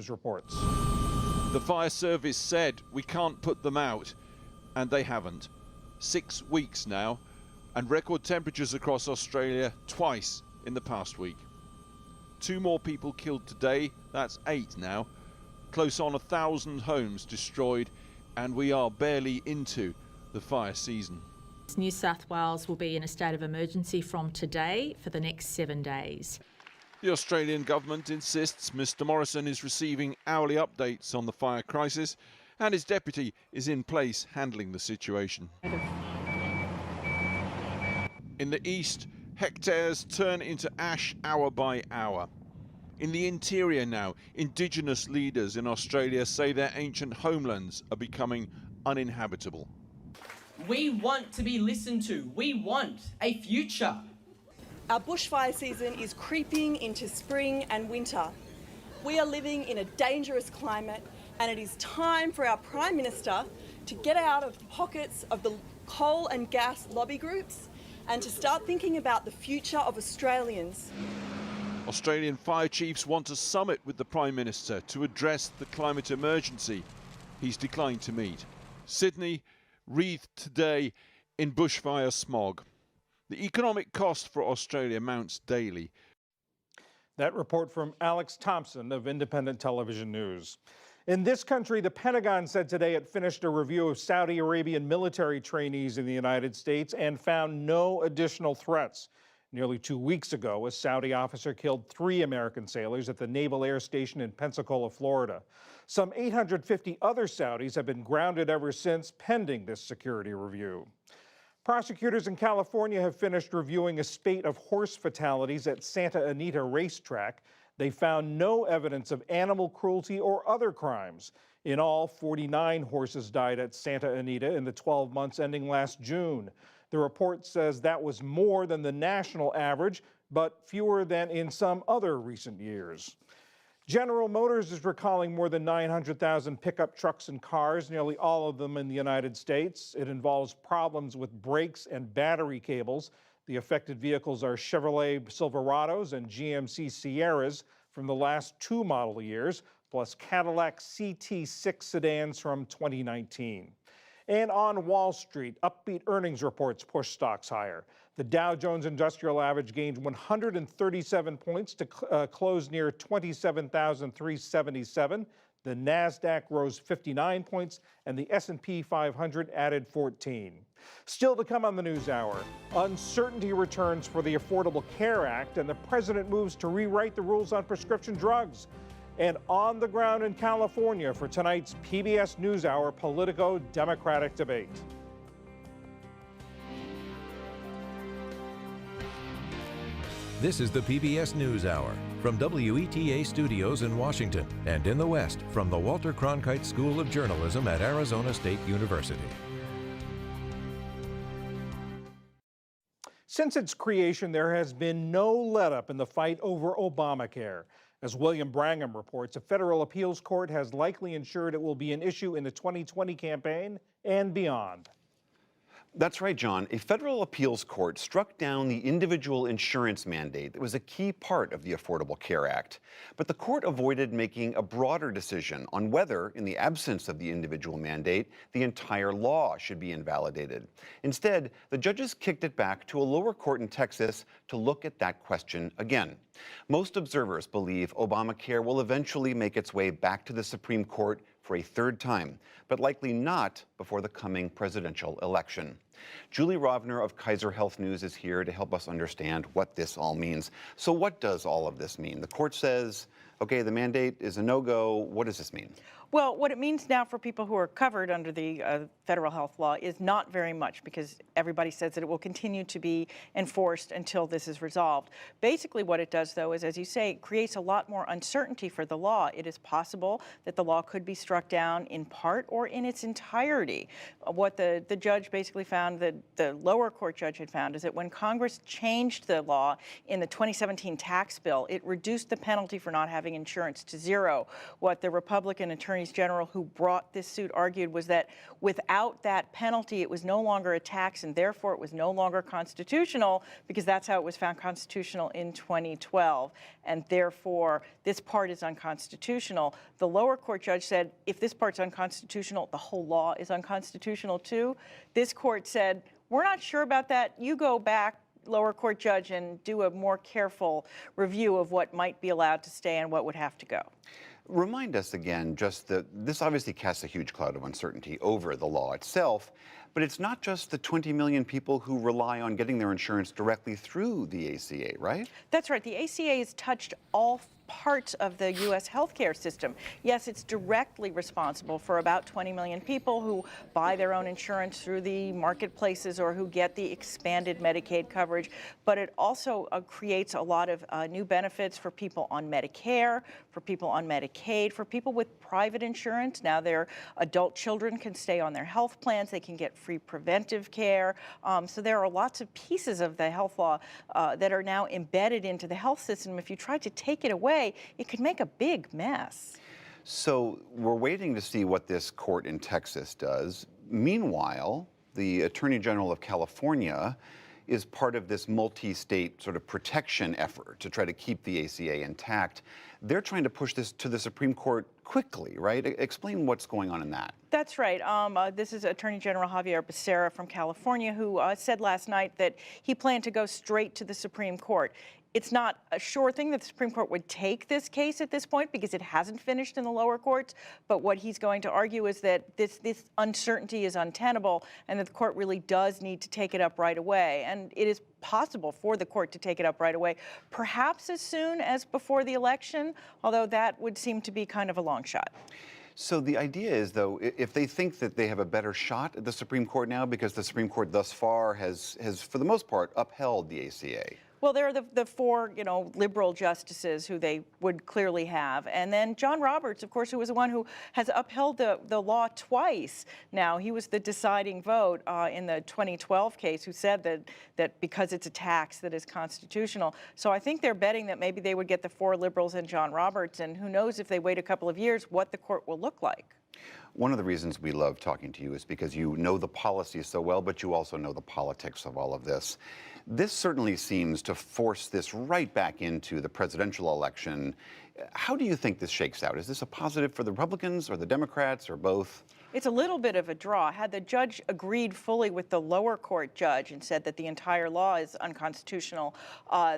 reports. The fire service said we can't put them out, and they haven't. 6 weeks now, and record temperatures across Australia twice in the past week. 2 more people killed today, that's 8 now. Close on 1,000 homes destroyed, and we are barely into the fire season. New South Wales will be in a state of emergency from today for the next 7 days. The Australian government insists Mr Morrison is receiving hourly updates on the fire crisis, and his deputy is in place handling the situation. In the east, hectares turn into ash hour by hour. In the interior now, Indigenous leaders in Australia say their ancient homelands are becoming uninhabitable. We want to be listened to. We want a future. Our bushfire season is creeping into spring and winter. We are living in a dangerous climate, and it is time for our Prime Minister to get out of the pockets of the coal and gas lobby groups and to start thinking about the future of Australians. Australian fire chiefs want a summit with the Prime Minister to address the climate emergency. He's declined to meet. Sydney wreathed today in bushfire smog. The economic cost for Australia mounts daily. That report from Alex Thompson of Independent Television News. In this country, the Pentagon said today it finished a review of Saudi Arabian military trainees in the United States and found no additional threats. Nearly 2 weeks ago, a Saudi officer killed 3 American sailors at the Naval Air Station in Pensacola, Florida. Some 850 other Saudis have been grounded ever since, pending this security review. Prosecutors in California have finished reviewing a spate of horse fatalities at Santa Anita racetrack. They found no evidence of animal cruelty or other crimes. In all, 49 horses died at Santa Anita in the 12 months ending last June. The report says that was more than the national average, but fewer than in some other recent years. General Motors is recalling more than 900,000 pickup trucks and cars, nearly all of them in the United States. It involves problems with brakes and battery cables. The affected vehicles are Chevrolet Silverados and GMC Sierras from the last 2 model years, plus Cadillac CT6 sedans from 2019. And on Wall Street, upbeat earnings reports push stocks higher. The Dow Jones Industrial Average gained 137 points to close near 27,377. The NASDAQ rose 59 points, and the S&P 500 added 14. Still to come on the News Hour, uncertainty returns for the Affordable Care Act, and the president moves to rewrite the rules on prescription drugs. And on the ground in California for tonight's PBS NewsHour Politico-Democratic debate. This is the PBS NewsHour from WETA Studios in Washington and in the West from the Walter Cronkite School of Journalism at Arizona State University. Since its creation, there has been no let-up in the fight over Obamacare. As William Brangham reports, a federal appeals court has likely ensured it will be an issue in the 2020 campaign and beyond. That's right, John. A federal appeals court struck down the individual insurance mandate that was a key part of the Affordable Care Act. But the court avoided making a broader decision on whether, in the absence of the individual mandate, the entire law should be invalidated. Instead, the judges kicked it back to a lower court in Texas to look at that question again. Most observers believe Obamacare will eventually make its way back to the Supreme Court for a 3rd time, but likely not before the coming presidential election. Julie Rovner of Kaiser Health News is here to help us understand what this all means. So what does all of this mean? The court says, okay, the mandate is a no-go. What does this mean? Well, what it means now for people who are covered under the federal health law is not very much, because everybody says that it will continue to be enforced until this is resolved. Basically what it does, though, is, as you say, it creates a lot more uncertainty for the law. It is possible that the law could be struck down in part or in its entirety. What the judge basically found, the lower court judge had found, is that when Congress changed the law in the 2017 tax bill, it reduced the penalty for not having having insurance to zero. What the Republican attorneys general who brought this suit argued was that without that penalty, it was no longer a tax, and therefore it was no longer constitutional, because that's how it was found constitutional in 2012. And therefore, this part is unconstitutional. The lower court judge said, if this part's unconstitutional, the whole law is unconstitutional too. This court said, we're not sure about that. You go back, lower court judge, and do a more careful review of what might be allowed to stay and what would have to go. Remind us again, just that this obviously casts a huge cloud of uncertainty over the law itself, but it's not just the 20 million people who rely on getting their insurance directly through the ACA, right? That's right. The ACA has touched all parts of the U.S. healthcare system. Yes, it's directly responsible for about 20 million people who buy their own insurance through the marketplaces or who get the expanded Medicaid coverage, but it also creates a lot of new benefits for people on Medicare, for people on Medicaid, for people with private insurance. Now their adult children can stay on their health plans, they can get free preventive care. So there are lots of pieces of the health law that are now embedded into the health system. If you try to take it away, it could make a big mess. So we're waiting to see what this court in Texas does. Meanwhile, the Attorney General of California is part of this multi-state sort of protection effort to try to keep the ACA intact. They're trying to push this to the Supreme Court quickly, right? Explain what's going on in that. That's right. This is Attorney General Javier Becerra from California, who said last night that he planned to go straight to the Supreme Court. It's not a sure thing that the Supreme Court would take this case at this point because it hasn't finished in the lower courts. But what he's going to argue is that this uncertainty is untenable and that the court really does need to take it up right away. And it is possible for the court to take it up right away, perhaps as soon as before the election, although that would seem to be kind of a long shot. So the idea is, though, if they think that they have a better shot at the Supreme Court now, because the Supreme Court thus far has for the most part, upheld the ACA. Well, there are the four, liberal justices who they would clearly have. And then John Roberts, of course, who was the one who has upheld the law twice now. He was the deciding vote in the 2012 case who said that because it's a tax that is constitutional. So I think they're betting that maybe they would get the four liberals and John Roberts. And who knows if they wait a couple of years what the court will look like. One of the reasons we love talking to you is because you know the policy so well, but you also know the politics of all of this. This certainly seems to force this right back into the presidential election. How do you think this shakes out? Is this a positive for the Republicans or the Democrats or both? It's a little bit of a draw. Had the judge agreed fully with the lower court judge and said that the entire law is unconstitutional,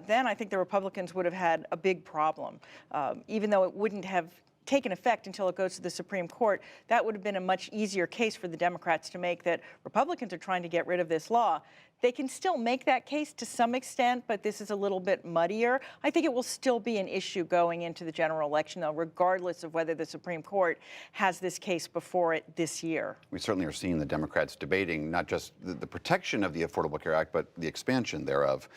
then I think the Republicans would have had a big problem, even though it wouldn't have taken effect until it goes to the Supreme Court. That would have been a much easier case for the Democrats to make, that Republicans are trying to get rid of this law. They can still make that case to some extent, but this is a little bit muddier. I think it will still be an issue going into the general election, though, regardless of whether the Supreme Court has this case before it this year. We certainly are seeing the Democrats debating not just the protection of the Affordable Care Act, but the expansion thereof.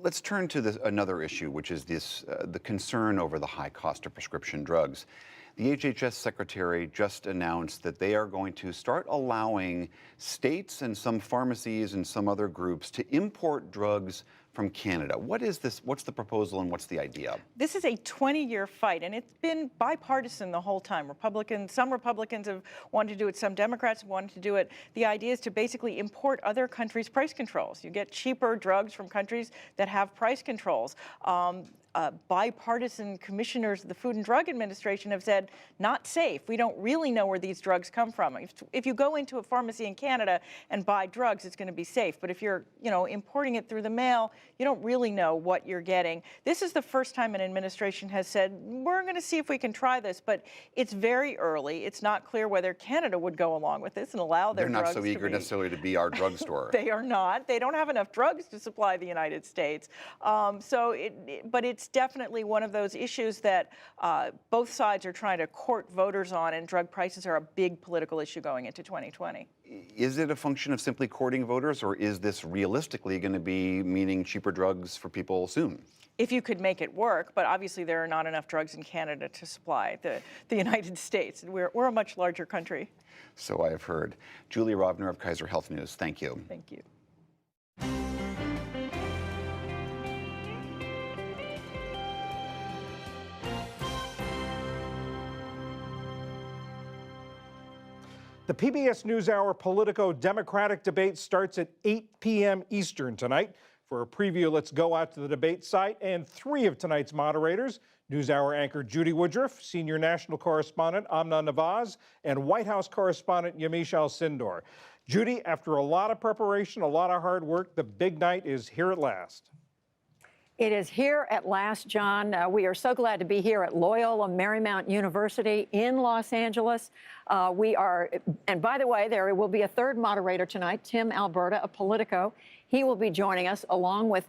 Let's turn to another issue, which is the concern over the high cost of prescription drugs. The HHS secretary just announced that they are going to start allowing states and some pharmacies and some other groups to import drugs from Canada. What is this? What's the proposal and what's the idea? This is a 20-year fight, and it's been bipartisan the whole time. Some Republicans have wanted to do it, some Democrats have wanted to do it. The idea is to basically import other countries' price controls. You get cheaper drugs from countries that have price controls. Bipartisan commissioners of the Food and Drug Administration have said, not safe. We don't really know where these drugs come from. If you go into a pharmacy in Canada and buy drugs, it's going to be safe. But if you're, importing it through the mail, you don't really know what you're getting. This is the first time an administration has said, we're going to see if we can try this, but it's very early. It's not clear whether Canada would go along with this and allow their drugs to be. They're not so eager necessarily to be our drugstore. They are not. They don't have enough drugs to supply the United States. But it's definitely one of those issues that both sides are trying to court voters on, and drug prices are a big political issue going into 2020. Is it a function of simply courting voters, or is this realistically going to be meaning cheaper drugs for people soon? If you could make it work, but obviously there are not enough drugs in Canada to supply the United States. We're a much larger country. So I have heard. Julia Rovner of Kaiser Health News, thank you. Thank you. The PBS NewsHour Politico Democratic debate starts at 8 p.m. Eastern tonight. For a preview, let's go out to the debate site and three of tonight's moderators, NewsHour anchor Judy Woodruff, senior national correspondent Amna Nawaz, and White House correspondent Yamiche Alcindor. Judy, after a lot of preparation, a lot of hard work, the big night is here at last. It is here at last, John. We are so glad to be here at Loyola Marymount University in Los Angeles. And by the way, there will be a third moderator tonight, Tim Alberta of Politico. He will be joining us along with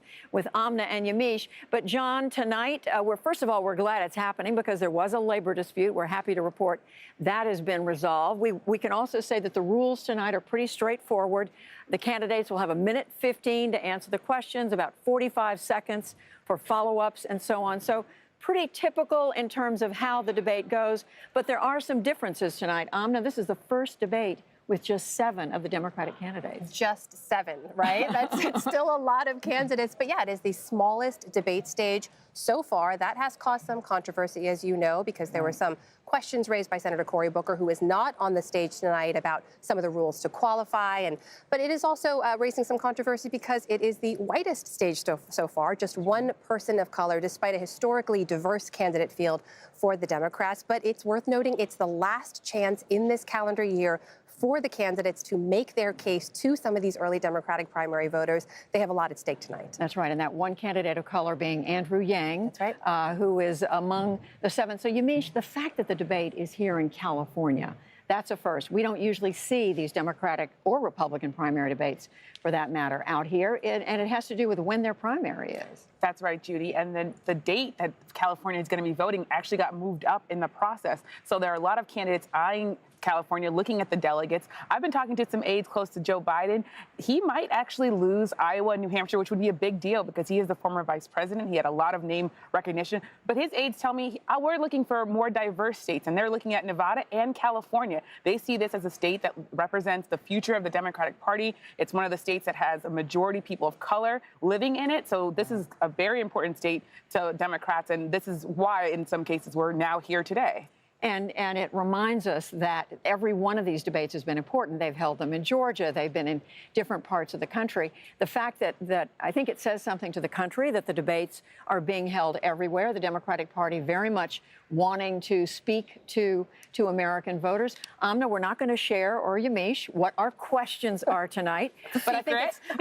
Amna and Yamiche. But John, tonight, first of all, we're glad it's happening because there was a labor dispute. We're happy to report that has been resolved. We can also say that the rules tonight are pretty straightforward. The candidates will have 1:15 to answer the questions, about 45 seconds for follow-ups and so on. So pretty typical in terms of how the debate goes. But there are some differences tonight. Amna, this is the first debate with just 7 of the Democratic candidates. Just 7, right? It's still a lot of candidates. But yeah, it is the smallest debate stage so far. That has caused some controversy, as you know, because there were some questions raised by Senator Cory Booker, who is not on the stage tonight, about some of the rules to qualify. But it is also raising some controversy because it is the whitest stage so far, just one person of color, despite a historically diverse candidate field for the Democrats. But it's worth noting it's the last chance in this calendar year for the candidates to make their case to some of these early Democratic primary voters. They have a lot at stake tonight. That's right, and that one candidate of color being Andrew Yang, that's right, who is among the 7. So, Yamiche, the fact that the debate is here in California, that's a first. We don't usually see these Democratic or Republican primary debates, for that matter, out here, and it has to do with when their primary is. That's right, Judy. And then the date that California is going to be voting actually got moved up in the process. So there are a lot of candidates eyeing California, looking at the delegates. I've been talking to some aides close to Joe Biden. He might actually lose Iowa and New Hampshire, which would be a big deal because he is the former vice president. He had a lot of name recognition. But his aides tell me we're looking for more diverse states, and they're looking at Nevada and California. They see this as a state that represents the future of the Democratic Party. It's one of the states that has a majority people of color living in it. So this is a very important state to Democrats, and this is why, in some cases, we're now here today. And it reminds us that every one of these debates has been important. They've held them in Georgia. They've been in different parts of the country. The fact that I think it says something to the country that the debates are being held everywhere. The Democratic Party very much wanting to speak to American voters. Amna, we're not going to share, or Yamiche, what our questions are tonight. But I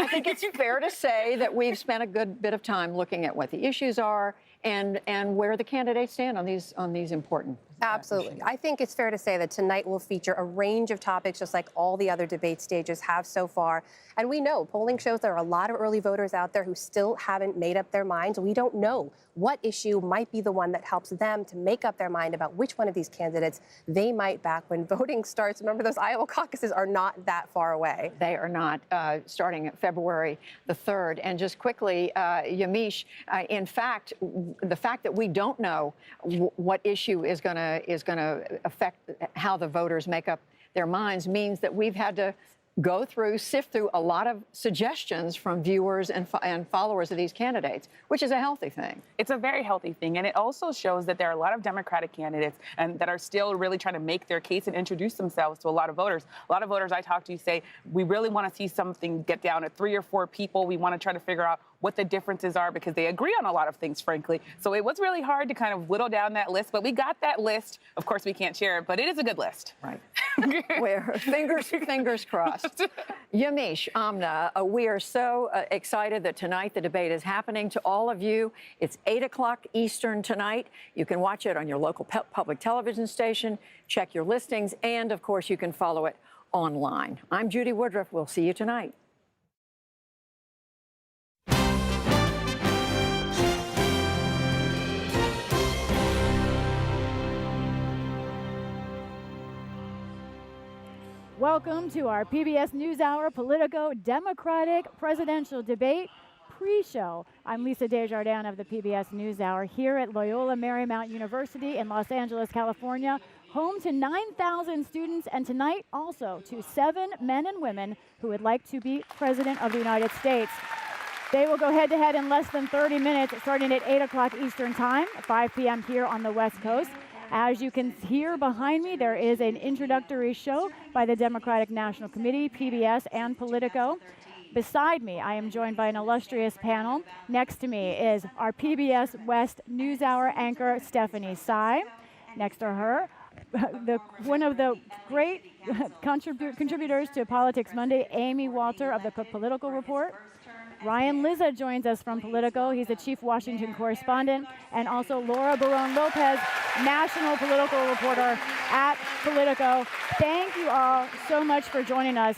think it's fair to say that we've spent a good bit of time looking at what the issues are and where the candidates stand on these important Absolutely. I think it's fair to say that tonight will feature a range of topics, just like all the other debate stages have so far. And we know polling shows there are a lot of early voters out there who still haven't made up their minds. We don't know what issue might be the one that helps them to make up their mind about which one of these candidates they might back when voting starts. Remember, those Iowa caucuses are not that far away. They are not, starting at February the 3rd. And just quickly, Yamiche, in fact, the fact that we don't know what issue is going to affect how the voters make up their minds means that we've had to sift through a lot of suggestions from viewers and followers of these candidates, which is a healthy thing. It's a very healthy thing. And it also shows that there are a lot of Democratic candidates and that are still really trying to make their case and introduce themselves to a lot of voters. A lot of voters I talk to say, we really want to see something get down to 3 or 4 people. We want to try to figure out what the differences are because they agree on a lot of things, frankly. So it was really hard to kind of whittle down that list, but we got that list. Of course, we can't share it, but it is a good list. Right. Where fingers crossed. Yamiche, Amna, we are so excited that tonight the debate is happening. To all of you, it's 8 o'clock Eastern tonight. You can watch it on your local public television station, check your listings, and of course you can follow it online. I'm Judy Woodruff. We'll see you tonight. Welcome to our PBS NewsHour Politico Democratic Presidential Debate pre-show. I'm Lisa Desjardins of the PBS NewsHour here at Loyola Marymount University in Los Angeles, California, home to 9,000 students, and tonight also to 7 men and women who would like to be President of the United States. They will go head-to-head in less than 30 minutes, starting at 8 o'clock Eastern Time, 5 p.m. here on the West Coast. As you can hear behind me, there is an introductory show by the Democratic National Committee, PBS, and Politico. Beside me, I am joined by an illustrious panel. Next to me is our PBS West NewsHour anchor, Stephanie Sy. Next to her, one of the great contributors to Politics Monday, Amy Walter of the Political Report. Ryan Lizza joins us from Politico. He's the chief Washington correspondent, and also Laura Barone Lopez, national political reporter at Politico. Thank you all so much for joining us.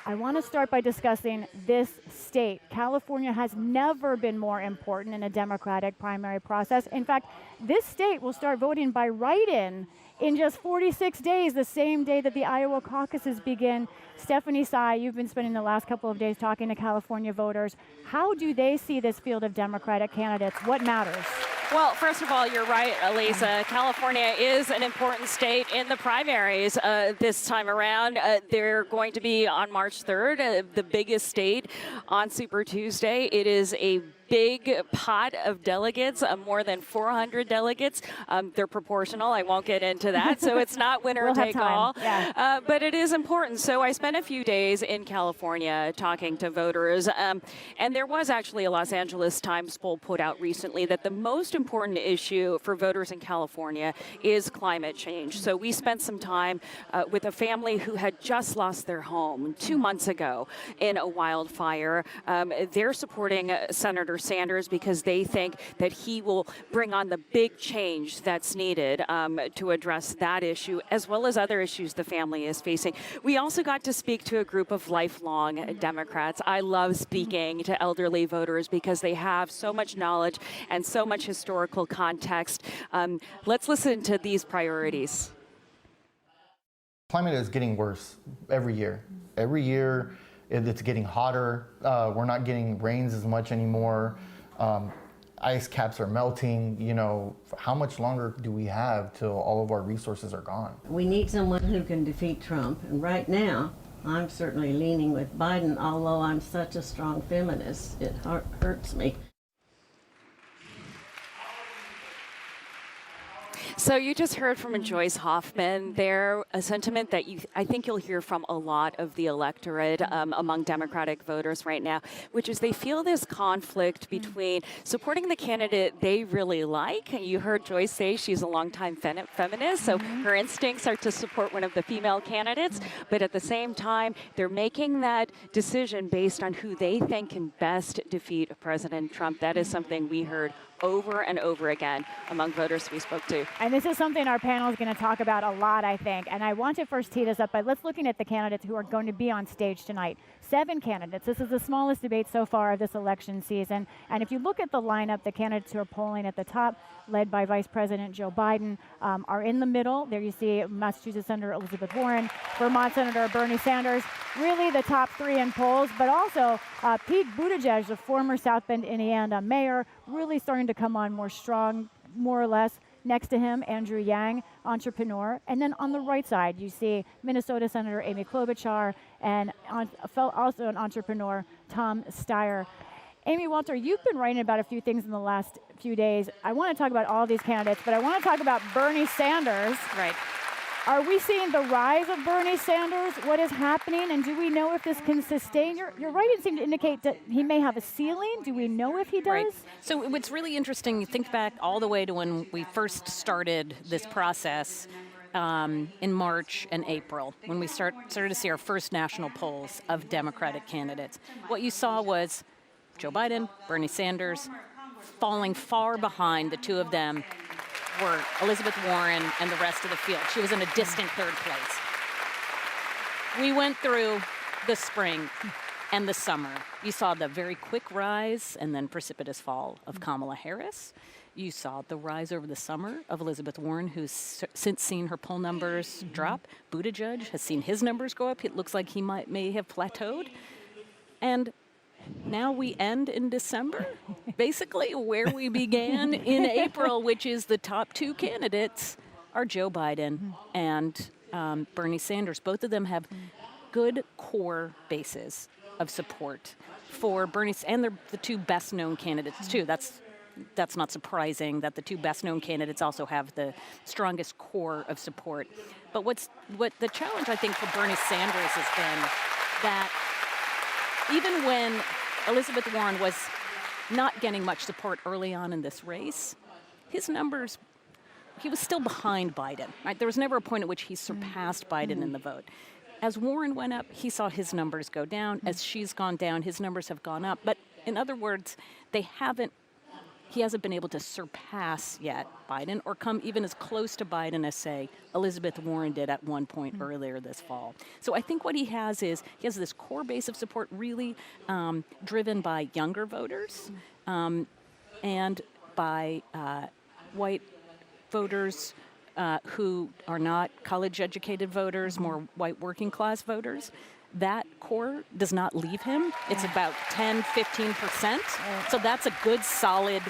I want to start by discussing this state. California has never been more important in a Democratic primary process. In fact, this state will start voting by write-in in just 46 days, the same day that the Iowa caucuses begin. Stephanie Sy, you've been spending the last couple of days talking to California voters. How do they see this field of Democratic candidates? What matters? Well, first of all, you're right, Elisa. California is an important state in the primaries this time around. They're going to be on March 3rd, the biggest state on Super Tuesday. It is a big pot of delegates, more than 400 delegates. They're proportional. I won't get into that. So it's not winner take all. Yeah. But it is important. So I spent a few days in California talking to voters. And there was actually a Los Angeles Times poll put out recently that the most important issue for voters in California is climate change. So we spent some time with a family who had just lost their home 2 months ago in a wildfire. They're supporting Senator Sanders because they think that he will bring on the big change that's needed to address that issue, as well as other issues the family is facing. We also got to speak to a group of lifelong Democrats. I love speaking to elderly voters because they have so much knowledge and so much historical context. Let's listen to these priorities. Climate is getting worse every year. Every year, it's getting hotter. We're not getting rains as much anymore. Ice caps are melting. You know, how much longer do we have till all of our resources are gone? We need someone who can defeat Trump. And right now, I'm certainly leaning with Biden, although I'm such a strong feminist. It hurts me. So you just heard from Joyce Hoffman there, a sentiment that I think you'll hear from a lot of the electorate among Democratic voters right now, which is they feel this conflict between supporting the candidate they really like. You heard Joyce say she's a longtime feminist, so her instincts are to support one of the female candidates, but at the same time, they're making that decision based on who they think can best defeat President Trump. That is something we heard over and over again among voters we spoke to. And this is something our panel is going to talk about a lot, I think. And I want to first tee this up by let's looking at the candidates who are going to be on stage tonight. 7 candidates. This is the smallest debate so far of this election season. And if you look at the lineup, the candidates who are polling at the top, led by Vice President Joe Biden, are in the middle. There you see Massachusetts Senator Elizabeth Warren, Vermont Senator Bernie Sanders, really the top 3 in polls, but also Pete Buttigieg, the former South Bend, Indiana mayor, really starting to come on more strong, more or less. Next to him, Andrew Yang, entrepreneur. And then on the right side, you see Minnesota Senator Amy Klobuchar and also an entrepreneur, Tom Steyer. Amy Walter, you've been writing about a few things in the last few days. I want to talk about all these candidates, but I want to talk about Bernie Sanders. Right. Are we seeing the rise of Bernie Sanders? What is happening? And do we know if this can sustain? Your writing seemed to indicate that he may have a ceiling. Do we know if he does? Right. So what's really interesting, you think back all the way to when we first started this process in March and April, when we started to see our first national polls of Democratic candidates. What you saw was Joe Biden, Bernie Sanders, falling far behind the two of them were Elizabeth Warren and the rest of the field. She was in a distant third place. We went through the spring and the summer. You saw the very quick rise and then precipitous fall of Kamala Harris. You saw the rise over the summer of Elizabeth Warren, who's since seen her poll numbers drop. Buttigieg has seen his numbers go up. It looks like he may have plateaued. And now we end in December, basically where we began in April, which is the top 2 candidates are Joe Biden and Bernie Sanders. Both of them have good core bases of support for Bernie, and they're the 2 best-known candidates, too. That's that's not surprising that the two best-known candidates also have the strongest core of support. But what the challenge, I think, for Bernie Sanders has been that even when Elizabeth Warren was not getting much support early on in this race, his numbers, he was still behind Biden. Right? There was never a point at which he surpassed Biden in the vote. As Warren went up, he saw his numbers go down. As she's gone down, his numbers have gone up. But in other words, he hasn't been able to surpass yet Biden or come even as close to Biden as, say, Elizabeth Warren did at one point earlier this fall. So I think what he has this core base of support really driven by younger voters and by white voters who are not college-educated voters, more white working-class voters. That core does not leave him. It's about 10, 15%. So that's a good, solid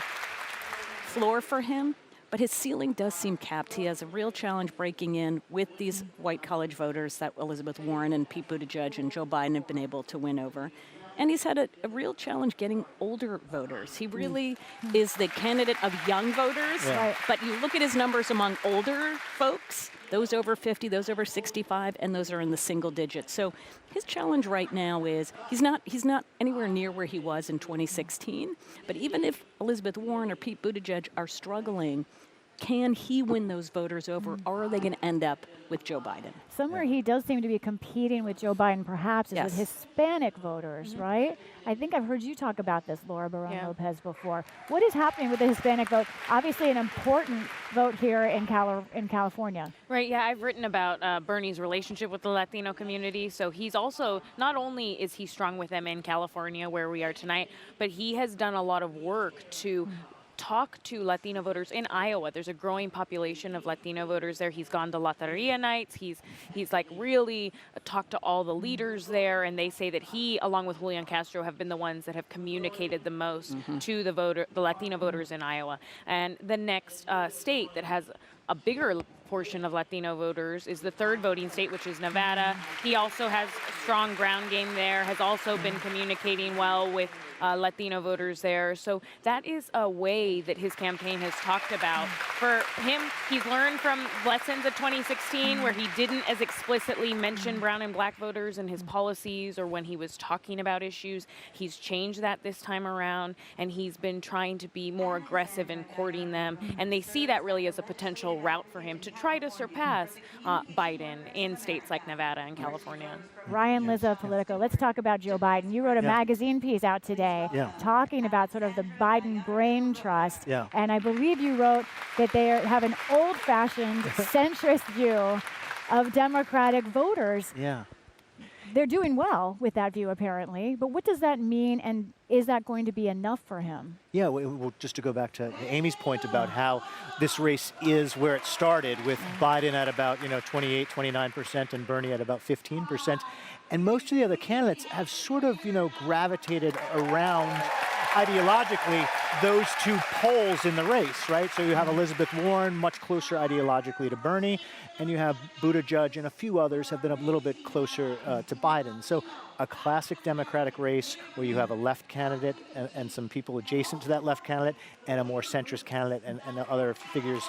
floor for him. But his ceiling does seem capped. He has a real challenge breaking in with these white college voters that Elizabeth Warren and Pete Buttigieg and Joe Biden have been able to win over. And he's had a real challenge getting older voters. He really is the candidate of young voters. Right. But you look at his numbers among older folks, those over 50, those over 65, and those are in the single digits. So his challenge right now is he's not anywhere near where he was in 2016. But even if Elizabeth Warren or Pete Buttigieg are struggling, can he win those voters over, or are they going to end up with Joe Biden? Somewhere he does seem to be competing with Joe Biden, perhaps, is with Hispanic voters, right? I think I've heard you talk about this, Laura Barron-Lopez, before. What is happening with the Hispanic vote? Obviously an important vote here in California. Right, yeah, I've written about Bernie's relationship with the Latino community. So he's also, not only is he strong with them in California, where we are tonight, but he has done a lot of work to talk to Latino voters in Iowa. There's a growing population of Latino voters there. He's gone to Loteria nights. He's like really talked to all the leaders there, and they say that he, along with Julian Castro, have been the ones that have communicated the most to the Latino voters in Iowa. And the next state that has a bigger portion of Latino voters is the third voting state, which is Nevada. He also has a strong ground game there, has also been communicating well with Latino voters there. So that is a way that his campaign has talked about. For him, he's learned from lessons of 2016 where he didn't as explicitly mention brown and black voters in his policies or when he was talking about issues. He's changed that this time around, and he's been trying to be more aggressive in courting them. And they see that really as a potential route for him to try to surpass Biden in states like Nevada and California. Ryan Lizza, Politico. Let's talk about Joe Biden. You wrote a magazine piece out today talking about sort of the Biden brain trust. And I believe you wrote that they have an old-fashioned centrist view of Democratic voters. They're doing well with that view, apparently. But what does that mean, and is that going to be enough for him? Yeah, well, just to go back to Amy's point about how this race is where it started, with Biden at about 28, 29%, and Bernie at about 15%. And most of the other candidates have sort of gravitated around ideologically those two poles in the race, right? So you have Elizabeth Warren much closer ideologically to Bernie, and you have Buttigieg and a few others have been a little bit closer to Biden. So a classic Democratic race where you have a left candidate and some people adjacent to that left candidate, and a more centrist candidate and other figures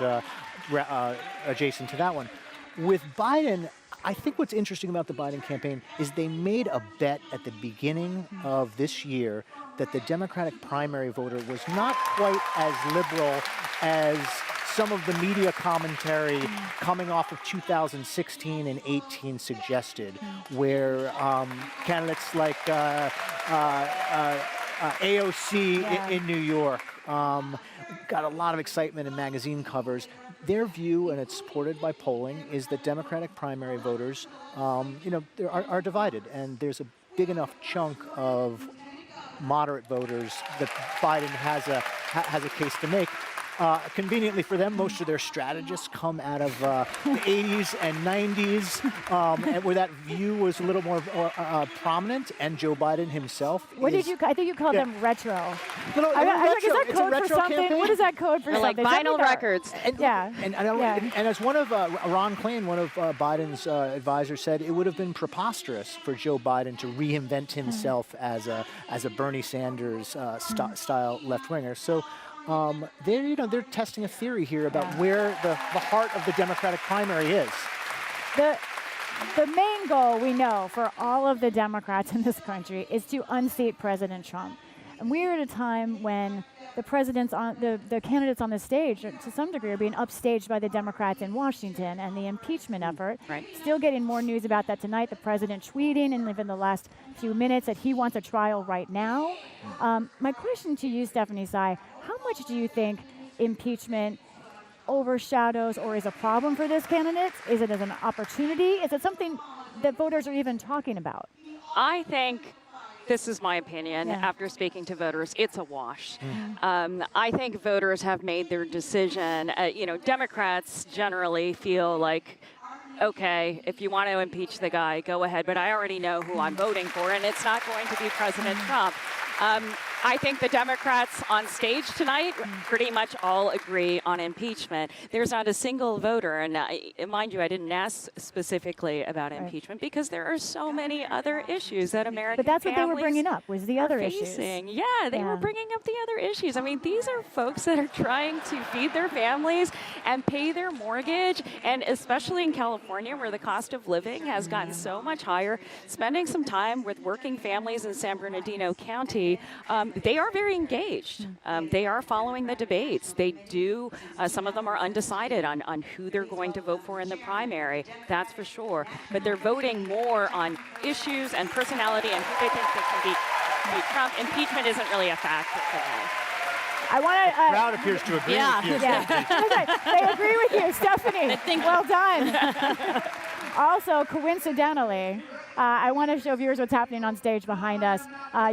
adjacent to that one. With Biden, I think what's interesting about the Biden campaign is they made a bet at the beginning of this year that the Democratic primary voter was not quite as liberal as some of the media commentary coming off of 2016 and 18 suggested, where candidates like AOC in New York got a lot of excitement in magazine covers. Their view, and it's supported by polling, is that Democratic primary voters, are divided, and there's a big enough chunk of moderate voters that Biden has a case to make. Conveniently for them, most of their strategists come out of the 80s and 90s, and where that view was a little more prominent, and Joe Biden himself. What did you? I think you called them retro. No, is that code for something? Campaign? What is that code for something? Like vinyl records. And as one of Ron Klain, one of Biden's advisors, said, it would have been preposterous for Joe Biden to reinvent himself as a Bernie Sanders style left winger. So they're testing a theory here about where the heart of the Democratic primary is. The main goal we know for all of the Democrats in this country is to unseat President Trump. And we're at a time when the candidates on the stage, to some degree, are being upstaged by the Democrats in Washington and the impeachment effort. Right. Still getting more news about that tonight. The president tweeting in even the last few minutes that he wants a trial right now. My question to you, Stephanie Tsai, how much do you think impeachment overshadows or is a problem for this candidate? Is it as an opportunity? Is it something that voters are even talking about? I think, this is my opinion, after speaking to voters, it's a wash. I think voters have made their decision. Democrats generally feel like, okay, if you want to impeach the guy, go ahead, but I already know who I'm voting for, and it's not going to be President Trump. I think the Democrats on stage tonight pretty much all agree on impeachment. There's not a single voter, and mind you, I didn't ask specifically about impeachment because there are so many other issues that American But that's what they were families bringing up, was the other issues. facing. Yeah, they were bringing up the other issues. I mean, these are folks that are trying to feed their families and pay their mortgage, and especially in California where the cost of living has gotten so much higher, spending some time with working families in San Bernardino County, they are very engaged. They are following the debates. They do, some of them are undecided on who they're going to vote for in the primary, that's for sure. But they're voting more on issues and personality and who they think that can beat Trump. Impeachment isn't really a factor for them. I want to. The crowd appears to agree with you. They agree with you, Stephanie. Well done. Also, coincidentally, I want to show viewers what's happening on stage behind us.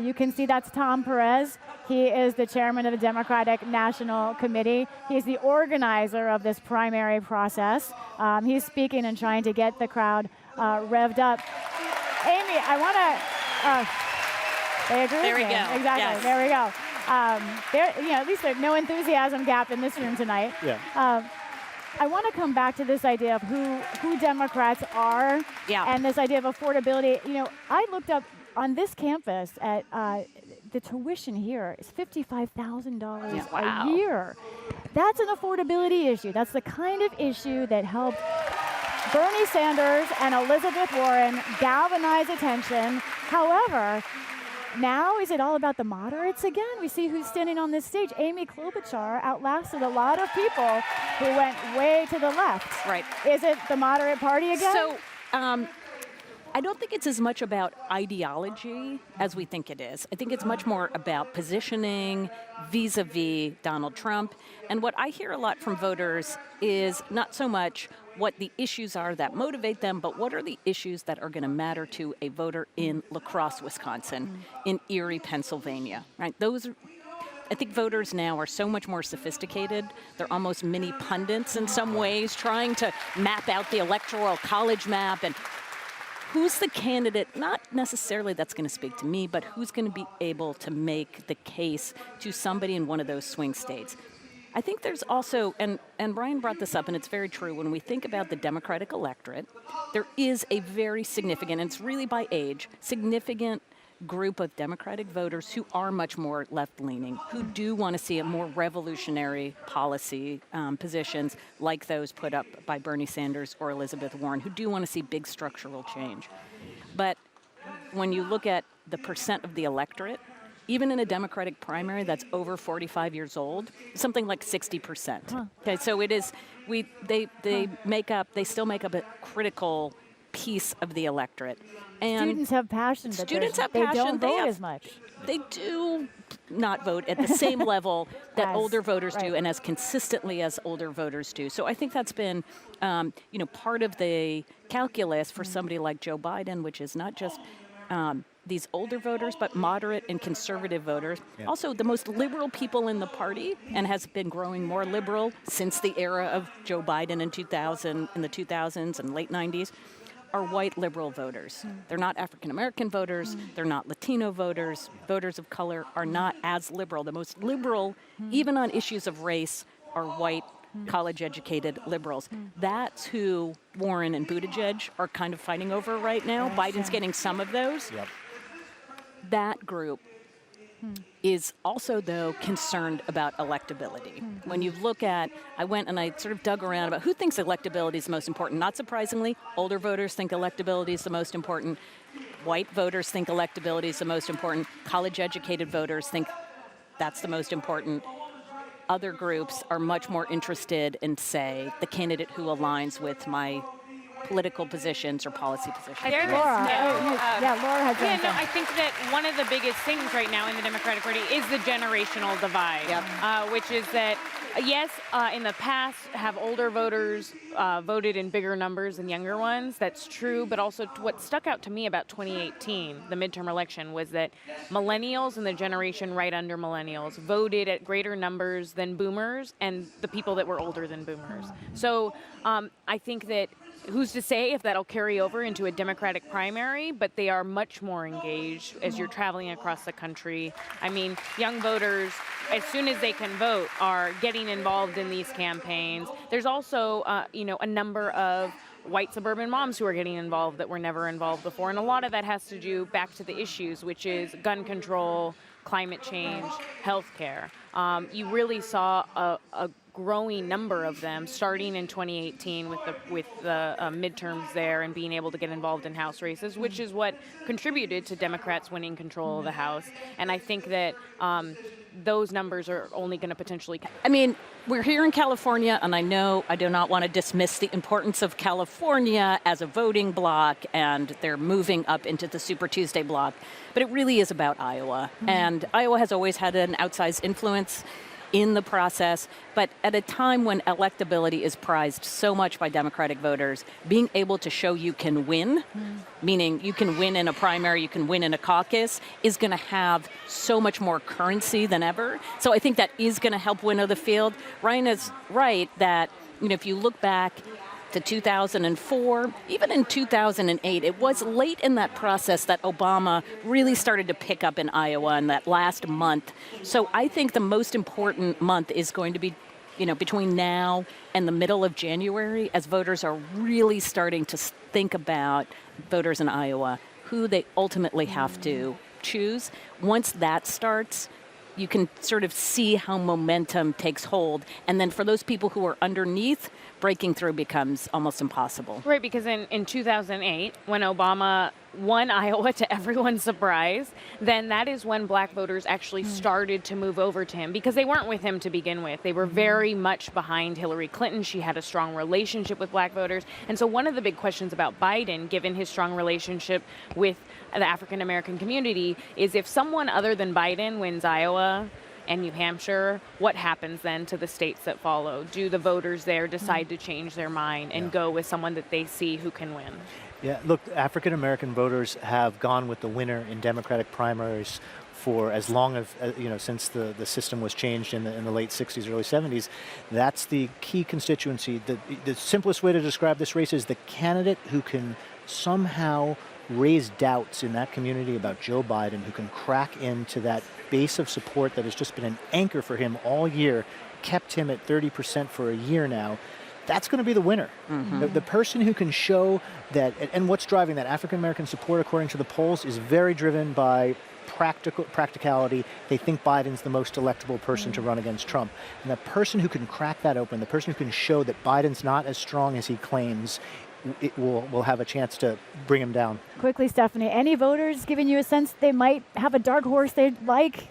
You can see that's Tom Perez. He is the chairman of the Democratic National Committee. He's the organizer of this primary process. He's speaking and trying to get the crowd revved up. Amy, I want to. They agree There with we me. go. Exactly. Yes. There we go. At least there's no enthusiasm gap in this room tonight. Yeah. I want to come back to this idea of who Democrats are and this idea of affordability. I looked up on this campus at the tuition here is $55,000 a year. That's an affordability issue. That's the kind of issue that helped Bernie Sanders and Elizabeth Warren galvanize attention. However, now is it all about the moderates again? We see who's standing on this stage. Amy Klobuchar outlasted a lot of people who went way to the left. Right. Is it the moderate party again? So I don't think it's as much about ideology as we think it is. I think it's much more about positioning vis-a-vis Donald Trump. And what I hear a lot from voters is not so much what the issues are that motivate them, but what are the issues that are going to matter to a voter in La Crosse, Wisconsin, in Erie, Pennsylvania, right? I think voters now are so much more sophisticated. They're almost mini pundits in some ways, trying to map out the electoral college map and who's the candidate, not necessarily that's going to speak to me, but who's going to be able to make the case to somebody in one of those swing states. I think there's also, and Brian brought this up, and it's very true, when we think about the Democratic electorate, there is a very significant, and it's really by age, significant group of Democratic voters who are much more left-leaning, who do want to see a more revolutionary policy positions like those put up by Bernie Sanders or Elizabeth Warren, who do want to see big structural change. But when you look at the percent of the electorate, even in a Democratic primary that's over 45 years old, something like 60%. Okay, so it is, they still make up a critical piece of the electorate. And students have passion, but they don't vote as much. They do not vote at the same level that older voters do, and as consistently as older voters do. So I think that's been, part of the calculus for somebody like Joe Biden, which is not just these older voters, but moderate and conservative voters. Yeah. Also, the most liberal people in the party, and has been growing more liberal since the era of Joe Biden in the 2000s and late 90s, are white liberal voters. They're not African American voters. They're not Latino voters. Voters of color are not as liberal. The most liberal, even on issues of race, are white, college-educated liberals. That's who Warren and Buttigieg are kind of fighting over right now. Biden's getting some of those. Yep. That group is also, though, concerned about electability. When you look at, I went and I sort of dug around about who thinks electability is the most important. Not surprisingly, older voters think electability is the most important. White voters think electability is the most important. College-educated voters think that's the most important. Other groups are much more interested in, say, the candidate who aligns with my political positions or policy positions. Laura has something. I think that one of the biggest things right now in the Democratic Party is the generational divide, which is that, yes, in the past, have older voters voted in bigger numbers than younger ones. That's true, but also what stuck out to me about 2018, the midterm election, was that millennials and the generation right under millennials voted at greater numbers than boomers and the people that were older than boomers. So I think that who's to say if that'll carry over into a Democratic primary, but they are much more engaged as you're traveling across the country. I mean, young voters, as soon as they can vote, are getting involved in these campaigns. There's also, a number of white suburban moms who are getting involved that were never involved before. And a lot of that has to do back to the issues, which is gun control, climate change, healthcare. You really saw a growing number of them starting in 2018 with the midterms there and being able to get involved in House races, which is what contributed to Democrats winning control of the House. And I think that those numbers are only going to potentially... I mean, we're here in California, and I know I do not want to dismiss the importance of California as a voting bloc, and they're moving up into the Super Tuesday bloc, but it really is about Iowa. And Iowa has always had an outsized influence in the process, but at a time when electability is prized so much by Democratic voters, being able to show you can win, meaning you can win in a primary, you can win in a caucus, is going to have so much more currency than ever. So I think that is going to help winnow the field. Ryan is right that, if you look back to 2004, even in 2008, it was late in that process that Obama really started to pick up in Iowa in that last month. So I think the most important month is going to be, between now and the middle of January, as voters are really starting to think about, voters in Iowa, who they ultimately have to choose. Once that starts, you can sort of see how momentum takes hold. And then for those people who are underneath, breaking through becomes almost impossible. Right, because in 2008, when Obama won Iowa to everyone's surprise, then that is when black voters actually started to move over to him, because they weren't with him to begin with. They were very much behind Hillary Clinton. She had a strong relationship with black voters. And so one of the big questions about Biden, given his strong relationship with the African American community, is if someone other than Biden wins Iowa and New Hampshire, what happens then to the states that follow? Do the voters there decide to change their mind and go with someone that they see who can win? Yeah, look, African American voters have gone with the winner in Democratic primaries for as long as, since the system was changed in the late 60s, early 70s. That's the key constituency. The simplest way to describe this race is the candidate who can somehow raise doubts in that community about Joe Biden, who can crack into that base of support that has just been an anchor for him all year, kept him at 30% for a year now. That's going to be the winner. The person who can show that, and what's driving that African-American support, according to the polls, is very driven by practicality. They think Biden's the most electable person to run against Trump. And the person who can crack that open, the person who can show that Biden's not as strong as he claims, it will have a chance to bring him down. Quickly, Stephanie, any voters giving you a sense they might have a dark horse they'd like?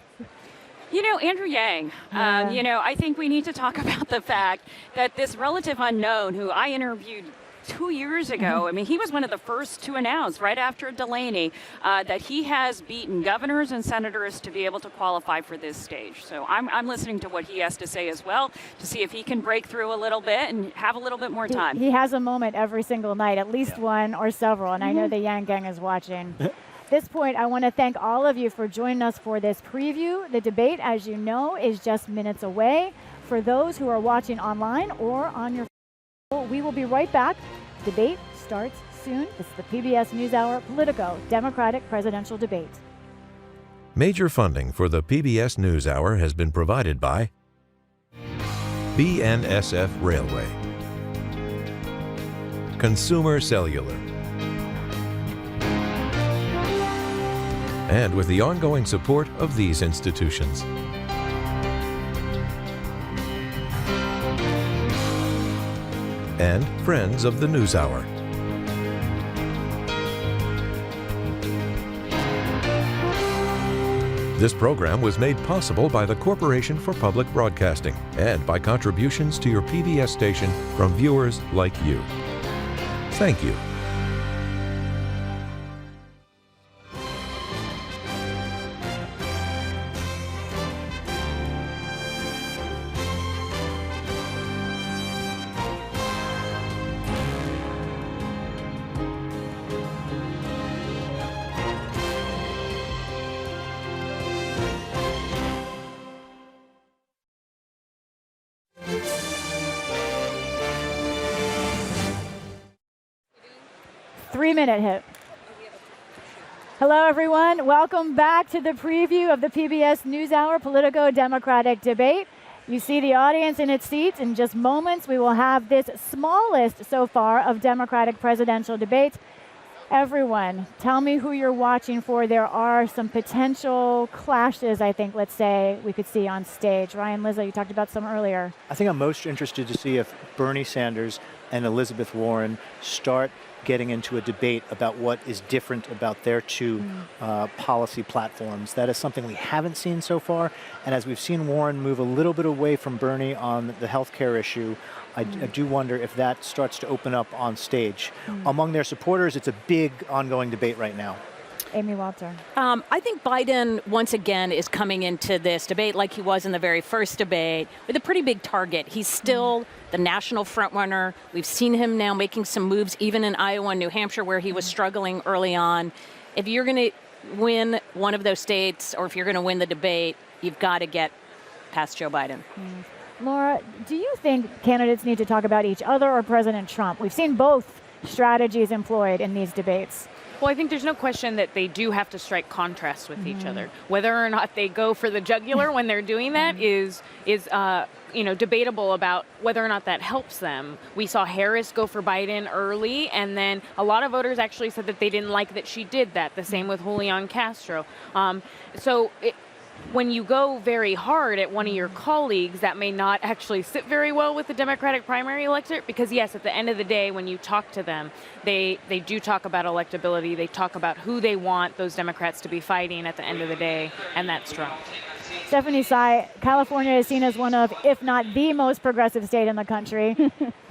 Andrew Yang, I think we need to talk about the fact that this relative unknown who I interviewed 2 years ago, I mean, he was one of the first to announce right after Delaney that he has beaten governors and senators to be able to qualify for this stage. So I'm listening to what he has to say as well to see if he can break through a little bit and have a little bit more time. He has a moment every single night, at least one or several, and I know the Yang Gang is watching. At this point, I want to thank all of you for joining us for this preview. The debate, as you know, is just minutes away. For those who are watching online or on your phone, we will be right back. Debate starts soon. This is the PBS NewsHour Politico Democratic Presidential Debate. Major funding for the PBS NewsHour has been provided by BNSF Railway, Consumer Cellular, and with the ongoing support of these institutions. And friends of the NewsHour. This program was made possible by the Corporation for Public Broadcasting and by contributions to your PBS station from viewers like you. Thank you. Three-minute hit. Hello, everyone. Welcome back to the preview of the PBS NewsHour Politico-Democratic debate. You see the audience in its seats. In just moments, we will have this smallest so far of Democratic presidential debates. Everyone, tell me who you're watching for. There are some potential clashes, I think, let's say, we could see on stage. Ryan, Lizzo, you talked about some earlier. I think I'm most interested to see if Bernie Sanders and Elizabeth Warren start getting into a debate about what is different about their two policy platforms. That is something we haven't seen so far. And as we've seen Warren move a little bit away from Bernie on the healthcare issue, I do wonder if that starts to open up on stage. Among their supporters, it's a big ongoing debate right now. Amy Walter. I think Biden, once again, is coming into this debate like he was in the very first debate with a pretty big target. He's still the national frontrunner. We've seen him now making some moves, even in Iowa and New Hampshire, where he was struggling early on. If you're going to win one of those states, or if you're going to win the debate, you've got to get past Joe Biden. Laura, do you think candidates need to talk about each other or President Trump? We've seen both strategies employed in these debates. Well, I think there's no question that they do have to strike contrast with each other. Whether or not they go for the jugular when they're doing that is debatable about whether or not that helps them. We saw Harris go for Biden early, and then a lot of voters actually said that they didn't like that she did that. The same with Julian Castro. When you go very hard at one of your colleagues, that may not actually sit very well with the Democratic primary electorate, because yes, at the end of the day, when you talk to them, they do talk about electability. They talk about who they want those Democrats to be fighting at the end of the day, and that's Trump. Stephanie Tsai, California is seen as one of, if not the most progressive state in the country.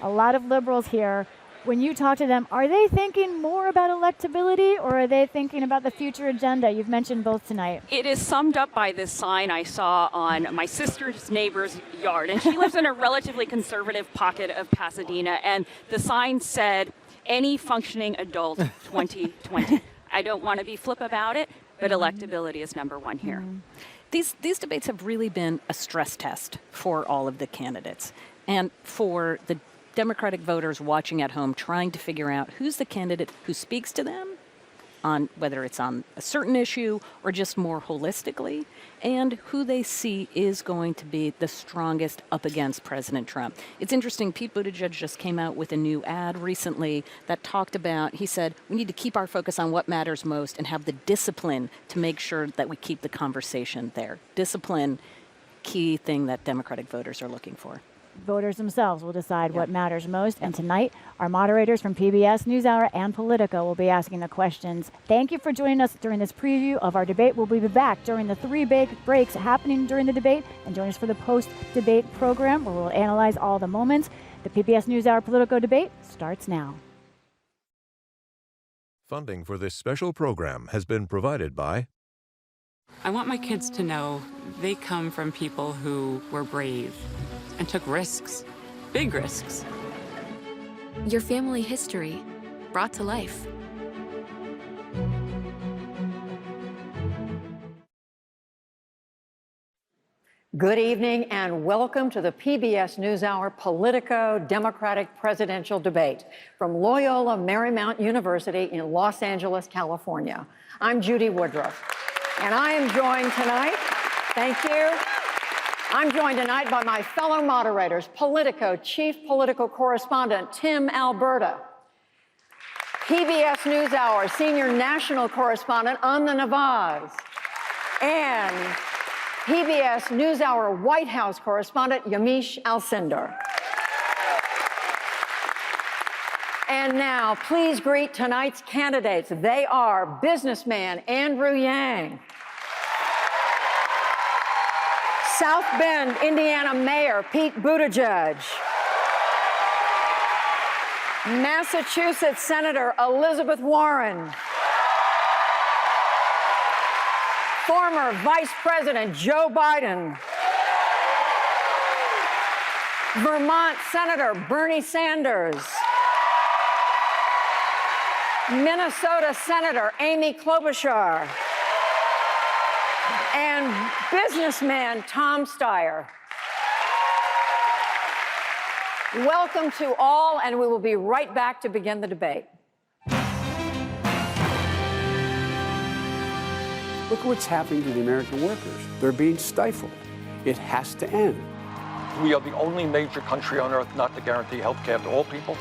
A lot of liberals here. When you talk to them, are they thinking more about electability, or are they thinking about the future agenda? You've mentioned both tonight. It is summed up by this sign I saw on my sister's neighbor's yard, and she lives in a relatively conservative pocket of Pasadena, and the sign said, "Any functioning adult 2020." I don't want to be flip about it, but electability is number one here. These debates have really been a stress test for all of the candidates, and for the Democratic voters watching at home, trying to figure out who's the candidate who speaks to them on whether it's on a certain issue or just more holistically, and who they see is going to be the strongest up against President Trump. It's interesting, Pete Buttigieg just came out with a new ad recently that talked about, he said, we need to keep our focus on what matters most and have the discipline to make sure that we keep the conversation there. Discipline, key thing that Democratic voters are looking for. Voters themselves will decide what matters most. And tonight, our moderators from PBS NewsHour and Politico will be asking the questions. Thank you for joining us during this preview of our debate. We'll be back during the 3 big breaks happening during the debate, and join us for the post-debate program, where we'll analyze all the moments. The PBS NewsHour Politico debate starts now. Funding for this special program has been provided by... I want my kids to know they come from people who were brave and took risks, big risks. Your family history brought to life. Good evening and welcome to the PBS NewsHour Politico Democratic Presidential Debate from Loyola Marymount University in Los Angeles, California. I'm Judy Woodruff, and I am joined tonight, thank you, I'm joined tonight by my fellow moderators, Politico Chief Political Correspondent Tim Alberta, PBS NewsHour senior national correspondent Anna Navaz, and PBS NewsHour White House correspondent Yamiche Alcindor. And now, please greet tonight's candidates. They are businessman Andrew Yang, South Bend, Indiana Mayor Pete Buttigieg, Massachusetts Senator Elizabeth Warren, former Vice President Joe Biden, Vermont Senator Bernie Sanders, Minnesota Senator Amy Klobuchar, and businessman Tom Steyer. Welcome to all, and we will be right back to begin the debate. Look what's happening to the American workers. They're being stifled. It has to end. We are the only major country on earth not to guarantee health care to all people.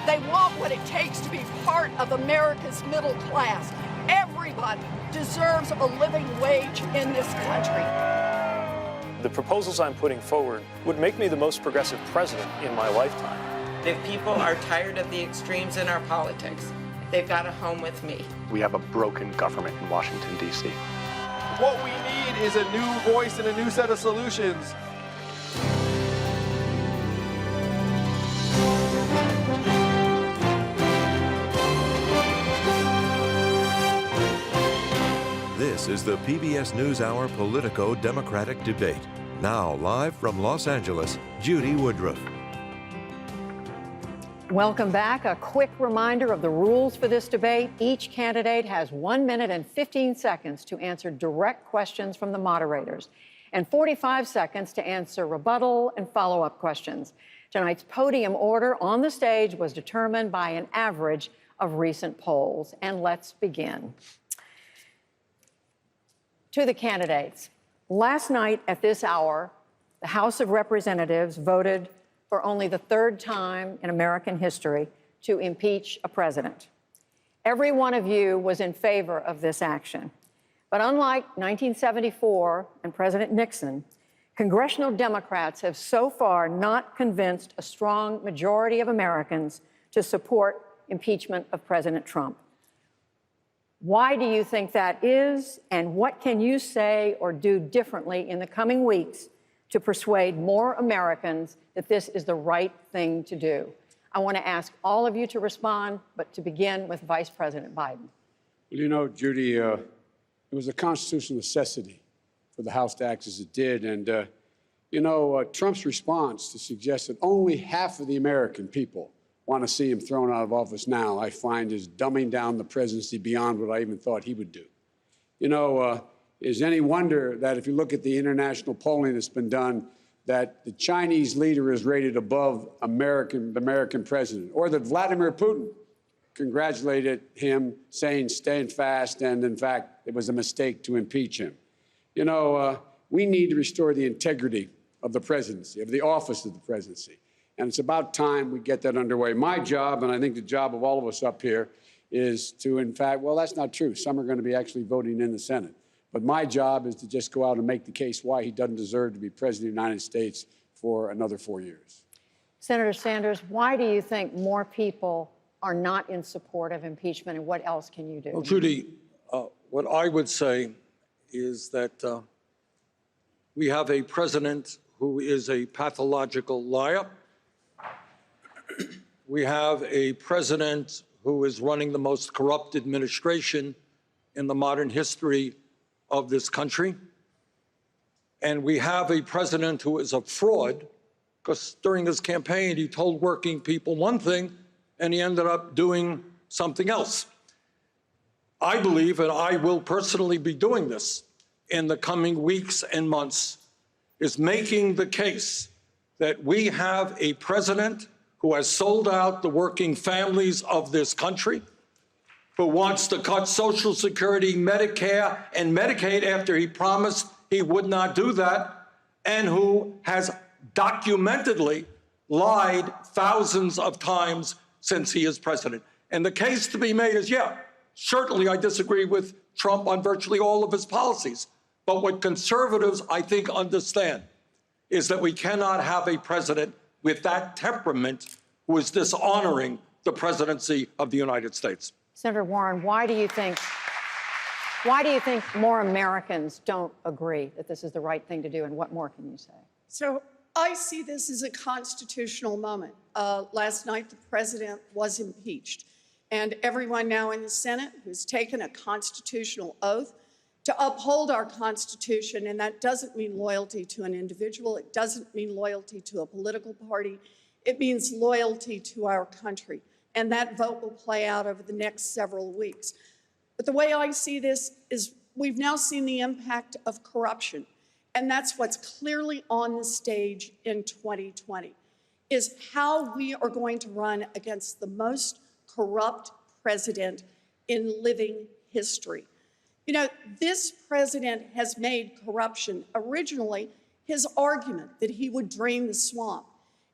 They want what it takes to be part of America's middle class. Everybody deserves a living wage in this country. The proposals I'm putting forward would make me the most progressive president in my lifetime. If people are tired of the extremes in our politics, they've got a home with me. We have a broken government in Washington, D.C. What we need is a new voice and a new set of solutions. This is the PBS NewsHour Politico Democratic Debate. Now, live from Los Angeles, Judy Woodruff. Welcome back. A quick reminder of the rules for this debate. Each candidate has 1 minute and 15 seconds to answer direct questions from the moderators, and 45 seconds to answer rebuttal and follow-up questions. Tonight's podium order on the stage was determined by an average of recent polls. And let's begin. To the candidates. Last night at this hour, the House of Representatives voted for only the third time in American history to impeach a president. Every one of you was in favor of this action. But unlike 1974 and President Nixon, congressional Democrats have so far not convinced a strong majority of Americans to support impeachment of President Trump. Why do you think that is, and what can you say or do differently in the coming weeks to persuade more Americans that this is the right thing to do? I want to ask all of you to respond, but to begin with Vice President Biden. Well, you know, Judy, it was a constitutional necessity for the House to act as it did. And, Trump's response to suggest that only half of the American people want to see him thrown out of office now, I find is dumbing down the presidency beyond what I even thought he would do. Is any wonder that if you look at the international polling that's been done, that the Chinese leader is rated above the American president, or that Vladimir Putin congratulated him, saying stand fast, and in fact, it was a mistake to impeach him. We need to restore the integrity of the presidency, of the office of the presidency. And it's about time we get that underway. My job, and I think the job of all of us up here, is to, in fact, well, that's not true. Some are going to be actually voting in the Senate. But my job is to just go out and make the case why he doesn't deserve to be president of the United States for another 4 years. Senator Sanders, why do you think more people are not in support of impeachment, and what else can you do? Well, Judy, what I would say is that we have a president who is a pathological liar. We have a president who is running the most corrupt administration in the modern history of this country. And we have a president who is a fraud, because during his campaign, he told working people one thing, and he ended up doing something else. I believe, and I will personally be doing this in the coming weeks and months, is making the case that we have a president who has sold out the working families of this country, who wants to cut Social Security, Medicare, and Medicaid after he promised he would not do that, and who has documentedly lied thousands of times since he is president. And the case to be made is, yeah, certainly I disagree with Trump on virtually all of his policies. But what conservatives, I think, understand is that we cannot have a president with that temperament who is dishonoring the presidency of the United States. Senator Warren, why do you think more Americans don't agree that this is the right thing to do, and what more can you say? So I see this as a constitutional moment. Last night, the president was impeached, and everyone now in the Senate who's taken a constitutional oath to uphold our Constitution, and that doesn't mean loyalty to an individual. It doesn't mean loyalty to a political party. It means loyalty to our country, and that vote will play out over the next several weeks. But the way I see this is we've now seen the impact of corruption, and that's what's clearly on the stage in 2020, is how we are going to run against the most corrupt president in living history. You know, this president has made corruption originally his argument that he would drain the swamp.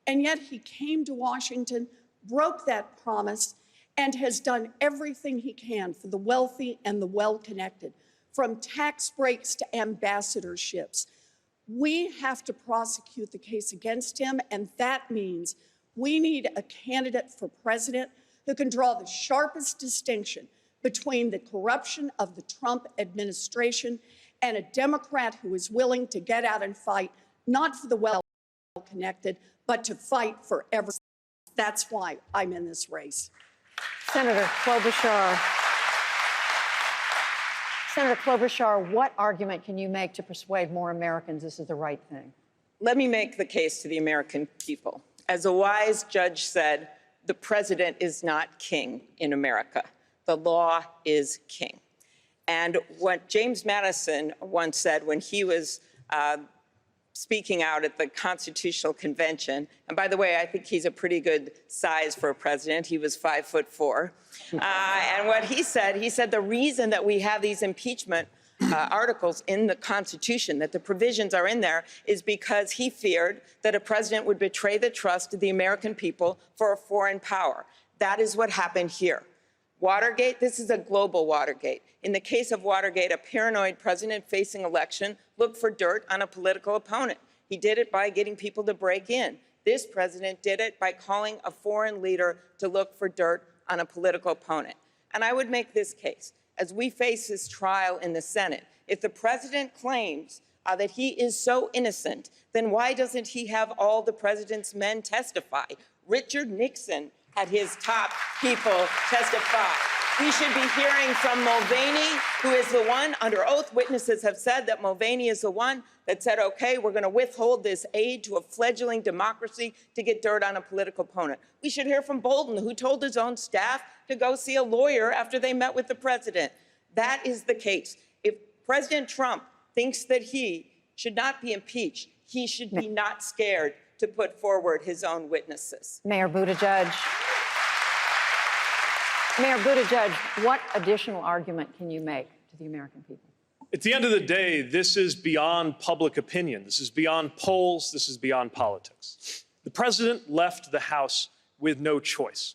And yet he came to Washington, broke that promise, and has done everything he can for the wealthy and the well-connected, from tax breaks to ambassadorships. We have to prosecute the case against him, and that means we need a candidate for president who can draw the sharpest distinction between the corruption of the Trump administration and a Democrat who is willing to get out and fight, not for the well-connected, but to fight for everyone. That's why I'm in this race. Senator Klobuchar. Senator Klobuchar, what argument can you make to persuade more Americans this is the right thing? Let me make the case to the American people. As a wise judge said, the president is not king in America. The law is king. And what James Madison once said when he was speaking out at the Constitutional Convention, and by the way, I think he's a pretty good size for a president. He was 5'4". And what he said the reason that we have these impeachment articles in the Constitution, that the provisions are in there, is because he feared that a president would betray the trust of the American people for a foreign power. That is what happened here. Watergate, this is a global Watergate. In the case of Watergate, a paranoid president facing election looked for dirt on a political opponent. He did it by getting people to break in. This president did it by calling a foreign leader to look for dirt on a political opponent. And I would make this case. As we face this trial in the Senate, if the president claims that he is so innocent, then why doesn't he have all the president's men testify? Richard Nixon had his top people testify. We should be hearing from Mulvaney, who is the one, under oath, witnesses have said that Mulvaney is the one that said, okay, we're going to withhold this aid to a fledgling democracy to get dirt on a political opponent. We should hear from Bolton, who told his own staff to go see a lawyer after they met with the president. That is the case. If President Trump thinks that he should not be impeached, he should be not scared to put forward his own witnesses. Mayor Buttigieg. Mayor Buttigieg, what additional argument can you make to the American people? At the end of the day, this is beyond public opinion. This is beyond polls. This is beyond politics. The president left the House with no choice.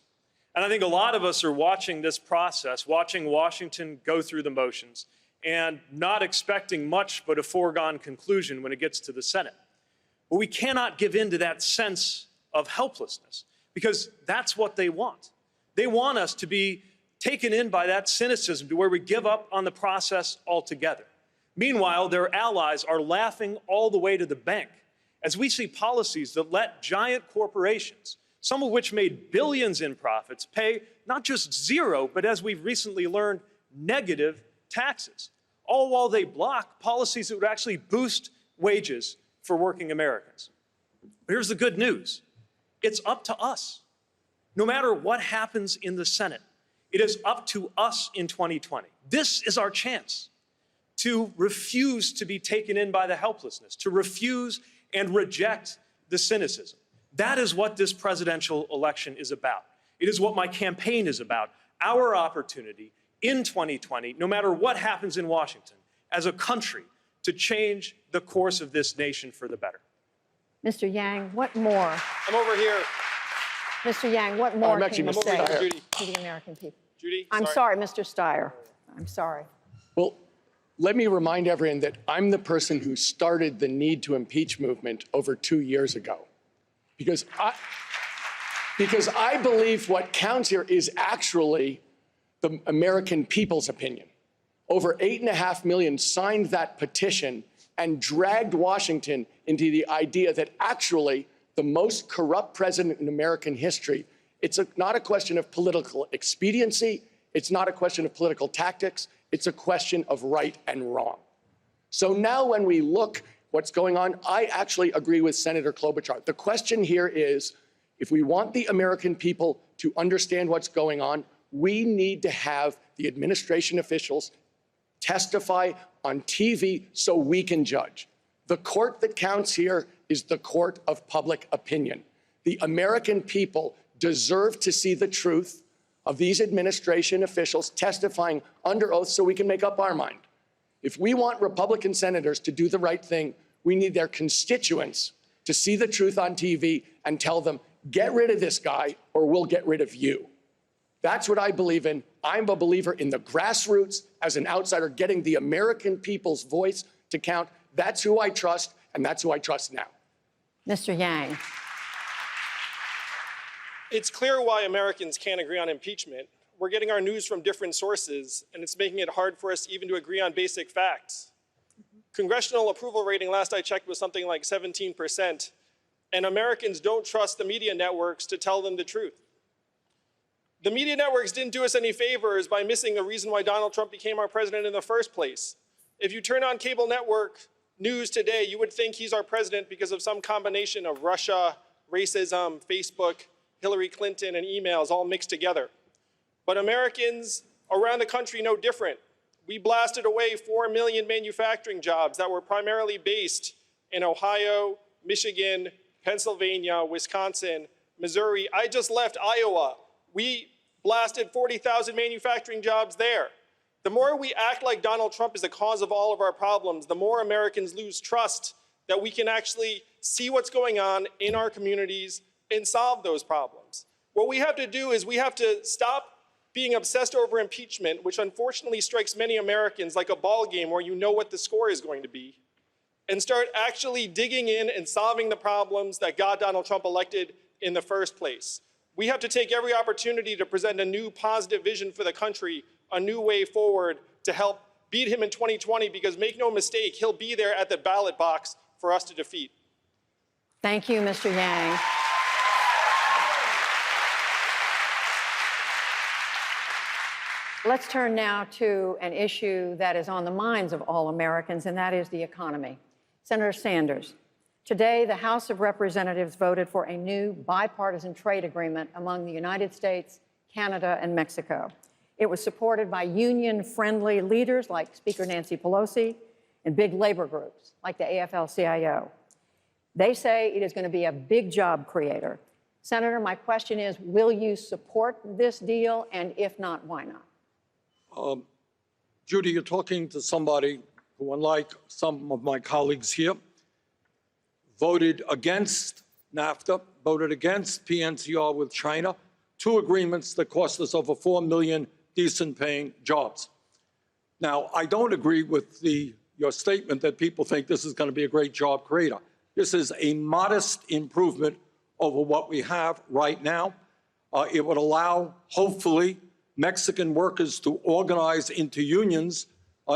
And I think a lot of us are watching this process, watching Washington go through the motions, and not expecting much but a foregone conclusion when it gets to the Senate. But we cannot give in to that sense of helplessness, because that's what they want. They want us to be taken in by that cynicism to where we give up on the process altogether. Meanwhile, their allies are laughing all the way to the bank as we see policies that let giant corporations, some of which made billions in profits, pay not just zero, but as we've recently learned, negative taxes, all while they block policies that would actually boost wages for working Americans. But here's the good news. It's up to us. No matter what happens in the Senate, it is up to us in 2020. This is our chance to refuse to be taken in by the helplessness, to refuse and reject the cynicism. That is what this presidential election is about. It is what my campaign is about, our opportunity in 2020, no matter what happens in Washington, as a country, to change the course of this nation for the better. Mr. Yang, what more? I'm over here. Mr. Yang, what more can you say Judy. to the American people? Judy, I'm sorry, Mr. Steyer. I'm sorry. Well, let me remind everyone that I'm the person who started the need to impeach movement over 2 years ago. Because I believe what counts here is actually the American people's opinion. Over 8.5 million signed that petition and dragged Washington into the idea that actually the most corrupt president in American history, it's not a question of political expediency, it's not a question of political tactics, it's a question of right and wrong. So now when we look what's going on, I actually agree with Senator Klobuchar. The question here is, if we want the American people to understand what's going on, we need to have the administration officials testify on TV so we can judge. The court that counts here is the court of public opinion. The American people deserve to see the truth of these administration officials testifying under oath so we can make up our mind. If we want Republican senators to do the right thing, we need their constituents to see the truth on TV and tell them, get rid of this guy or we'll get rid of you. That's what I believe in. I'm a believer in the grassroots as an outsider, getting the American people's voice to count. That's who I trust, and that's who I trust now. Mr. Yang. It's clear why Americans can't agree on impeachment. We're getting our news from different sources, and it's making it hard for us even to agree on basic facts. Congressional approval rating, last I checked, was something like 17%, and Americans don't trust the media networks to tell them the truth. The media networks didn't do us any favors by missing the reason why Donald Trump became our president in the first place. If you turn on cable network news today, you would think he's our president because of some combination of Russia, racism, Facebook, Hillary Clinton, and emails all mixed together. But Americans around the country know different. We blasted away 4 million manufacturing jobs that were primarily based in Ohio, Michigan, Pennsylvania, Wisconsin, Missouri. I just left Iowa. We blasted 40,000 manufacturing jobs there. The more we act like Donald Trump is the cause of all of our problems, the more Americans lose trust that we can actually see what's going on in our communities and solve those problems. What we have to do is we have to stop being obsessed over impeachment, which unfortunately strikes many Americans like a ball game where you know what the score is going to be, and start actually digging in and solving the problems that got Donald Trump elected in the first place. We have to take every opportunity to present a new positive vision for the country, a new way forward to help beat him in 2020, because make no mistake, he'll be there at the ballot box for us to defeat. Thank you, Mr. Yang. Let's turn now to an issue that is on the minds of all Americans, and that is the economy. Senator Sanders, today the House of Representatives voted for a new bipartisan trade agreement among the United States, Canada, and Mexico. It was supported by union-friendly leaders like Speaker Nancy Pelosi and big labor groups like the AFL-CIO. They say it is going to be a big job creator. Senator, my question is, will you support this deal? And if not, why not? Judy, you're talking to somebody who, unlike some of my colleagues here, voted against NAFTA, voted against PNCR with China, two agreements that cost us over 4 million decent-paying jobs. Now, I don't agree with your statement that people think this is going to be a great job creator. This is a modest improvement over what we have right now. It would allow, hopefully, Mexican workers to organize into unions,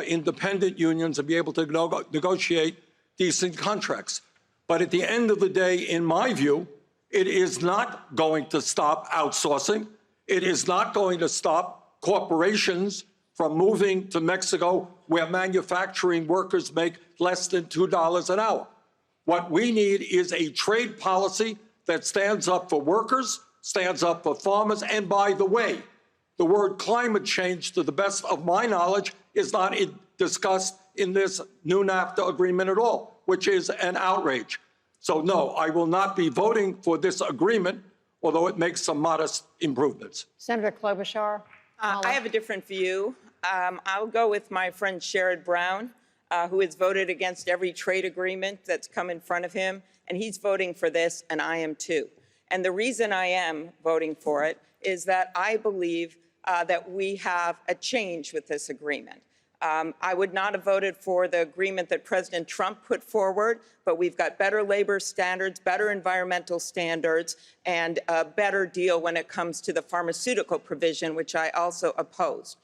independent unions, and be able to negotiate decent contracts. But at the end of the day, in my view, it is not going to stop outsourcing. It is not going to stop corporations from moving to Mexico, where manufacturing workers make less than $2 an hour. What we need is a trade policy that stands up for workers, stands up for farmers, and by the way, the word climate change, to the best of my knowledge, is not discussed in this new NAFTA agreement at all, which is an outrage. So no, I will not be voting for this agreement, although it makes some modest improvements. Senator Klobuchar? I have a different view. I'll go with my friend Sherrod Brown, who has voted against every trade agreement that's come in front of him, and he's voting for this, and I am too. And the reason I am voting for it is that I believe that we have a change with this agreement. I would not have voted for the agreement that President Trump put forward, but we've got better labor standards, better environmental standards, and a better deal when it comes to the pharmaceutical provision, which I also opposed.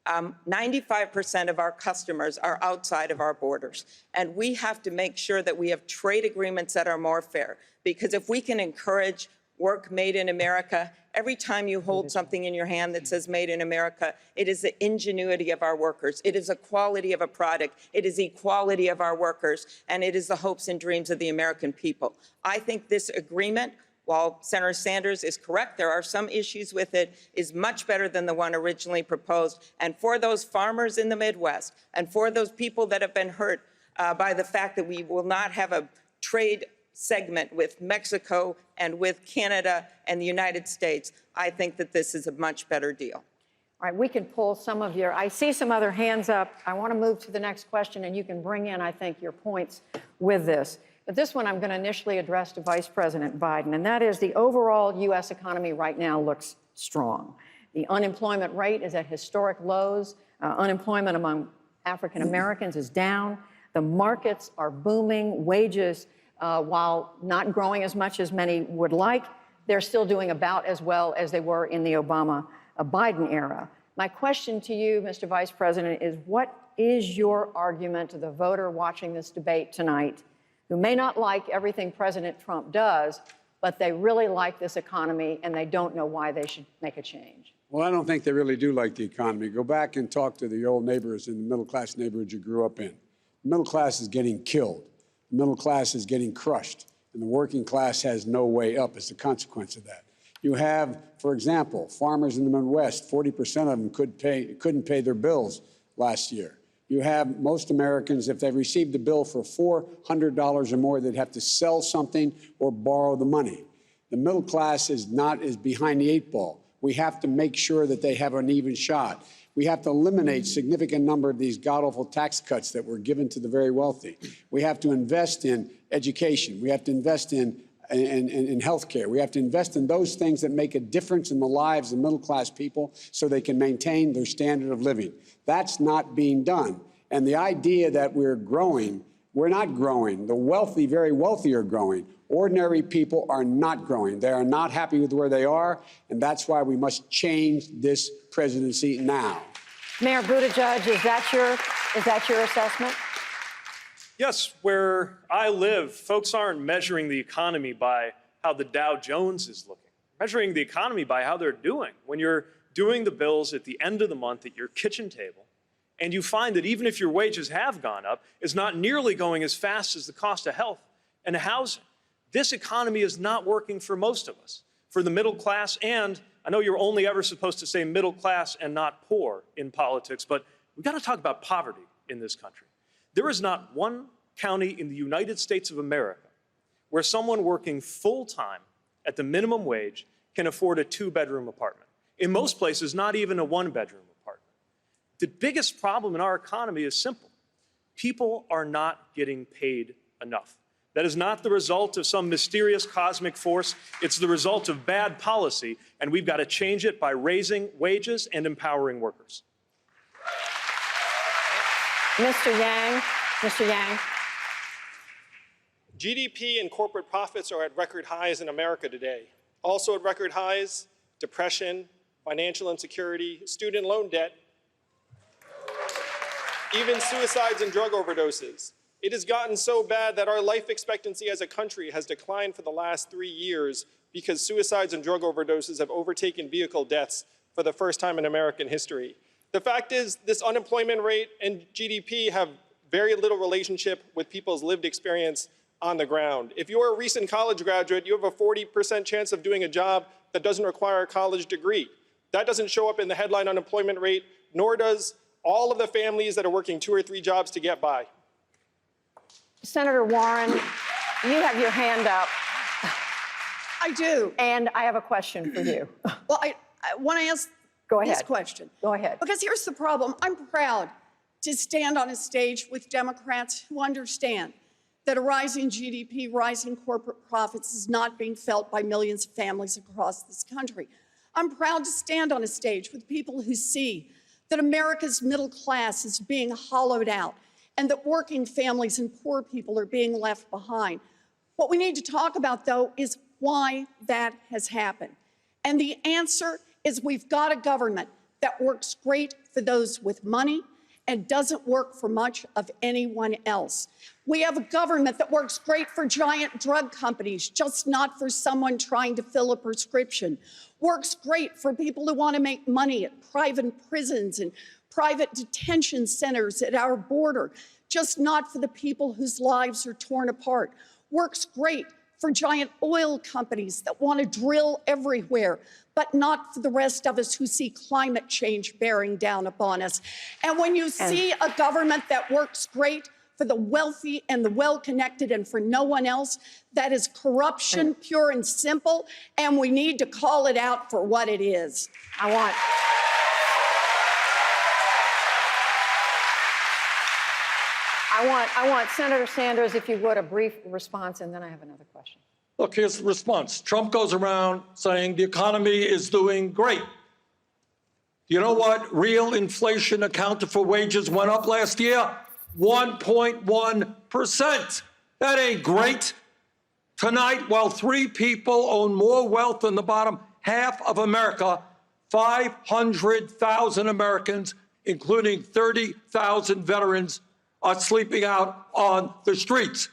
95% of our customers are outside of our borders, and we have to make sure that we have trade agreements that are more fair, because if we can encourage work made in America, every time you hold something in your hand that says made in America, it is the ingenuity of our workers. It is the quality of a product. It is equality of our workers, and it is the hopes and dreams of the American people. I think this agreement, while Senator Sanders is correct, there are some issues with it, is much better than the one originally proposed. And for those farmers in the Midwest, and for those people that have been hurt by the fact that we will not have a trade segment with Mexico and with Canada and the United States, I think that this is a much better deal. All right, we can pull some of your, I see some other hands up. I want to move to the next question, and you can bring in, I think, your points with this. But this one I'm going to initially address to Vice President Biden, and that is the overall U.S. economy right now looks strong. The unemployment rate is at historic lows. Unemployment among African Americans is down. The markets are booming. Wages, while not growing as much as many would like, they're still doing about as well as they were in the Obama-Biden era. My question to you, Mr. Vice President, is what is your argument to the voter watching this debate tonight who may not like everything President Trump does, but they really like this economy and they don't know why they should make a change? Well, I don't think they really do like the economy. Go back and talk to the old neighbors in the middle-class neighborhood you grew up in. The middle class is getting killed. The middle class is getting crushed, and the working class has no way up as a consequence of that. You have, for example, farmers in the Midwest, 40% of them couldn't pay their bills last year. You have most Americans, if they received a bill for $400 or more, they'd have to sell something or borrow the money. The middle class is behind the eight ball. We have to make sure that they have an even shot. We have to eliminate a significant number of these god-awful tax cuts that were given to the very wealthy. We have to invest in education. We have to invest in health care. We have to invest in those things that make a difference in the lives of middle-class people so they can maintain their standard of living. That's not being done. And the idea that we're growing, we're not growing. The wealthy, very wealthy are growing. Ordinary people are not growing. They are not happy with where they are, and that's why we must change this presidency now. Mayor Buttigieg, is that your assessment? Yes, where I live, folks aren't measuring the economy by how the Dow Jones is looking, measuring the economy by how they're doing. When you're doing the bills at the end of the month at your kitchen table, and you find that even if your wages have gone up, it's not nearly going as fast as the cost of health and housing. This economy is not working for most of us, for the middle class, and I know you're only ever supposed to say middle class and not poor in politics, but we've got to talk about poverty in this country. There is not one county in the United States of America where someone working full-time at the minimum wage can afford a two-bedroom apartment. In most places, not even a one-bedroom apartment. The biggest problem in our economy is simple. People are not getting paid enough. That is not the result of some mysterious cosmic force. It's the result of bad policy, and we've got to change it by raising wages and empowering workers. Mr. Yang. GDP and corporate profits are at record highs in America today. Also at record highs, depression, financial insecurity, student loan debt, even suicides and drug overdoses. It has gotten so bad that our life expectancy as a country has declined for the last 3 years because suicides and drug overdoses have overtaken vehicle deaths for the first time in American history. The fact is, this unemployment rate and GDP have very little relationship with people's lived experience on the ground. If you're a recent college graduate, you have a 40% chance of doing a job that doesn't require a college degree. That doesn't show up in the headline unemployment rate, nor does all of the families that are working 2 or 3 jobs to get by. Senator Warren, you have your hand up. I do. And I have a question for you. Well, I want to ask this question. Go ahead. Because here's the problem. I'm proud to stand on a stage with Democrats who understand that a rising GDP, rising corporate profits is not being felt by millions of families across this country. I'm proud to stand on a stage with people who see that America's middle class is being hollowed out and that working families and poor people are being left behind. What we need to talk about, though, is why that has happened. And the answer is we've got a government that works great for those with money and doesn't work for much of anyone else. We have a government that works great for giant drug companies, just not for someone trying to fill a prescription. Works great for people who want to make money at private prisons and private detention centers at our border, just not for the people whose lives are torn apart. Works great for giant oil companies that want to drill everywhere, but not for the rest of us who see climate change bearing down upon us. And when you see a government that works great for the wealthy and the well-connected and for no one else, that is corruption, pure and simple, and we need to call it out for what it is. I want Senator Sanders, if you would, a brief response, and then I have another question. Look, here's the response. Trump goes around saying the economy is doing great. You know what? Real inflation accounted for wages went up last year? 1.1%. That ain't great. Tonight, while 3 people own more wealth than the bottom half of America, 500,000 Americans, including 30,000 veterans, are sleeping out on the streets.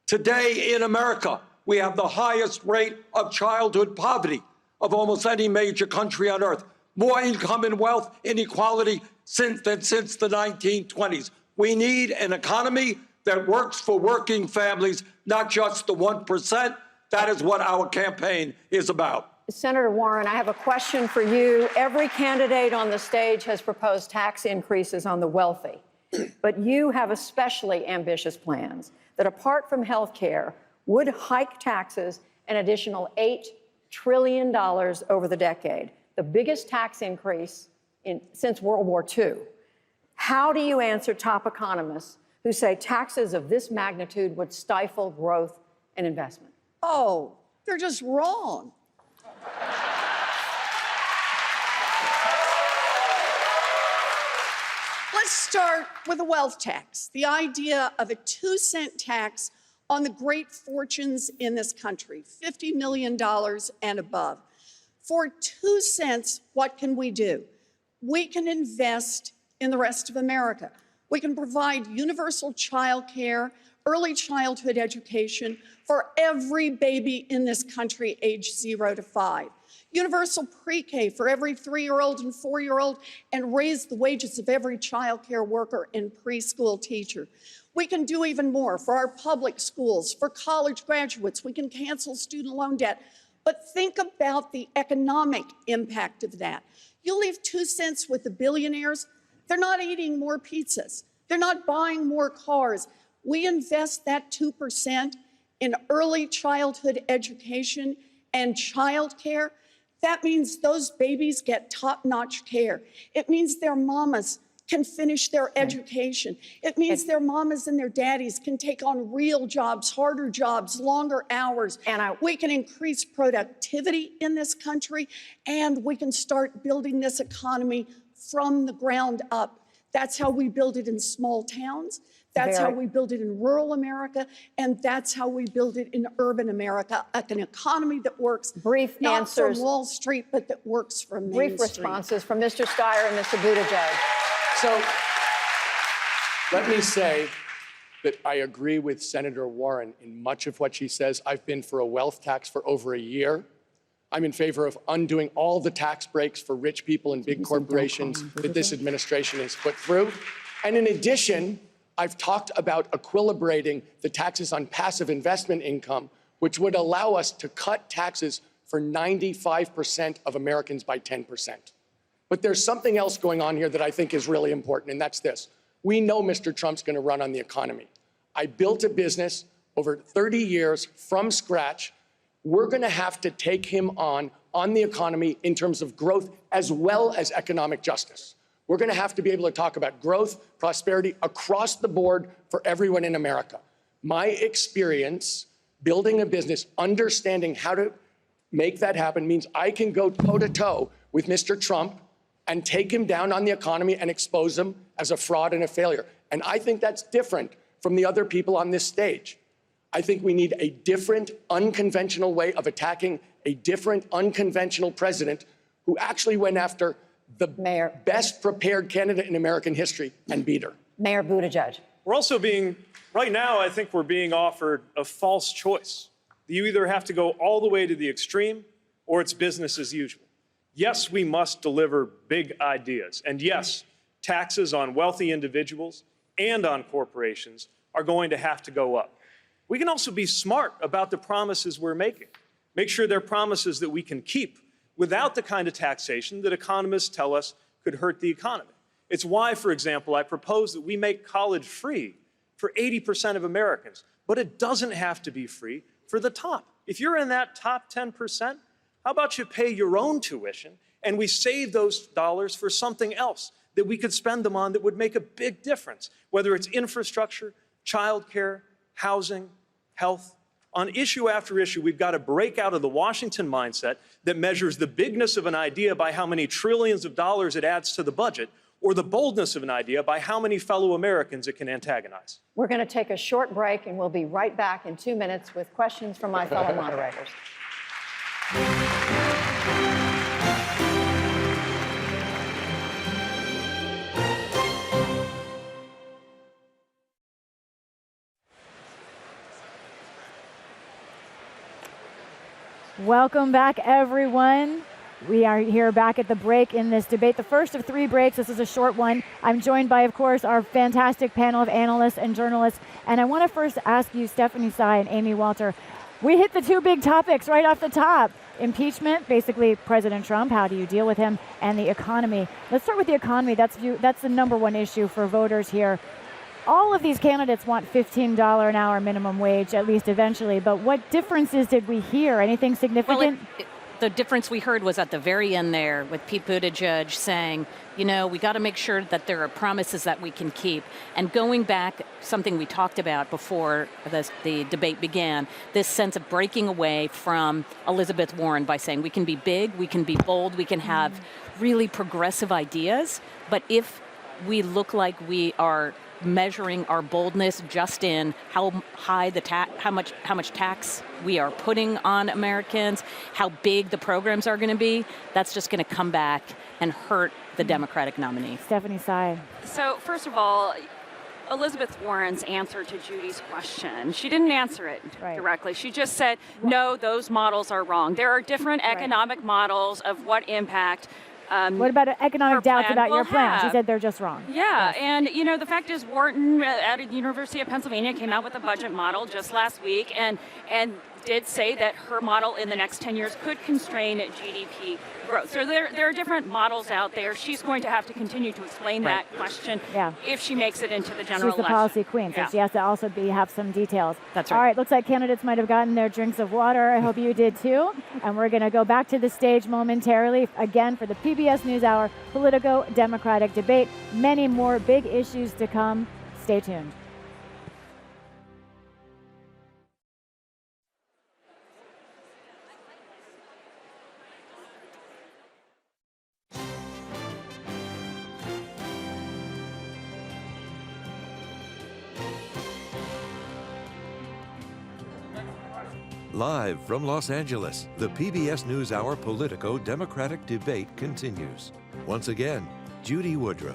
Today in America, we have the highest rate of childhood poverty of almost any major country on earth. More income and wealth inequality since the 1920s. We need an economy that works for working families, not just the 1%. That is what our campaign is about. Senator Warren, I have a question for you. Every candidate on the stage has proposed tax increases on the wealthy, but you have especially ambitious plans that, apart from health care, would hike taxes an additional $8 trillion over the decade, the biggest tax increase since World War II. How do you answer top economists who say taxes of this magnitude would stifle growth and investment? Oh, they're just wrong. Let's start with a wealth tax, the idea of a 2-cent tax on the great fortunes in this country, $50 million and above. For 2 cents, what can we do? We can invest in the rest of America. We can provide universal child care, early childhood education for every baby in this country aged 0 to 5. Universal pre-K for every 3-year-old and 4-year-old, and raise the wages of every child care worker and preschool teacher. We can do even more for our public schools, for college graduates. We can cancel student loan debt. But think about the economic impact of that. You leave 2 cents with the billionaires, they're not eating more pizzas. They're not buying more cars. We invest that 2% in early childhood education and child care. That means those babies get top-notch care. It means their mamas can finish their education. It means their mamas and their daddies can take on real jobs, harder jobs, longer hours. And we can increase productivity in this country, and we can start building this economy from the ground up. That's how we build it in small towns. That's how we build it in rural America, and that's how we build it in urban America, an economy that works not from Wall Street, but that works from Main Street. Brief responses from Mr. Steyer and Mr. Buttigieg. So let me say that I agree with Senator Warren in much of what she says. I've been for a wealth tax for over a year. I'm in favor of undoing all the tax breaks for rich people and big corporations that this administration has put through. And in addition, I've talked about equilibrating the taxes on passive investment income, which would allow us to cut taxes for 95% of Americans by 10%. But there's something else going on here that I think is really important, and that's this. We know Mr. Trump's going to run on the economy. I built a business over 30 years from scratch. We're going to have to take him on the economy in terms of growth as well as economic justice. We're going to have to be able to talk about growth, prosperity across the board for everyone in America. My experience building a business, understanding how to make that happen means I can go toe-to-toe with Mr. Trump and take him down on the economy and expose him as a fraud and a failure. And I think that's different from the other people on this stage. I think we need a different, unconventional way of attacking a different, unconventional president who actually went after the best prepared candidate in American history and beat her. Mayor Buttigieg. We're also right now, I think we're being offered a false choice. You either have to go all the way to the extreme or it's business as usual. Yes, we must deliver big ideas. And yes, taxes on wealthy individuals and on corporations are going to have to go up. We can also be smart about the promises we're making. Make sure they're promises that we can keep without the kind of taxation that economists tell us could hurt the economy. It's why, for example, I propose that we make college free for 80% of Americans, but it doesn't have to be free for the top. If you're in that top 10%, how about you pay your own tuition and we save those dollars for something else that we could spend them on that would make a big difference, whether it's infrastructure, childcare, housing, health. On issue after issue, we've got to break out of the Washington mindset that measures the bigness of an idea by how many trillions of dollars it adds to the budget, or the boldness of an idea by how many fellow Americans it can antagonize. We're going to take a short break, and we'll be right back in 2 minutes with questions from my fellow moderators. Welcome back, everyone. We are here back at the break in this debate, the first of 3 breaks. This is a short one. I'm joined by, of course, our fantastic panel of analysts and journalists. And I want to first ask you, Stephanie Tsai and Amy Walter, we hit the 2 big topics right off the top. Impeachment, basically President Trump, how do you deal with him, and the economy. Let's start with the economy. That's the #1 issue for voters here. All of these candidates want $15 an hour minimum wage, at least eventually. But what differences did we hear? Anything significant? Well, the difference we heard was at the very end there with Pete Buttigieg saying, you know, we got to make sure that there are promises that we can keep. And going back, something we talked about before the debate began, this sense of breaking away from Elizabeth Warren by saying we can be big, we can be bold, we can have really progressive ideas. But if we look like we are measuring our boldness just in how high how much tax we are putting on Americans, how big the programs are going to be, that's just going to come back and hurt the Democratic nominee. Stephanie Tsai. So first of all, Elizabeth Warren's answer to Judy's question, she didn't answer it directly. She just said, no, those models are wrong. There are different economic models of what impact what about economic doubts about your plan? She said they're just wrong. Yeah, and you know, the fact is Wharton at the University of Pennsylvania came out with a budget model just last week and did say that her model in the next 10 years could constrain GDP growth. So there are different models out there. She's going to have to continue to explain that question if she makes it into the general election. She's the policy queen, so she has to also have some details. That's right. All right, looks like candidates might have gotten their drinks of water. I hope you did too. And we're going to go back to the stage momentarily, again, for the PBS NewsHour Politico-Democratic debate. Many more big issues to come. Stay tuned. Live from Los Angeles, the PBS NewsHour Politico-Democratic debate continues. Once again, Judy Woodruff.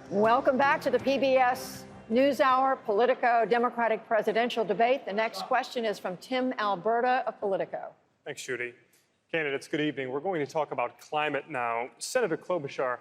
Welcome back to the PBS NewsHour Politico-Democratic presidential debate. The next question is from Tim Alberta of Politico. Thanks, Judy. Candidates, good evening. We're going to talk about climate now. Senator Klobuchar,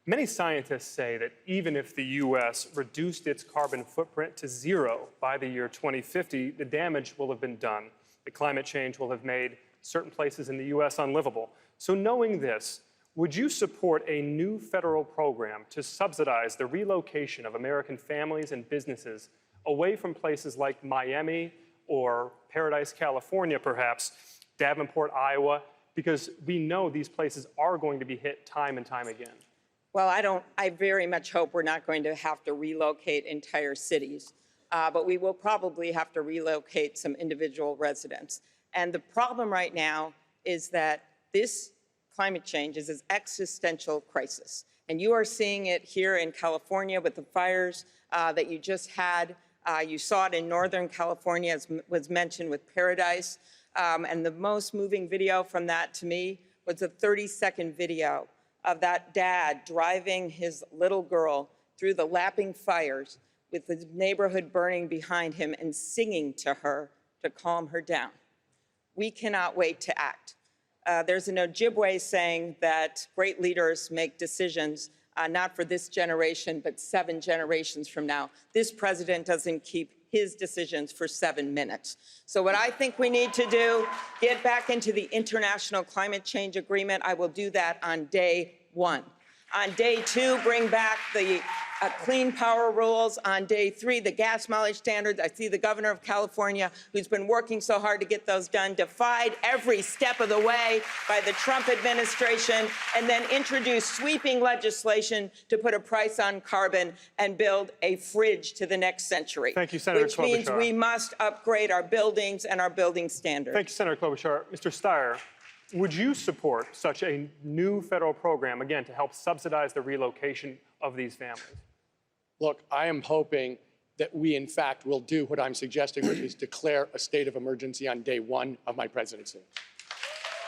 many scientists say that even if the U.S. reduced its carbon footprint to 0 by the year 2050, the damage will have been done. The climate change will have made certain places in the U.S. unlivable. So knowing this, would you support a new federal program to subsidize the relocation of American families and businesses away from places like Miami or Paradise, California, perhaps, Davenport, Iowa, because we know these places are going to be hit time and time again? Well, I very much hope we're not going to have to relocate entire cities, but we will probably have to relocate some individual residents. And the problem right now is that this climate change is an existential crisis. And you are seeing it here in California with the fires that you just had. You saw it in Northern California, as was mentioned with Paradise. And the most moving video from that to me was a 30-second video of that dad driving his little girl through the lapping fires with the neighborhood burning behind him and singing to her to calm her down. We cannot wait to act. There's an Ojibwe saying that great leaders make decisions not for this generation, but 7 generations from now. This president doesn't keep his decisions for 7 minutes. So what I think we need to do, get back into the International Climate Change Agreement. I will do that on day 1. On day 2, bring back the clean power rules. On day 3, the gas mileage standards. I see the governor of California, who's been working so hard to get those done, defied every step of the way by the Trump administration, and then introduced sweeping legislation to put a price on carbon and build a fridge to the next century. Thank you, Senator Klobuchar. Which means we must upgrade our buildings and our building standards. Thank you, Senator Klobuchar. Mr. Steyer, would you support such a new federal program, again, to help subsidize the relocation of these families? Look, I am hoping that we, in fact, will do what I'm suggesting, which is declare a state of emergency on day 1 of my presidency.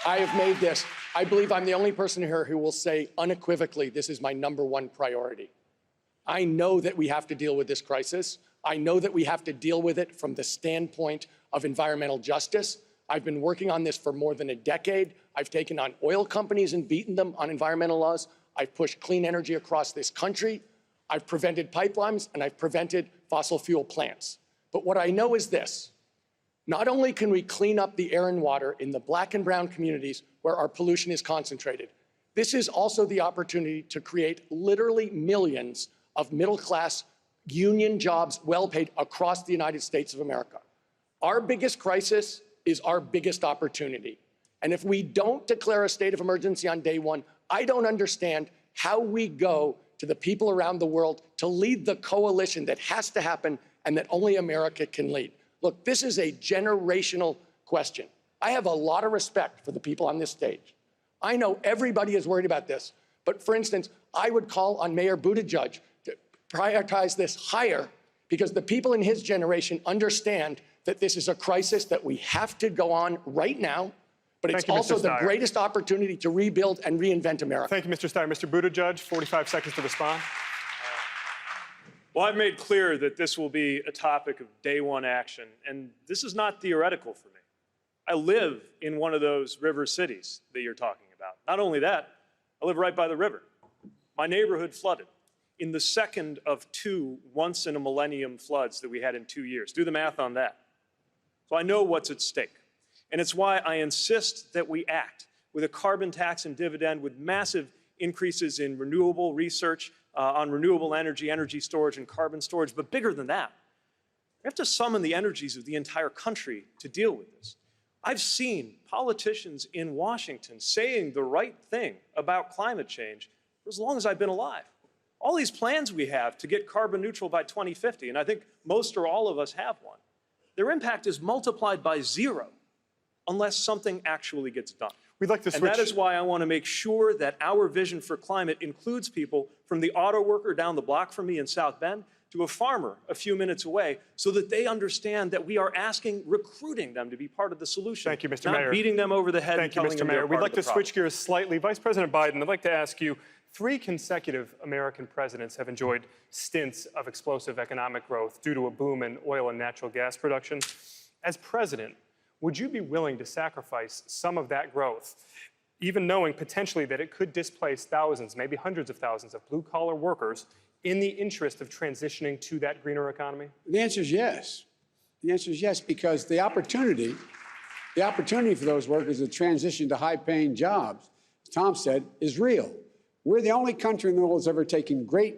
I have made this. I believe I'm the only person here who will say unequivocally, this is my #1 priority. I know that we have to deal with this crisis. I know that we have to deal with it from the standpoint of environmental justice. I've been working on this for more than a decade. I've taken on oil companies and beaten them on environmental laws. I've pushed clean energy across this country. I've prevented pipelines, and I've prevented fossil fuel plants. But what I know is this: not only can we clean up the air and water in the Black and brown communities where our pollution is concentrated, this is also the opportunity to create literally millions of middle-class union jobs, well-paid, across the United States of America. Our biggest crisis is our biggest opportunity. And if we don't declare a state of emergency on day 1, I don't understand how we go to the people around the world to lead the coalition that has to happen and that only America can lead. Look, this is a generational question. I have a lot of respect for the people on this stage. I know everybody is worried about this. But for instance, I would call on Mayor Buttigieg to prioritize this higher, because the people in his generation understand that this is a crisis that we have to go on right now, but it's also the greatest opportunity to rebuild and reinvent America. Thank you, Mr. Steyer. Mr. Buttigieg, 45 seconds to respond. Well, I've made clear that this will be a topic of day 1 action, and this is not theoretical for me. I live in one of those river cities that you're talking about. Not only that, I live right by the river. My neighborhood flooded in the second of 2 once-in-a-millennium floods that we had in 2 years. Do the math on that. So I know what's at stake. And it's why I insist that we act with a carbon tax and dividend, with massive increases in renewable research on renewable energy, energy storage, and carbon storage. But bigger than that, we have to summon the energies of the entire country to deal with this. I've seen politicians in Washington saying the right thing about climate change for as long as I've been alive. All these plans we have to get carbon neutral by 2050, and I think most or all of us have one, their impact is multiplied by 0 unless something actually gets done. We'd like to switch. And that is why I want to make sure that our vision for climate includes people from the auto worker down the block from me in South Bend to a farmer a few minutes away, so that they understand that we are recruiting them to be part of the solution. Thank you, Mr. Not Mayor. beating them over the head and telling Thank you, them Mr. Mayor. they're We'd part like of the to problem. switch gears slightly. Vice President Biden, I'd like to ask you, 3 consecutive American presidents have enjoyed stints of explosive economic growth due to a boom in oil and natural gas production. As president, would you be willing to sacrifice some of that growth, even knowing potentially that it could displace thousands, maybe hundreds of thousands of blue-collar workers in the interest of transitioning to that greener economy? The answer is yes. The answer is yes, because the opportunity for those workers to transition to high-paying jobs, as Tom said, is real. We're the only country in the world that's ever taken great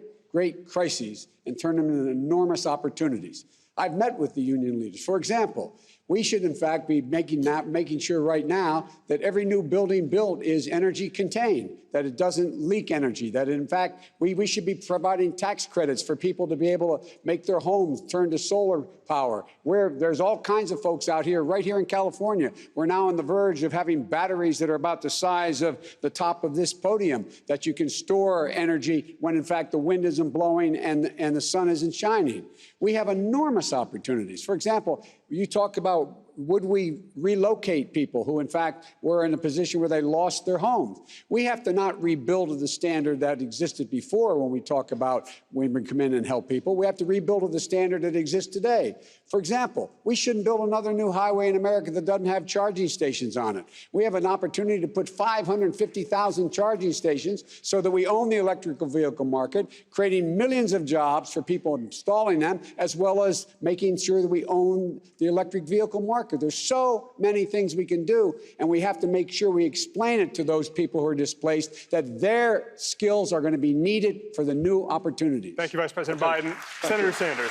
crises and turned them into enormous opportunities. I've met with the union leaders. For example, we should, in fact, be making sure right now that every new building built is energy contained, that it doesn't leak energy, that, in fact, we should be providing tax credits for people to be able to make their homes turn to solar power, where there's all kinds of folks out here, right here in California. We're now on the verge of having batteries that are about the size of the top of this podium, that you can store energy when, in fact, the wind isn't blowing and the sun isn't shining. We have enormous opportunities. For example, you talk about, would we relocate people who, in fact, were in a position where they lost their homes? We have to not rebuild to the standard that existed before when we talk about when we come in and help people. We have to rebuild to the standard that exists today. For example, we shouldn't build another new highway in America that doesn't have charging stations on it. We have an opportunity to put 550,000 charging stations so that we own the electrical vehicle market, creating millions of jobs for people installing them, as well as making sure that we own the electric vehicle market. There's so many things we can do, and we have to make sure we explain it to those people who are displaced that their skills are going to be needed for the new opportunities. Thank you, Vice President Biden. Senator Sanders.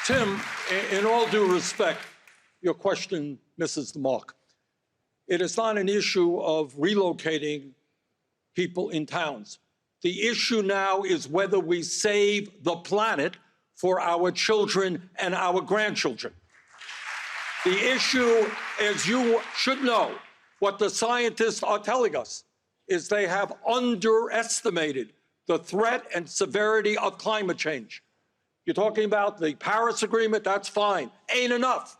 Tim, in all due respect, your question misses the mark. It is not an issue of relocating people in towns. The issue now is whether we save the planet for our children and our grandchildren. The issue, as you should know, what the scientists are telling us is they have underestimated the threat and severity of climate change. You're talking about the Paris Agreement, that's fine. Ain't enough.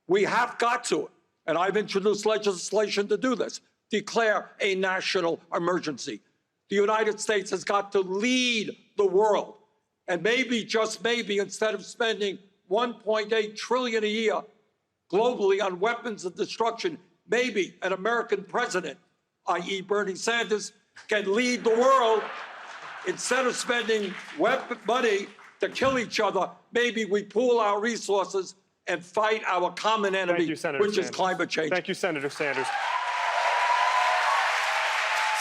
We have got to, and I've introduced legislation to do this, declare a national emergency. The United States has got to lead the world. And maybe, just maybe, instead of spending $1.8 trillion a year globally on weapons of destruction, maybe an American president, i.e. Bernie Sanders, can lead the world. Instead of spending money to kill each other, maybe we pool our resources and fight our common enemy, which is climate change. Thank you, Senator Sanders.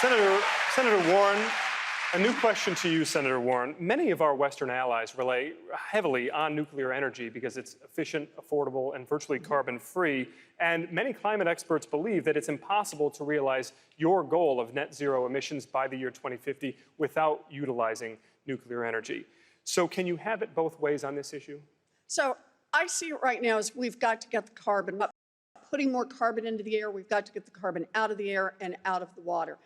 Senator Warren, a new question to you, Senator Warren. Many of our Western allies rely heavily on nuclear energy because it's efficient, affordable, and virtually carbon-free. And many climate experts believe that it's impossible to realize your goal of net zero emissions by the year 2050 without utilizing nuclear energy. So can you have it both ways on this issue? So I see it right now as we've got to get the carbon, putting more carbon into the air, we've got to get the carbon out of the air and out of the water.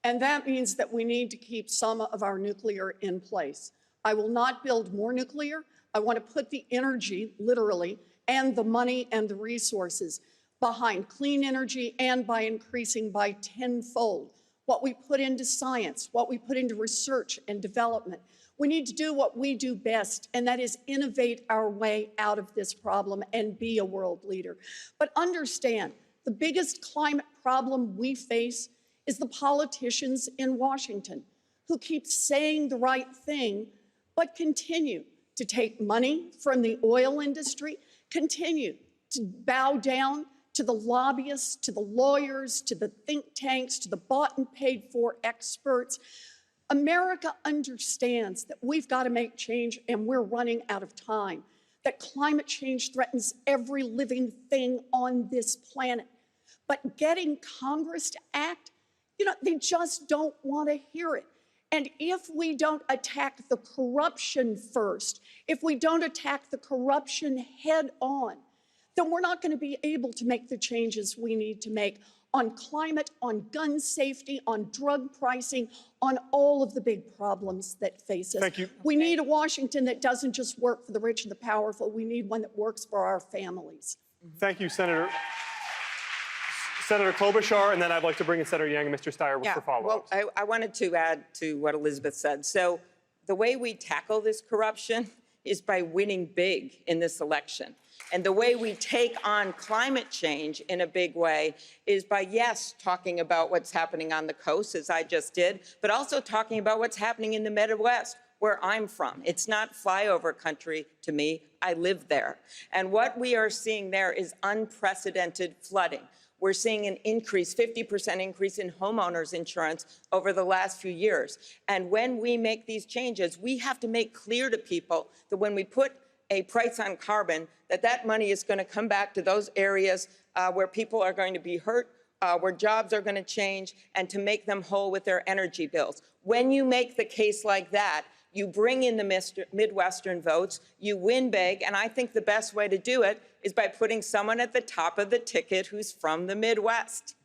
And that means that we need to keep some of our nuclear in place. I will not build more nuclear. I want to put the energy, literally, and the money and the resources behind clean energy, and by increasing by tenfold what we put into science, what we put into research and development. We need to do what we do best, and that is innovate our way out of this problem and be a world leader. But understand, the biggest climate problem we face is the politicians in Washington who keep saying the right thing, but continue to take money from the oil industry, continue to bow down to the lobbyists, to the lawyers, to the think tanks, to the bought and paid for experts. America understands that we've got to make change, and we're running out of time, that climate change threatens every living thing on this planet. But getting Congress to act, they just don't want to hear it. And if we don't attack the corruption first, if we don't attack the corruption head on, then we're not going to be able to make the changes we need to make on climate, on gun safety, on drug pricing, on all of the big problems that face us. Thank you. We need a Washington that doesn't just work for the rich and the powerful. We need one that works for our families. Thank you, Senator Klobuchar, and then I'd like to bring in Senator Yang and Mr. Steyer for follow-ups. Well, I wanted to add to what Elizabeth said. So the way we tackle this corruption is by winning big in this election. And the way we take on climate change in a big way is by, yes, talking about what's happening on the coast, as I just did, but also talking about what's happening in the Midwest, where I'm from. It's not flyover country to me. I live there. And what we are seeing there is unprecedented flooding. We're seeing an increase, 50% increase in homeowners insurance over the last few years. And when we make these changes, we have to make clear to people that when we put a price on carbon, that money is going to come back to those areas where people are going to be hurt, where jobs are going to change, and to make them whole with their energy bills. When you make the case like that, you bring in the Midwestern votes, you win big, and I think the best way to do it is by putting someone at the top of the ticket who's from the Midwest.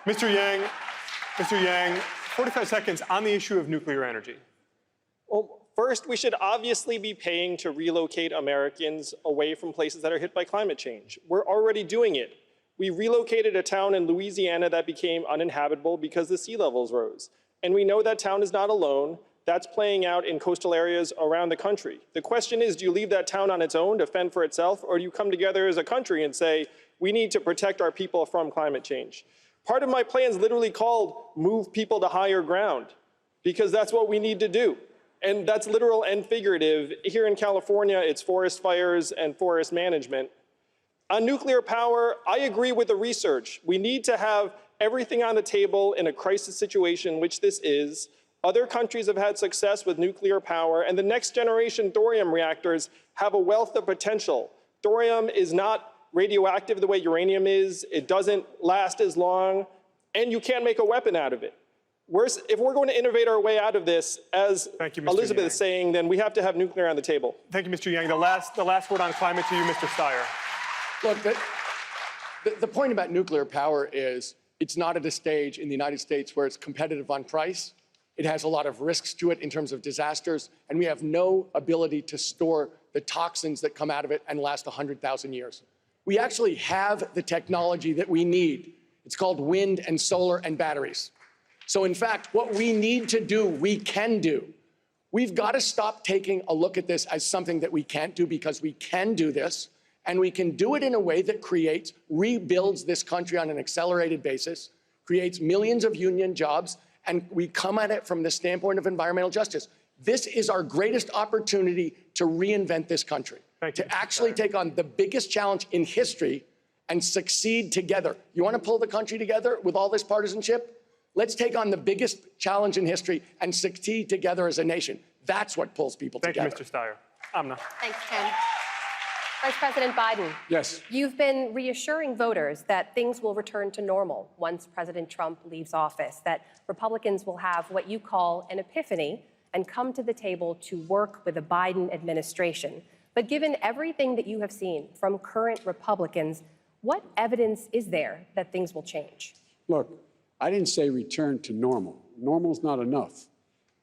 Mr. Yang, 45 seconds on the issue of nuclear energy. Well, first, we should obviously be paying to relocate Americans away from places that are hit by climate change. We're already doing it. We relocated a town in Louisiana that became uninhabitable because the sea levels rose. And we know that town is not alone. That's playing out in coastal areas around the country. The question is, do you leave that town on its own to fend for itself, or do you come together as a country and say, we need to protect our people from climate change? Part of my plan is literally called Move People to Higher Ground, because that's what we need to do. And that's literal and figurative. Here in California, it's forest fires and forest management. On nuclear power, I agree with the research. We need to have everything on the table in a crisis situation, which this is. Other countries have had success with nuclear power, and the next generation thorium reactors have a wealth of potential. Thorium is not radioactive the way uranium is. It doesn't last as long, and you can't make a weapon out of it. If we're going to innovate our way out of this, as Elizabeth is saying, then we have to have nuclear on the table. Thank you, Mr. Yang. The last word on climate to you, Mr. Steyer. Look, the point about nuclear power is it's not at a stage in the United States where it's competitive on price. It has a lot of risks to it in terms of disasters, and we have no ability to store the toxins that come out of it and last 100,000 years. We actually have the technology that we need. It's called wind and solar and batteries. So in fact, what we need to do, we can do. We've got to stop taking a look at this as something that we can't do, because we can do this, and we can do it in a way that rebuilds this country on an accelerated basis, creates millions of union jobs, and we come at it from the standpoint of environmental justice. This is our greatest opportunity to reinvent this country, to actually take on the biggest challenge in history and succeed together. You want to pull the country together with all this partisanship? Let's take on the biggest challenge in history and succeed together as a nation. That's what pulls people together. Thank you, Mr. Steyer. Amna. Thanks, Ken. Vice President Biden. Yes. You've been reassuring voters that things will return to normal once President Trump leaves office, that Republicans will have what you call an epiphany and come to the table to work with the Biden administration. But given everything that you have seen from current Republicans, what evidence is there that things will change? Look, I didn't say return to normal. Normal's not enough.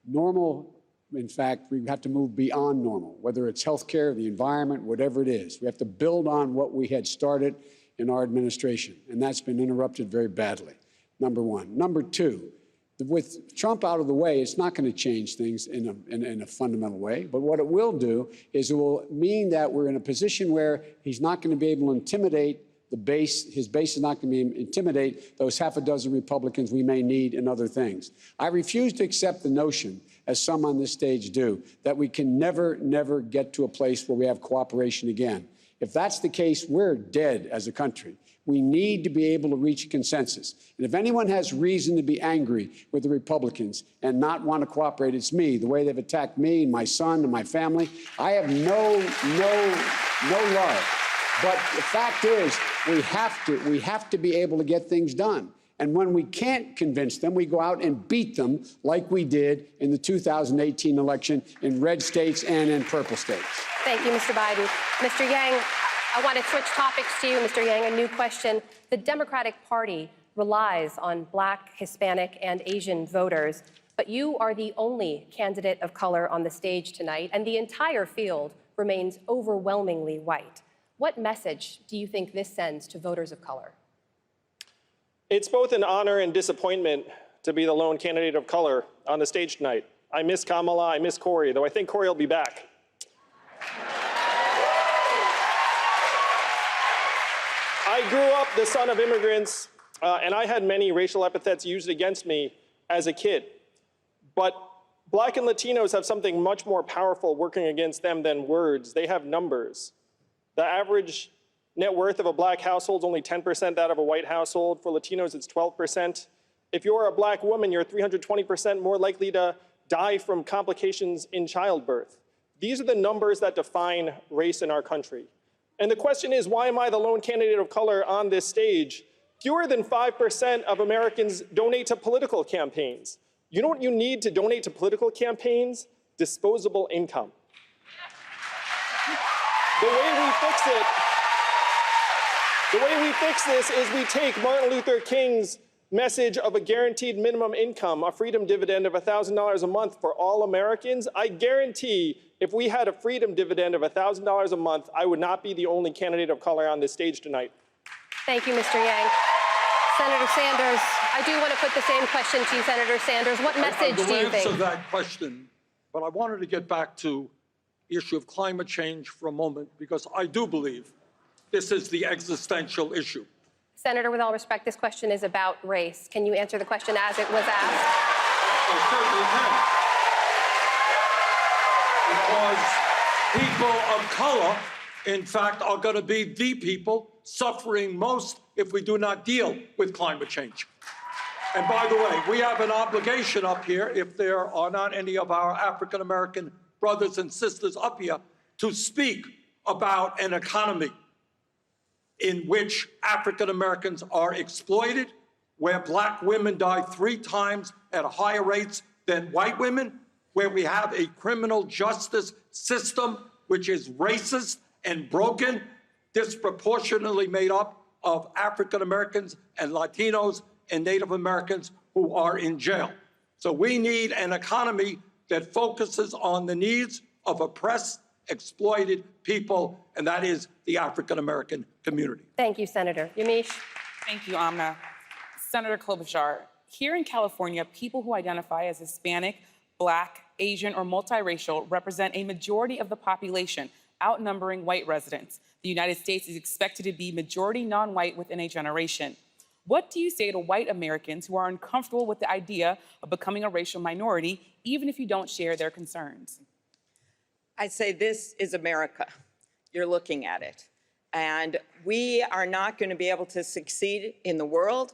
Normal, in fact, we have to move beyond normal, whether it's healthcare, the environment, whatever it is. We have to build on what we had started in our administration, and that's been interrupted very badly, number one. Number two, with Trump out of the way, it's not going to change things in a fundamental way. But what it will do is it will mean that we're in a position where he's not going to be able to intimidate the base. His base is not going to intimidate those half a dozen Republicans we may need in other things. I refuse to accept the notion, as some on this stage do, that we can never get to a place where we have cooperation again. If that's the case, we're dead as a country. We need to be able to reach a consensus. And if anyone has reason to be angry with the Republicans and not want to cooperate, it's me. The way they've attacked me and my son and my family, I have no love. But the fact is, we have to be able to get things done. And when we can't convince them, we go out and beat them like we did in the 2018 election in red states and in purple states. Thank you, Mr. Biden. Mr. Yang, I want to switch topics to you, Mr. Yang. A new question. The Democratic Party relies on Black, Hispanic, and Asian voters, but you are the only candidate of color on the stage tonight, and the entire field remains overwhelmingly white. What message do you think this sends to voters of color? It's both an honor and disappointment to be the lone candidate of color on the stage tonight. I miss Kamala, I miss Cory, though I think Cory will be back. I grew up the son of immigrants, and I had many racial epithets used against me as a kid. But Black and Latinos have something much more powerful working against them than words. They have numbers. The average net worth of a Black household is only 10% that of a white household. For Latinos, it's 12%. If you're a Black woman, you're 320% more likely to die from complications in childbirth. These are the numbers that define race in our country. And the question is, why am I the lone candidate of color on this stage? Fewer than 5% of Americans donate to political campaigns. You know what you need to donate to political campaigns? Disposable income. The way we fix this is we take Martin Luther King's message of a guaranteed minimum income, a freedom dividend of $1,000 a month for all Americans. I guarantee if we had a freedom dividend of $1,000 a month, I would not be the only candidate of color on this stage tonight. Thank you, Mr. Yang. Senator Sanders, I do want to put the same question to you, Senator Sanders. What message do you think? I'll answer that question, but I wanted to get back to the issue of climate change for a moment, because I do believe this is the existential issue. Senator, with all respect, this question is about race. Can you answer the question as it was asked? I certainly can. Because people of color, in fact, are going to be the people suffering most if we do not deal with climate change. And by the way, we have an obligation up here, if there are not any of our African-American brothers and sisters up here, to speak about an economy in which African-Americans are exploited, where black women die 3 times at higher rates than white women, where we have a criminal justice system which is racist and broken, disproportionately made up of African-Americans and Latinos and Native Americans who are in jail. So we need an economy that focuses on the needs of oppressed, exploited people, and that is the African-American community. Thank you, Senator. Yamiche. Thank you, Amna. Senator Klobuchar, here in California, people who identify as Hispanic, Black, Asian, or multiracial represent a majority of the population, outnumbering white residents. The United States is expected to be majority non-white within a generation. What do you say to white Americans who are uncomfortable with the idea of becoming a racial minority, even if you don't share their concerns? I say this is America. You're looking at it. And we are not going to be able to succeed in the world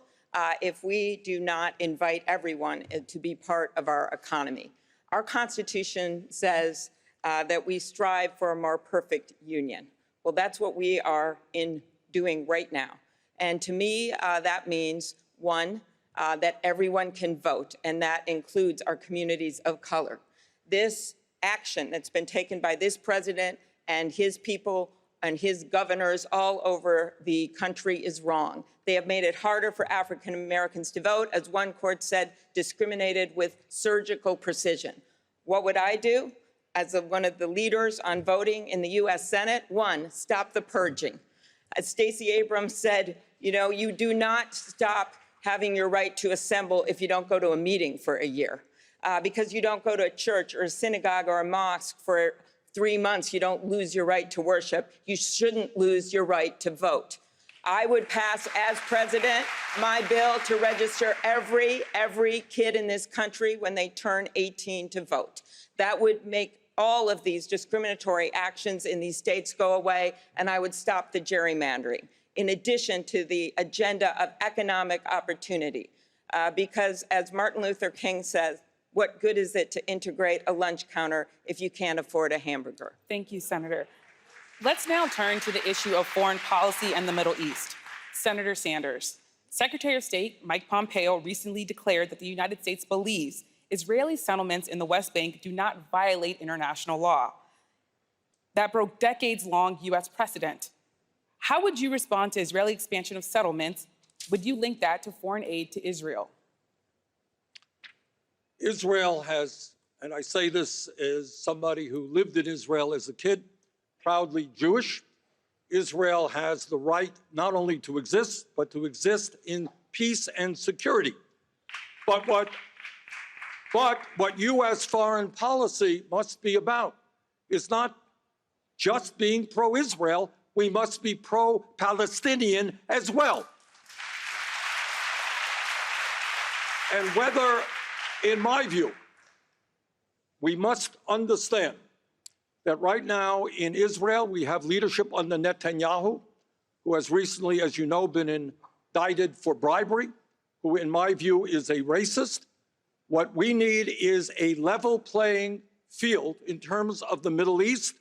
if we do not invite everyone to be part of our economy. Our Constitution says that we strive for a more perfect union. Well, that's what we are doing right now. And to me, that means, one, that everyone can vote, and that includes our communities of color. This action that's been taken by this president and his people and his governors all over the country is wrong. They have made it harder for African Americans to vote, as one court said, discriminated with surgical precision. What would I do as one of the leaders on voting in the U.S. Senate? One, stop the purging. As Stacey Abrams said, you know, you do not stop having your right to assemble if you don't go to a meeting for a year. Because you don't go to a church or a synagogue or a mosque for 3 months, you don't lose your right to worship. You shouldn't lose your right to vote. I would pass, as president, my bill to register every kid in this country when they turn 18 to vote. That would make all of these discriminatory actions in these states go away, and I would stop the gerrymandering, in addition to the agenda of economic opportunity. Because as Martin Luther King says, what good is it to integrate a lunch counter if you can't afford a hamburger? Thank you, Senator. Let's now turn to the issue of foreign policy and the Middle East. Senator Sanders, Secretary of State Mike Pompeo recently declared that the United States believes Israeli settlements in the West Bank do not violate international law. That broke decades-long U.S. precedent. How would you respond to Israeli expansion of settlements? Would you link that to foreign aid to Israel? Israel has, and I say this as somebody who lived in Israel as a kid, proudly Jewish, Israel has the right not only to exist, but to exist in peace and security. But what U.S. foreign policy must be about is not just being pro-Israel, we must be pro-Palestinian as well. And whether, in my view, we must understand that right now in Israel, we have leadership under Netanyahu, who has recently, as you know, been indicted for bribery, who in my view is a racist. What we need is a level playing field in terms of the Middle East,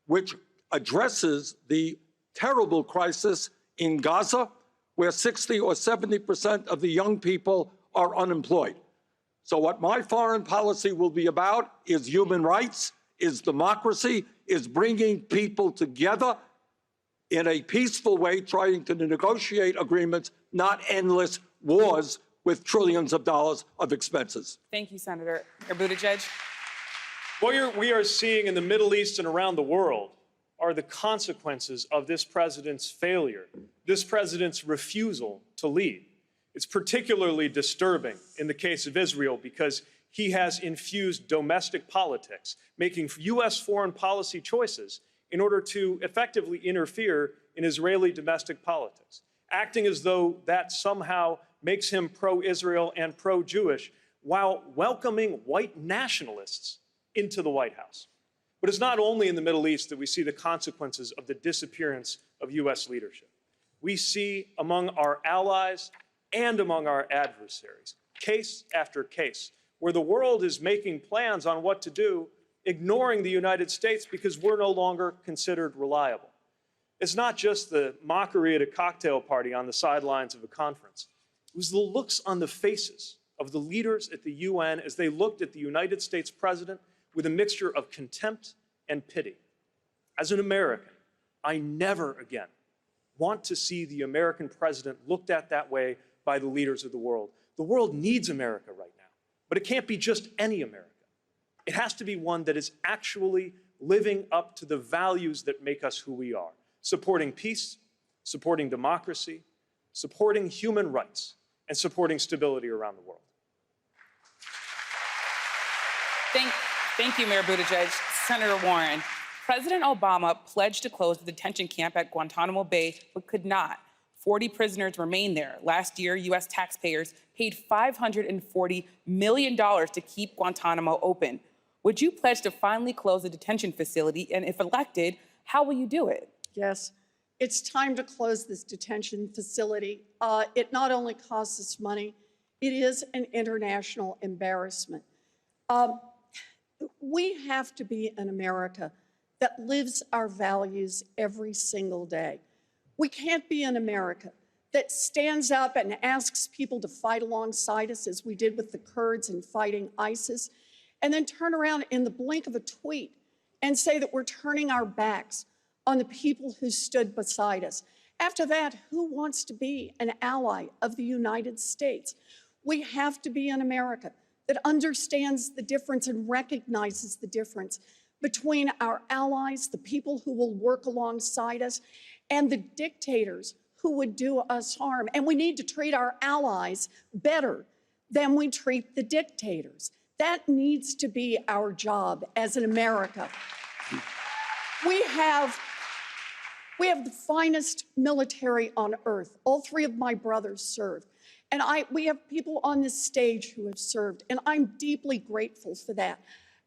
which addresses the terrible crisis in Gaza, where 60 or 70% of the young people are unemployed. So what my foreign policy will be about is human rights, is democracy, is bringing people together in a peaceful way, trying to negotiate agreements, not endless wars with trillions of dollars of expenses. Thank you, Senator. Buttigieg. What we are seeing in the Middle East and around the world are the consequences of this president's failure, this president's refusal to lead. It's particularly disturbing in the case of Israel because he has infused domestic politics, making U.S. foreign policy choices in order to effectively interfere in Israeli domestic politics, acting as though that somehow makes him pro-Israel and pro-Jewish while welcoming white nationalists into the White House. But it's not only in the Middle East that we see the consequences of the disappearance of U.S. leadership. We see among our allies and among our adversaries, case after case, where the world is making plans on what to do, ignoring the United States because we're no longer considered reliable. It's not just the mockery at a cocktail party on the sidelines of a conference. It was the looks on the faces of the leaders at the UN as they looked at the United States president with a mixture of contempt and pity. As an American, I never again want to see the American president looked at that way by the leaders of the world. The world needs America right now, but it can't be just any America. It has to be one that is actually living up to the values that make us who we are, supporting peace, supporting democracy, supporting human rights, and supporting stability around the world. Thank you, Mayor Buttigieg. Senator Warren, President Obama pledged to close the detention camp at Guantanamo Bay, but could not. 40 prisoners remain there. Last year, U.S. taxpayers paid $540 million to keep Guantanamo open. Would you pledge to finally close the detention facility? And if elected, how will you do it? Yes, it's time to close this detention facility. It not only costs us money, it is an international embarrassment. We have to be an America that lives our values every single day. We can't be an America that stands up and asks people to fight alongside us, as we did with the Kurds in fighting ISIS, and then turn around in the blink of a tweet and say that we're turning our backs on the people who stood beside us. After that, who wants to be an ally of the United States? We have to be an America that understands the difference and recognizes the difference between our allies, the people who will work alongside us, and the dictators who would do us harm. And we need to treat our allies better than we treat the dictators. That needs to be our job as an America. We have the finest military on earth. All three of my brothers served. And we have people on this stage who have served, and I'm deeply grateful for that.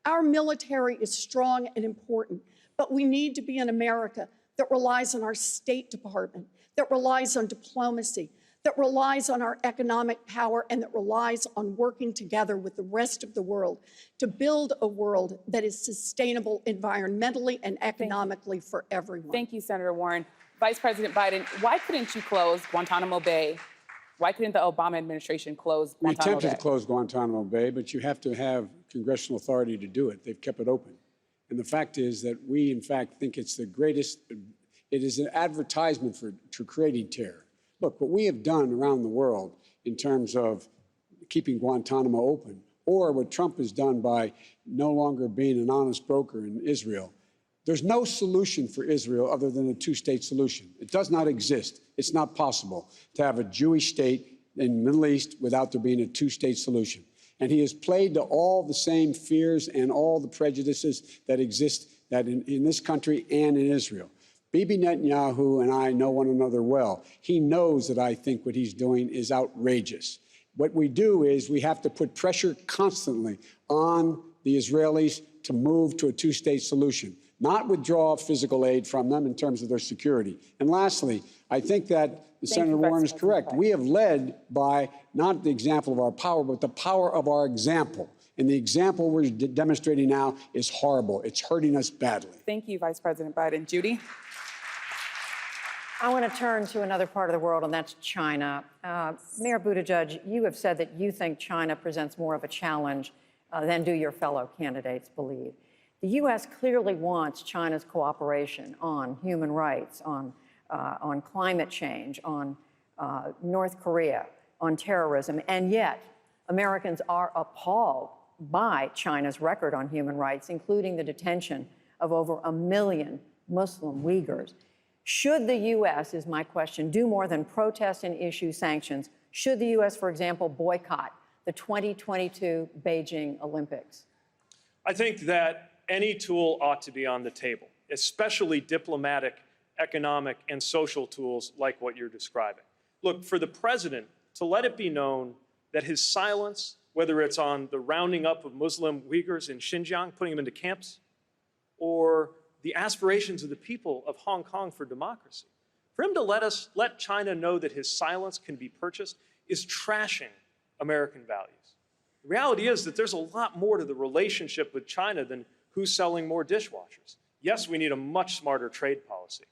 Our military is strong and important, but we need to be an America that relies on our State Department, that relies on diplomacy, that relies on our economic power, and that relies on working together with the rest of the world to build a world that is sustainable environmentally and economically for everyone. Thank you, Senator Warren. Vice President Biden, why couldn't you close Guantanamo Bay? Why couldn't the Obama administration close Guantanamo Bay? We attempted to close Guantanamo Bay, but you have to have congressional authority to do it. They've kept it open. And the fact is that we, in fact, think it's the greatest, it is an advertisement for creating terror. Look, what we have done around the world in terms of keeping Guantanamo open, or what Trump has done by no longer being an honest broker in Israel, there's no solution for Israel other than a two-state solution. It does not exist. It's not possible to have a Jewish state in the Middle East without there being a two-state solution. And he has played to all the same fears and all the prejudices that exist in this country and in Israel. Bibi Netanyahu and I know one another well. He knows that I think what he's doing is outrageous. What we do is we have to put pressure constantly on the Israelis to move to a two-state solution, not withdraw physical aid from them in terms of their security. And lastly, I think that Senator Warren is correct. We have led by not the example of our power, but the power of our example. And the example we're demonstrating now is horrible. It's hurting us badly. Thank you, Vice President Biden. Judy? I want to turn to another part of the world, and that's China. Mayor Buttigieg, you have said that you think China presents more of a challenge than do your fellow candidates believe. The U.S. clearly wants China's cooperation on human rights, on climate change, on North Korea, on terrorism, and yet Americans are appalled by China's record on human rights, including the detention of over 1 million Muslim Uyghurs. Should the U.S., is my question, do more than protest and issue sanctions? Should the U.S., for example, boycott the 2022 Beijing Olympics? I think that any tool ought to be on the table, especially diplomatic, economic, and social tools like what you're describing. Look, for the president to let it be known that his silence, whether it's on the rounding up of Muslim Uyghurs in Xinjiang, putting them into camps, or the aspirations of the people of Hong Kong for democracy, for him to let China know that his silence can be purchased is trashing American values. The reality is that there's a lot more to the relationship with China than who's selling more dishwashers. Yes, we need a much smarter trade policy.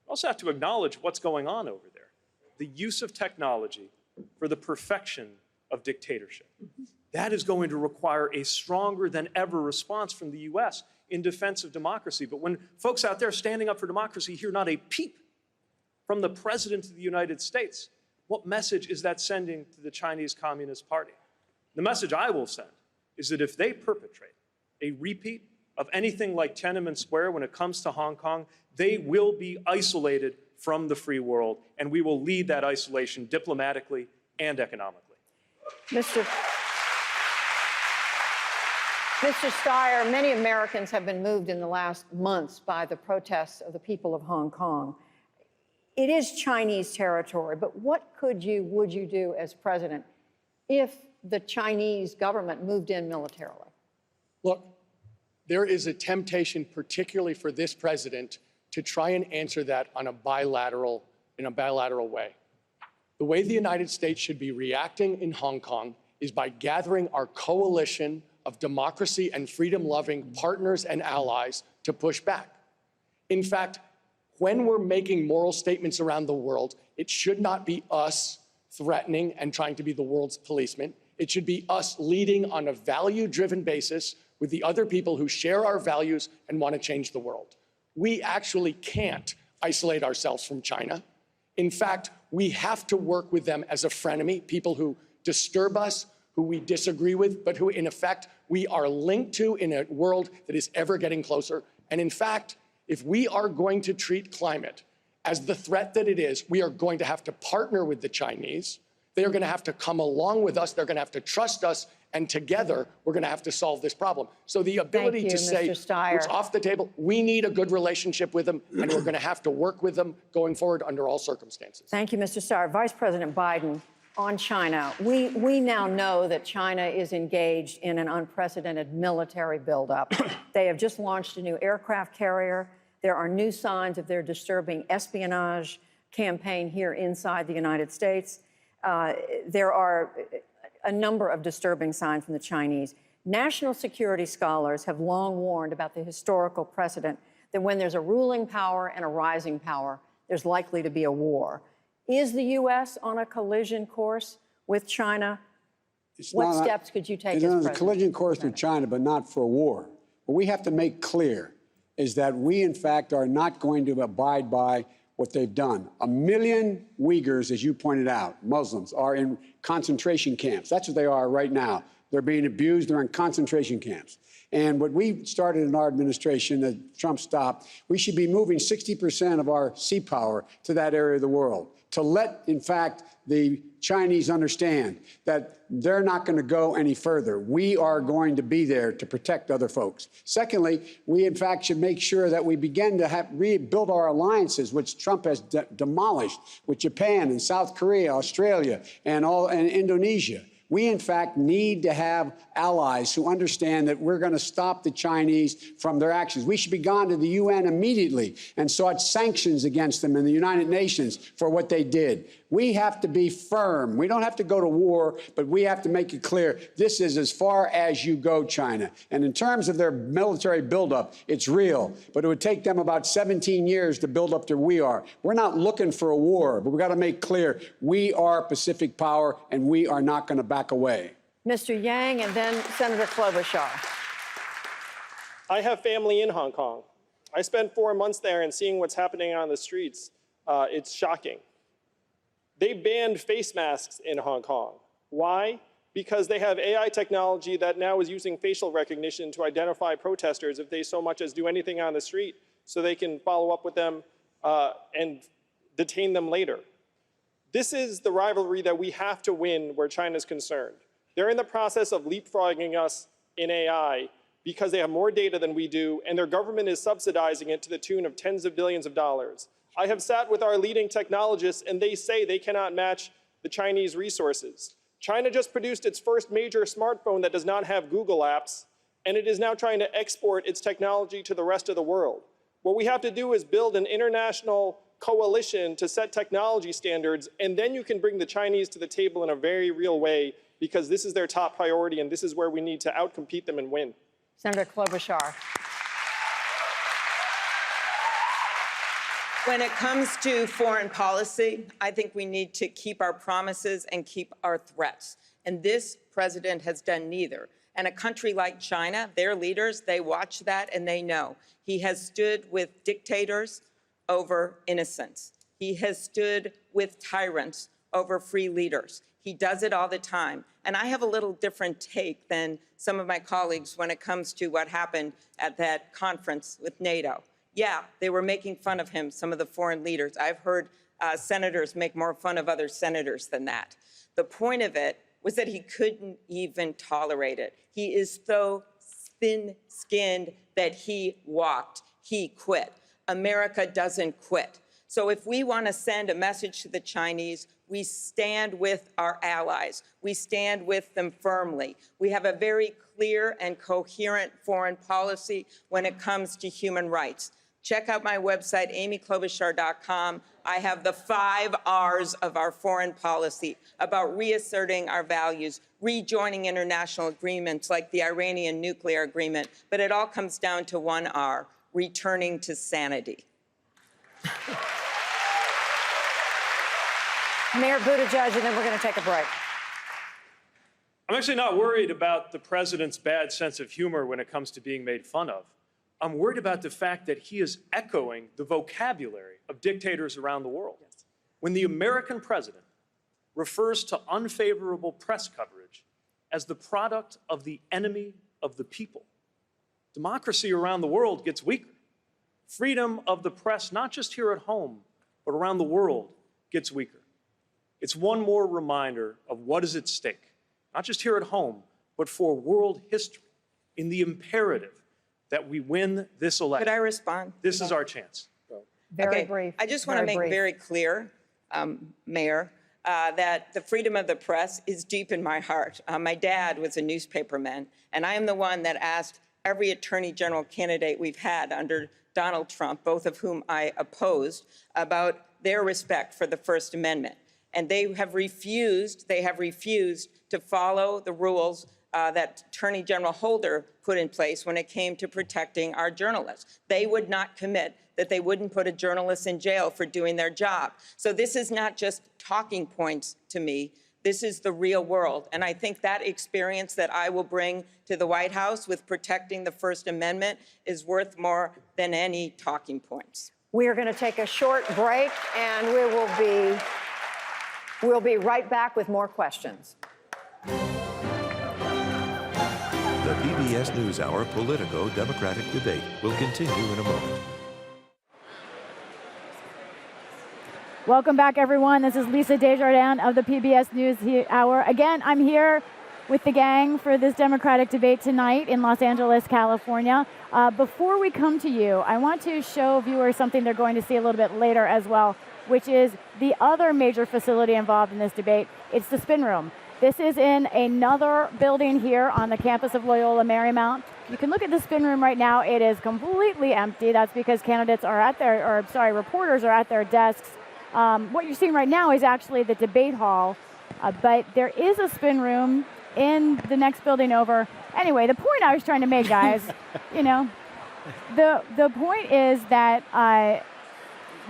We also have to acknowledge what's going on over there. The use of technology for the perfection of dictatorship. That is going to require a stronger than ever response from the U.S. in defense of democracy. But when folks out there standing up for democracy hear not a peep from the President of the United States, what message is that sending to the Chinese Communist Party? The message I will send is that if they perpetrate a repeat of anything like Tiananmen Square when it comes to Hong Kong, they will be isolated from the free world, and we will lead that isolation diplomatically and economically. Mr. Steyer, many Americans have been moved in the last months by the protests of the people of Hong Kong. It is Chinese territory, but what would you do as president if the Chinese government moved in militarily? Look, there is a temptation, particularly for this president, to try and answer that in a bilateral way. The way the United States should be reacting in Hong Kong is by gathering our coalition of democracy and freedom-loving partners and allies to push back. In fact, when we're making moral statements around the world, it should not be us threatening and trying to be the world's policeman. It should be us leading on a value-driven basis with the other people who share our values and want to change the world. We actually can't isolate ourselves from China. In fact, we have to work with them as a frenemy, people who disturb us, who we disagree with, but who, in effect, we are linked to in a world that is ever getting closer. And in fact, if we are going to treat climate as the threat that it is, we are going to have to partner with the Chinese. They are going to have to come along with us. They're going to have to trust us. And together, we're going to have to solve this problem. So the ability to say it's off the table, we need a good relationship with them, and we're going to have to work with them going forward under all circumstances. Thank you, Mr. Steyer. Vice President Biden, on China, we now know that China is engaged in an unprecedented military buildup. They have just launched a new aircraft carrier. There are new signs of their disturbing espionage campaign here inside the United States. There are a number of disturbing signs from the Chinese. National security scholars have long warned about the historical precedent that when there's a ruling power and a rising power, there's likely to be a war. Is the U.S. on a collision course with China? What steps could you take as president? It's on a collision course with China, but not for war. What we have to make clear is that we, in fact, are not going to abide by what they've done. 1 million Uyghurs, as you pointed out, Muslims, are in concentration camps. That's what they are right now. They're being abused. They're in concentration camps. And what we started in our administration that Trump stopped, we should be moving 60% of our sea power to that area of the world to let, in fact, the Chinese understand that they're not going to go any further. We are going to be there to protect other folks. Secondly, we, in fact, should make sure that we begin to rebuild our alliances, which Trump has demolished with Japan and South Korea, Australia, and Indonesia. We, in fact, need to have allies who understand that we're going to stop the Chinese from their actions. We should be gone to the UN immediately and sought sanctions against them in the United Nations for what they did. We have to be firm. We don't have to go to war, but we have to make it clear this is as far as you go, China. And in terms of their military buildup, it's real. But it would take them about 17 years to build up to where we are. We're not looking for a war, but we've got to make clear we are Pacific power and we are not going to back away. Mr. Yang and then Senator Klobuchar. I have family in Hong Kong. I spent 4 months there, and seeing what's happening on the streets, it's shocking. They banned face masks in Hong Kong. Why? Because they have AI technology that now is using facial recognition to identify protesters if they so much as do anything on the street, so they can follow up with them and detain them later. This is the rivalry that we have to win where China's concerned. They're in the process of leapfrogging us in AI because they have more data than we do, and their government is subsidizing it to the tune of tens of billions of dollars. I have sat with our leading technologists, and they say they cannot match the Chinese resources. China just produced its first major smartphone that does not have Google apps, and it is now trying to export its technology to the rest of the world. What we have to do is build an international coalition to set technology standards, and then you can bring the Chinese to the table in a very real way, because this is their top priority, and this is where we need to outcompete them and win. Senator Klobuchar. When it comes to foreign policy, I think we need to keep our promises and keep our threats. And this president has done neither. And a country like China, their leaders, they watch that and they know. He has stood with dictators over innocents. He has stood with tyrants over free leaders. He does it all the time. And I have a little different take than some of my colleagues when it comes to what happened at that conference with NATO. Yeah, they were making fun of him, some of the foreign leaders. I've heard senators make more fun of other senators than that. The point of it was that he couldn't even tolerate it. He is so thin-skinned that he walked. He quit. America doesn't quit. So if we want to send a message to the Chinese, we stand with our allies. We stand with them firmly. We have a very clear and coherent foreign policy when it comes to human rights. Check out my website, amyklobuchar.com. I have the 5 R's of our foreign policy about reasserting our values, rejoining international agreements like the Iranian nuclear agreement. But it all comes down to 1 R, returning to sanity. Mayor Buttigieg, and then we're going to take a break. I'm actually not worried about the president's bad sense of humor when it comes to being made fun of. I'm worried about the fact that he is echoing the vocabulary of dictators around the world. When the American president refers to unfavorable press coverage as the product of the enemy of the people, democracy around the world gets weaker. Freedom of the press, not just here at home, but around the world, gets weaker. It's one more reminder of what is at stake, not just here at home, but for world history, in the imperative that we win this election. Could I respond? This is our chance. Very brief. I just want to make very clear, Mayor, that the freedom of the press is deep in my heart. My dad was a newspaperman, and I am the one that asked every attorney general candidate we've had under Donald Trump, both of whom I opposed, about their respect for the First Amendment. And they have refused to follow the rules that Attorney General Holder put in place when it came to protecting our journalists. They would not commit that they wouldn't put a journalist in jail for doing their job. So this is not just talking points to me. This is the real world. And I think that experience that I will bring to the White House with protecting the First Amendment is worth more than any talking points. We are going to take a short break, and we'll be right back with more questions. The PBS NewsHour Politico-Democratic debate will continue in a moment. Welcome back, everyone. This is Lisa Desjardins of the PBS NewsHour. Again, I'm here with the gang for this Democratic debate tonight in Los Angeles, California. Before we come to you, I want to show viewers something they're going to see a little bit later as well, which is the other major facility involved in this debate. It's the spin room. This is in another building here on the campus of Loyola Marymount. You can look at the spin room right now. It is completely empty. That's because reporters are at their desks. What you're seeing right now is actually the debate hall, but there is a spin room in the next building over. Anyway, the point I was trying to make, guys, the point is that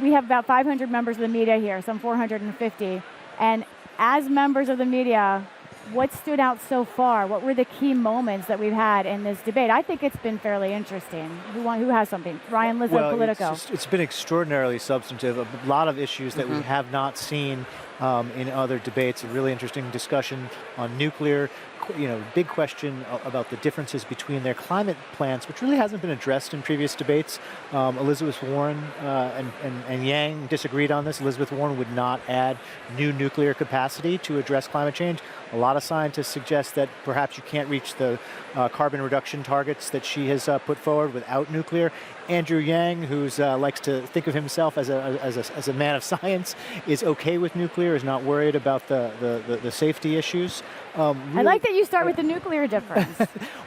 we have about 500 members of the media here, some 450, and as members of the media, what stood out so far? What were the key moments that we've had in this debate? I think it's been fairly interesting. Who has something? Ryan, Liz, Politico. It's been extraordinarily substantive. A lot of issues that we have not seen in other debates. A really interesting discussion on nuclear. Big question about the differences between their climate plans, which really hasn't been addressed in previous debates. Elizabeth Warren and Yang disagreed on this. Elizabeth Warren would not add new nuclear capacity to address climate change. A lot of scientists suggest that perhaps you can't reach the carbon reduction targets that she has put forward without nuclear. Andrew Yang, who likes to think of himself as a man of science, is okay with nuclear, is not worried about the safety issues. I like that you start with the nuclear difference.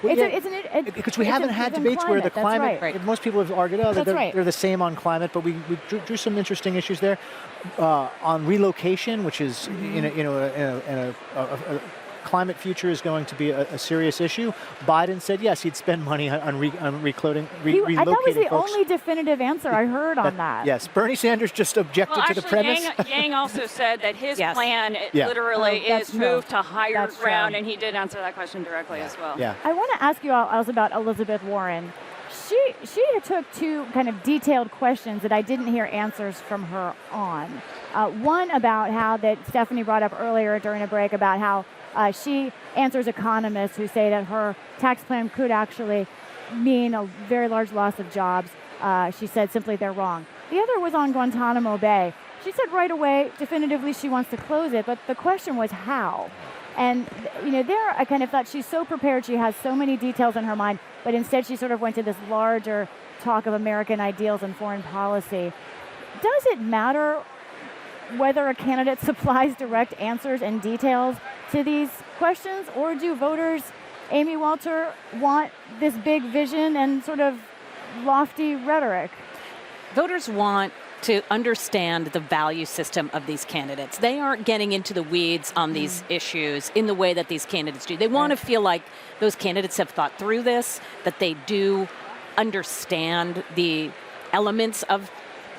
Because we haven't had debates where the climate, most people have argued, they're the same on climate, but we drew some interesting issues there. On relocation, which is in a climate future is going to be a serious issue. Biden said yes, he'd spend money on relocating I thought was the folks. only definitive answer I heard on that. Yes, Bernie Sanders just objected to the premise. Yang also said that his Yes. plan literally is move to higher ground, and he did answer that question directly as well. Yeah. I want to ask you all else about Elizabeth Warren. She took two kind of detailed questions that I didn't hear answers from her on. One about how that Stephanie brought up earlier during a break about how she answers economists who say that her tax plan could actually mean a very large loss of jobs. She said simply they're wrong. The other was on Guantanamo Bay. She said right away, definitively, she wants to close it, but the question was how. And, there I kind of thought she's so prepared, she has so many details in her mind, but instead she sort of went to this larger talk of American ideals and foreign policy. Does it matter whether a candidate supplies direct answers and details to these questions, or do voters, Amy Walter, want this big vision and sort of lofty rhetoric? Voters want to understand the value system of these candidates. They aren't getting into the weeds on these issues in the way that these candidates do. They want to feel like those candidates have thought through this, that they do understand the elements of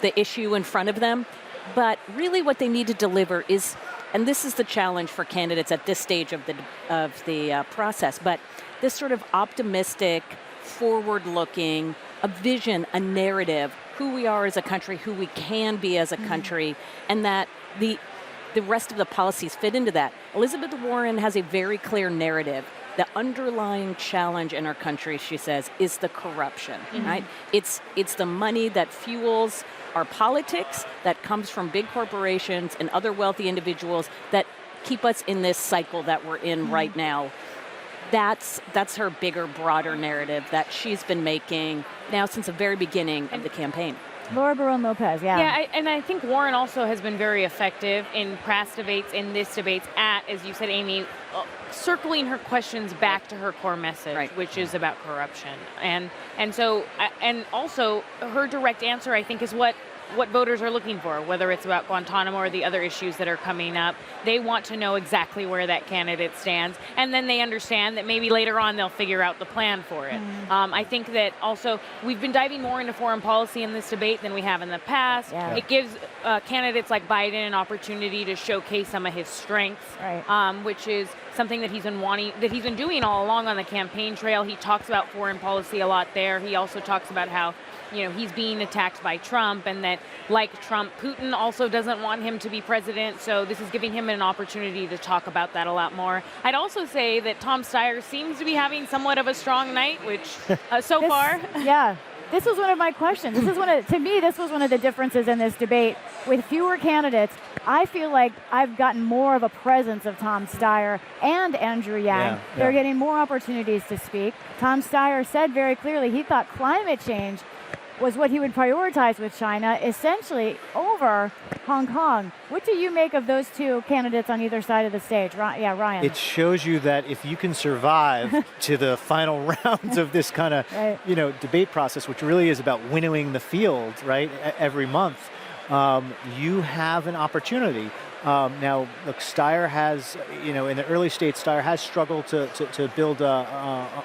the issue in front of them. But really what they need to deliver is, and this is the challenge for candidates at this stage of the process, but this sort of optimistic, forward-looking, a vision, a narrative, who we are as a country, who we can be as a country, and that the rest of the policies fit into that. Elizabeth Warren has a very clear narrative. The underlying challenge in our country, she says, is the corruption, right? It's the money that fuels our politics, that comes from big corporations and other wealthy individuals that keep us in this cycle that we're in right now. That's her bigger, broader narrative that she's been making now since the very beginning of the campaign. Laura Barron-Lopez, Yeah, and I think Warren also has been very effective in past debates, in this debates at, as you said, Amy, circling her questions back to her core message, which is about corruption. And also her direct answer, I think, is what voters are looking for, whether it's about Guantanamo or the other issues that are coming up. They want to know exactly where that candidate stands, and then they understand that maybe later on they'll figure out the plan for it. I think that also we've been diving more into foreign policy in this debate than we have in the past. Yeah. It gives candidates like Biden an opportunity to showcase some of his strengths, which is something that he's been doing all along on the campaign trail. He talks about foreign policy a lot there. He also talks about how he's being attacked by Trump, and that, like Trump, Putin also doesn't want him to be president. So this is giving him an opportunity to talk about that a lot more. I'd also say that Tom Steyer seems to be having somewhat of a strong night, which so far. Yeah. This was one of my questions. To me, this was one of the differences in this debate. With fewer candidates, I feel like I've gotten more of a presence of Tom Steyer and Andrew Yang. They're getting more opportunities to speak. Tom Steyer said very clearly he thought climate change was what he would prioritize with China, essentially over Hong Kong. What do you make of those two candidates on either side of the stage? Ryan. It shows you that if you can survive to the final rounds of this kind of, debate process, which really is about winnowing the field, right, every month, you have an opportunity. Now, look, Steyer has, in the early states, Steyer has struggled to build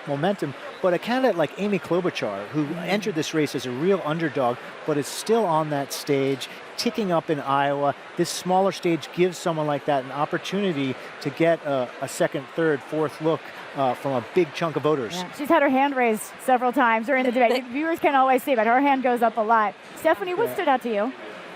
momentum. But a candidate like Amy Klobuchar, who entered this race as a real underdog, but is still on that stage, ticking up in Iowa, this smaller stage gives someone like that an opportunity to get a second, third, fourth look from a big chunk of voters. Yeah. She's had her hand raised several times during the debate. Viewers can't always see, but her hand goes up a lot. Stephanie, what stood out to you?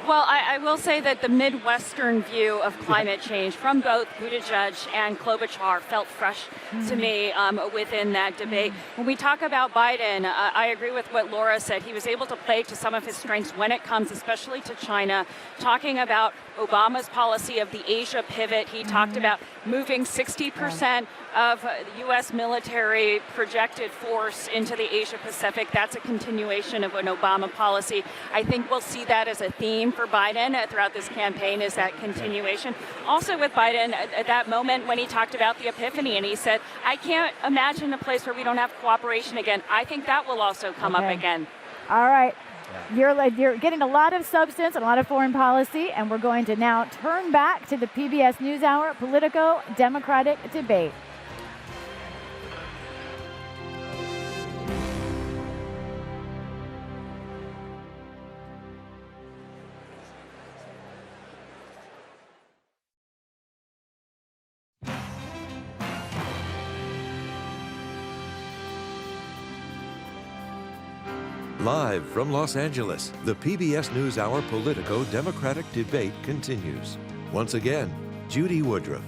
Well, I will say that the Midwestern view of climate change from both Buttigieg and Klobuchar felt fresh to me within that debate. When we talk about Biden, I agree with what Laura said. He was able to play to some of his strengths when it comes especially to China, talking about Obama's policy of the Asia pivot. He talked about moving 60% of U.S. military projected force into the Asia Pacific. That's a continuation of an Obama policy. I think we'll see that as a theme for Biden throughout this campaign, is that continuation. Also with Biden, at that moment when he talked about the epiphany and he said, I can't imagine a place where we don't have cooperation again. I think that will also come up again. All right. You're getting a lot of substance and a lot of foreign policy, and we're going to now turn back to the PBS NewsHour Politico-Democratic debate. Live from Los Angeles, the PBS NewsHour Politico-Democratic debate continues. Once again, Judy Woodruff.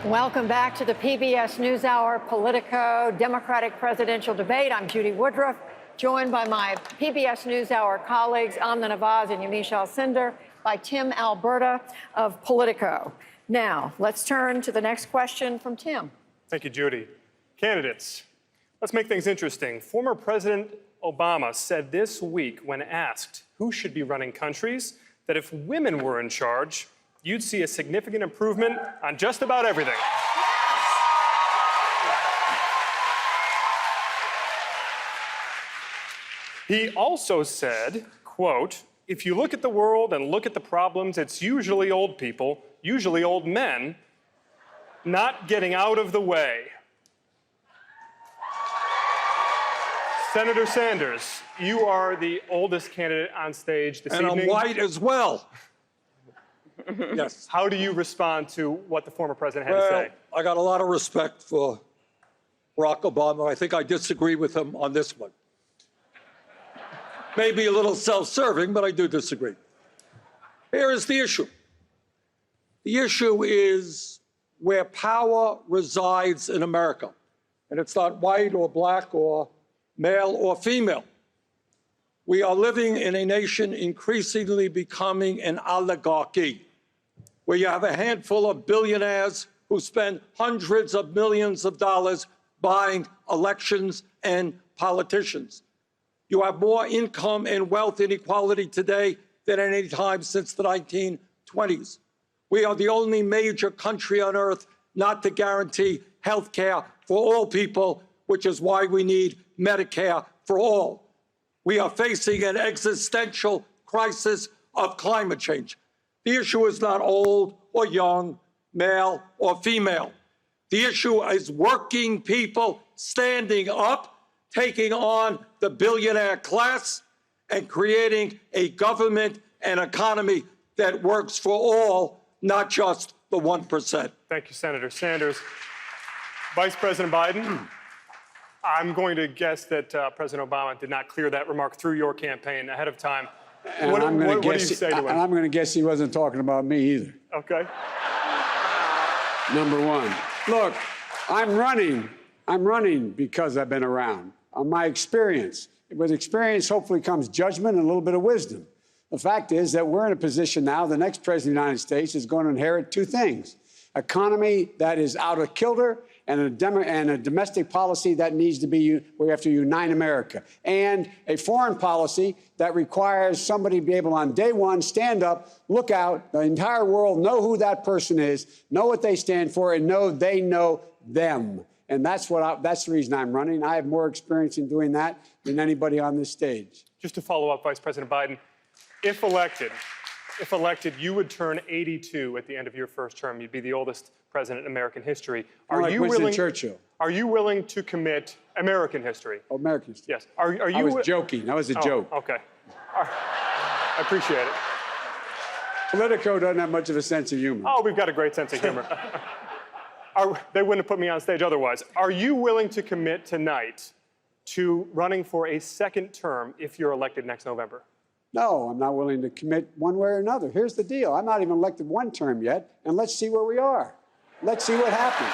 Welcome back to the PBS NewsHour Politico-Democratic presidential debate. I'm Judy Woodruff, joined by my PBS NewsHour colleagues Amna Nawaz and Yamiche Alcindor, by Tim Alberta of Politico. Now, let's turn to the next question from Tim. Thank you, Judy. Candidates, let's make things interesting. Former President Obama said this week, when asked who should be running countries, that if women were in charge, you'd see a significant improvement on just about everything. He also said, quote, if you look at the world and look at the problems, it's usually old people, usually old men, not getting out of the way. Senator Sanders, you are the oldest candidate on stage this evening. And I'm white as well. Yes. How do you respond to what the former president had to say? I got a lot of respect for Barack Obama. I think I disagree with him on this one. Maybe a little self-serving, but I do disagree. Here is the issue. The issue is where power resides in America. And it's not white or black or male or female. We are living in a nation increasingly becoming an oligarchy, where you have a handful of billionaires who spend hundreds of millions of dollars buying elections and politicians. You have more income and wealth inequality today than at any time since the 1920s. We are the only major country on earth not to guarantee health care for all people, which is why we need Medicare for all. We are facing an existential crisis of climate change. The issue is not old or young, male or female. The issue is working people standing up, taking on the billionaire class, and creating a government and economy that works for all, not just the 1%. Thank you, Senator Sanders. Vice President Biden, I'm going to guess that President Obama did not clear that remark through your campaign ahead of time. What do you say to him? And I'm going to guess he wasn't talking about me either. Okay. Number one. Look, I'm running because I've been around. On my experience. With experience, hopefully, comes judgment and a little bit of wisdom. The fact is that we're in a position now, the next president of the United States is going to inherit two things: economy that is out of kilter, and a domestic policy that needs to be, we have to unite America, and a foreign policy that requires somebody to be able on day one, stand up, look out, the entire world know who that person is, know what they stand for, and know they know them. And that's the reason I'm running. I have more experience in doing that than anybody on this stage. Just to follow up, Vice President Biden, if elected, you would turn 82 at the end of your first term. You'd be the oldest president in American history. Are you willing, Churchill? Are you willing to commit American history? Oh, American history. Yes. Are you? I was joking. That was a joke. Okay. I appreciate it. Politico doesn't have much of a sense of humor. Oh, we've got a great sense of humor. They wouldn't have put me on stage otherwise. Are you willing to commit tonight to running for a second term if you're elected next November? No, I'm not willing to commit one way or another. Here's the deal. I'm not even elected one term yet, and let's see where we are. Let's see what happens.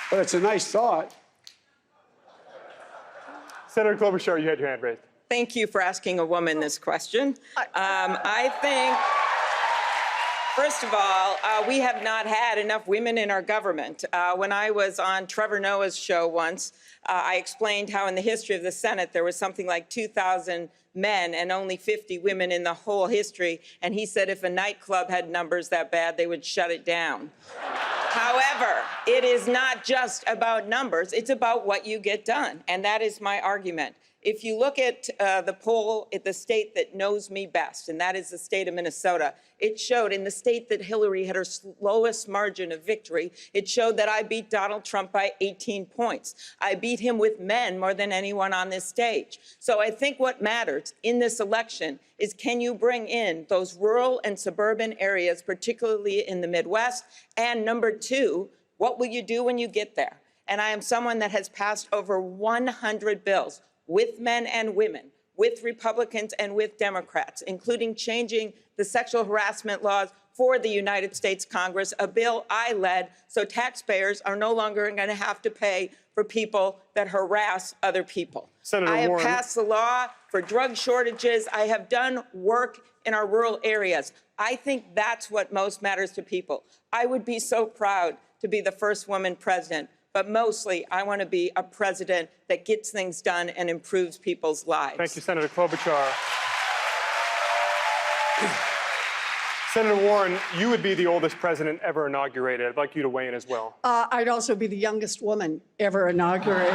But it's a nice thought. Senator Klobuchar, you had your hand raised. Thank you for asking a woman this question. I think, first of all, we have not had enough women in our government. When I was on Trevor Noah's show once, I explained how in the history of the Senate there was something like 2,000 men and only 50 women in the whole history. And he said if a nightclub had numbers that bad, they would shut it down. However, it is not just about numbers, it's about what you get done. And that is my argument. If you look at the poll at the state that knows me best, and that is the state of Minnesota, it showed in the state that Hillary had her lowest margin of victory, it showed that I beat Donald Trump by 18 points. I beat him with men more than anyone on this stage. So I think what matters in this election is can you bring in those rural and suburban areas, particularly in the Midwest? And number two, what will you do when you get there? And I am someone that has passed over 100 bills with men and women, with Republicans and with Democrats, including changing the sexual harassment laws for the United States Congress, a bill I led so taxpayers are no longer going to have to pay for people that harass other people. Senator I have Warren. passed the law for drug shortages. I have done work in our rural areas. I think that's what most matters to people. I would be so proud to be the first woman president. But mostly, I want to be a president that gets things done and improves people's lives. Thank you, Senator Klobuchar. Senator Warren, you would be the oldest president ever inaugurated. I'd like you to weigh in as well. I'd also be the youngest woman ever inaugurated.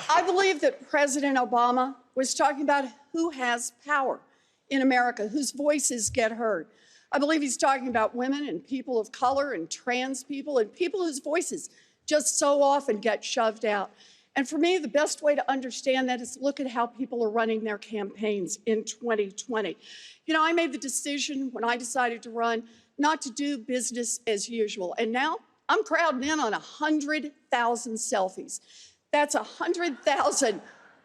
I believe that President Obama was talking about who has power in America, whose voices get heard. I believe he's talking about women and people of color and trans people and people whose voices just so often get shoved out. And for me, the best way to understand that is look at how people are running their campaigns in 2020. You know, I made the decision when I decided to run not to do business as usual. And now I'm crowding in on 100,000 selfies. That's 100,000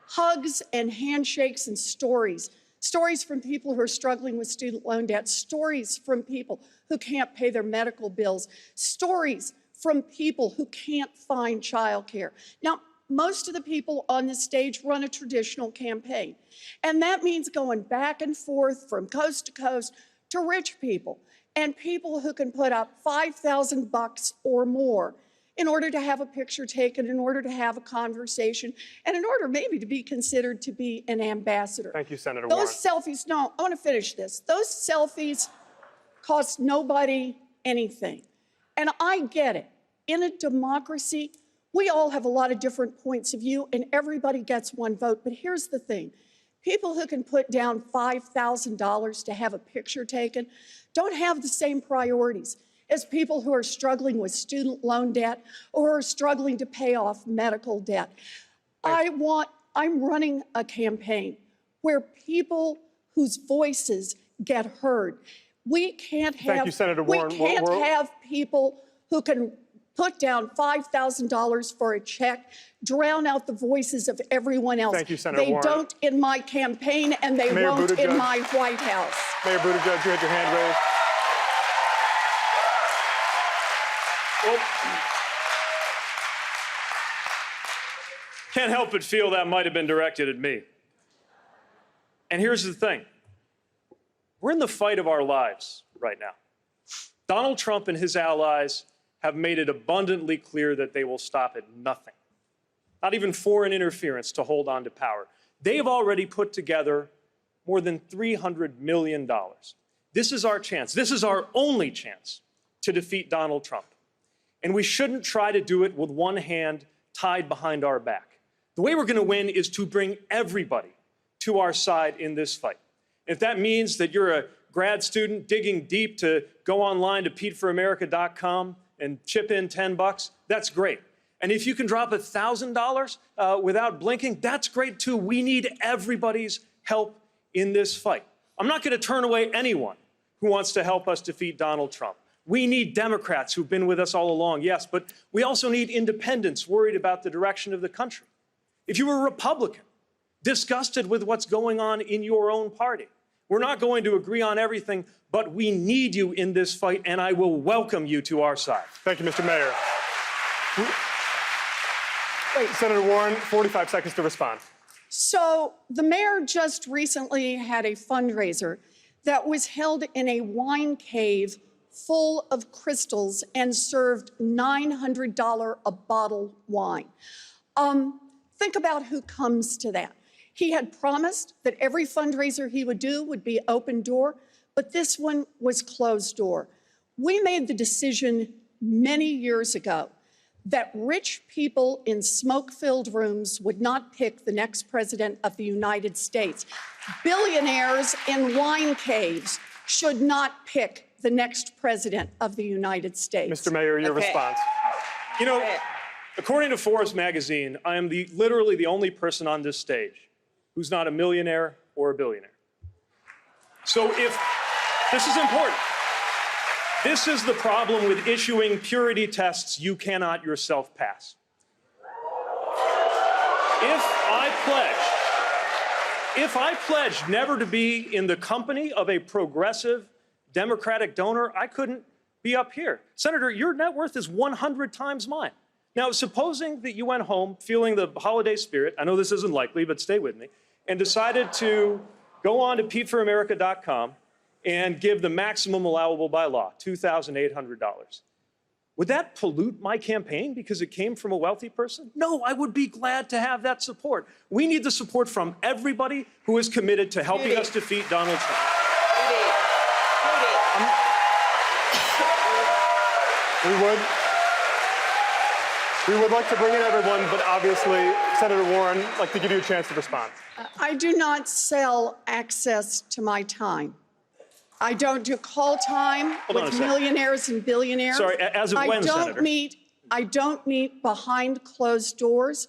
hugs and handshakes and stories. Stories from people who are struggling with student loan debt. Stories from people who can't pay their medical bills. Stories from people who can't find childcare. Now, most of the people on this stage run a traditional campaign. And that means going back and forth from coast to coast to rich people and people who can put up $5,000 or more in order to have a picture taken, in order to have a conversation, and in order maybe to be considered to be an ambassador. Thank you, Senator Warren. Those selfies, no, I want to finish this. Those selfies cost nobody anything. And I get it. In a democracy, we all have a lot of different points of view, and everybody gets one vote. But here's the thing. People who can put down $5,000 to have a picture taken don't have the same priorities as people who are struggling with student loan debt or are struggling to pay off medical debt. I'm running a campaign where people whose voices get heard. We can't have, Thank you, Senator Warren. We can't have people who can put down $5,000 for a check, drown out the voices of everyone else. Thank you, Senator Warren. They don't in my campaign, and they Mayor won't Buttigieg. in my White House. Mayor Buttigieg, you had your hand raised. Well, can't help but feel that might have been directed at me. And here's the thing. We're in the fight of our lives right now. Donald Trump and his allies have made it abundantly clear that they will stop at nothing, not even foreign interference, to hold on to power. They've already put together more than $300 million. This is our chance. This is our only chance to defeat Donald Trump. And we shouldn't try to do it with one hand tied behind our back. The way we're going to win is to bring everybody to our side in this fight. If that means that you're a grad student digging deep to go online to PeteForAmerica.com and chip in $10, that's great. And if you can drop $1,000 without blinking, that's great too. We need everybody's help in this fight. I'm not going to turn away anyone who wants to help us defeat Donald Trump. We need Democrats who've been with us all along, yes, but we also need independents worried about the direction of the country. If you were a Republican, disgusted with what's going on in your own party, we're not going to agree on everything, but we need you in this fight, and I will welcome you to our side. Thank you, Mr. Mayor. Senator Warren, 45 seconds to respond. So the mayor just recently had a fundraiser that was held in a wine cave full of crystals and served $900 a bottle wine. Think about who comes to that. He had promised that every fundraiser he would do would be open door, but this one was closed door. We made the decision many years ago that rich people in smoke-filled rooms would not pick the next president of the United States. Billionaires in wine caves should not pick the next president of the United States. Mr. Mayor, your response. You know, according to Forbes magazine, I am literally the only person on this stage who's not a millionaire or a billionaire. So if this is important, this is the problem with issuing purity tests you cannot yourself pass. If I pledge never to be in the company of a progressive Democratic donor, I couldn't be up here. Senator, your net worth is 100 times mine. Now, supposing that you went home feeling the holiday spirit, I know this isn't likely, but stay with me, and decided to go on to PeteForAmerica.com and give the maximum allowable by law, $2,800. Would that pollute my campaign because it came from a wealthy person? No, I would be glad to have that support. We need the support from everybody who is committed to helping us defeat Donald Trump. We would like to bring in everyone, but obviously, Senator Warren, I'd like to give you a chance to respond. I do not sell access to my time. I don't do call time with millionaires and billionaires. Sorry, as of when, Senator? I don't meet behind closed doors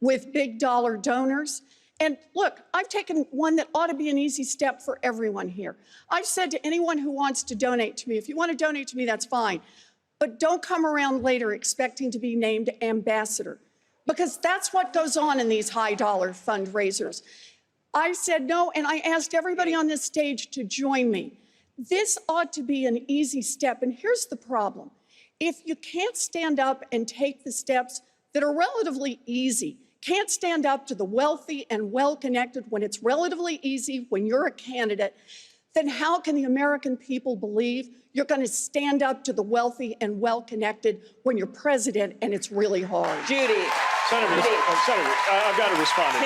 with big dollar donors. And look, I've taken one that ought to be an easy step for everyone here. I've said to anyone who wants to donate to me, if you want to donate to me, that's fine. But don't come around later expecting to be named ambassador, because that's what goes on in these high-dollar fundraisers. I said no, and I asked everybody on this stage to join me. This ought to be an easy step, and here's the problem. If you can't stand up and take the steps that are relatively easy, can't stand up to the wealthy and well-connected when it's relatively easy when you're a candidate, then how can the American people believe you're going to stand up to the wealthy and well-connected when you're president and it's really hard? Judy. Senator, I've got to respond.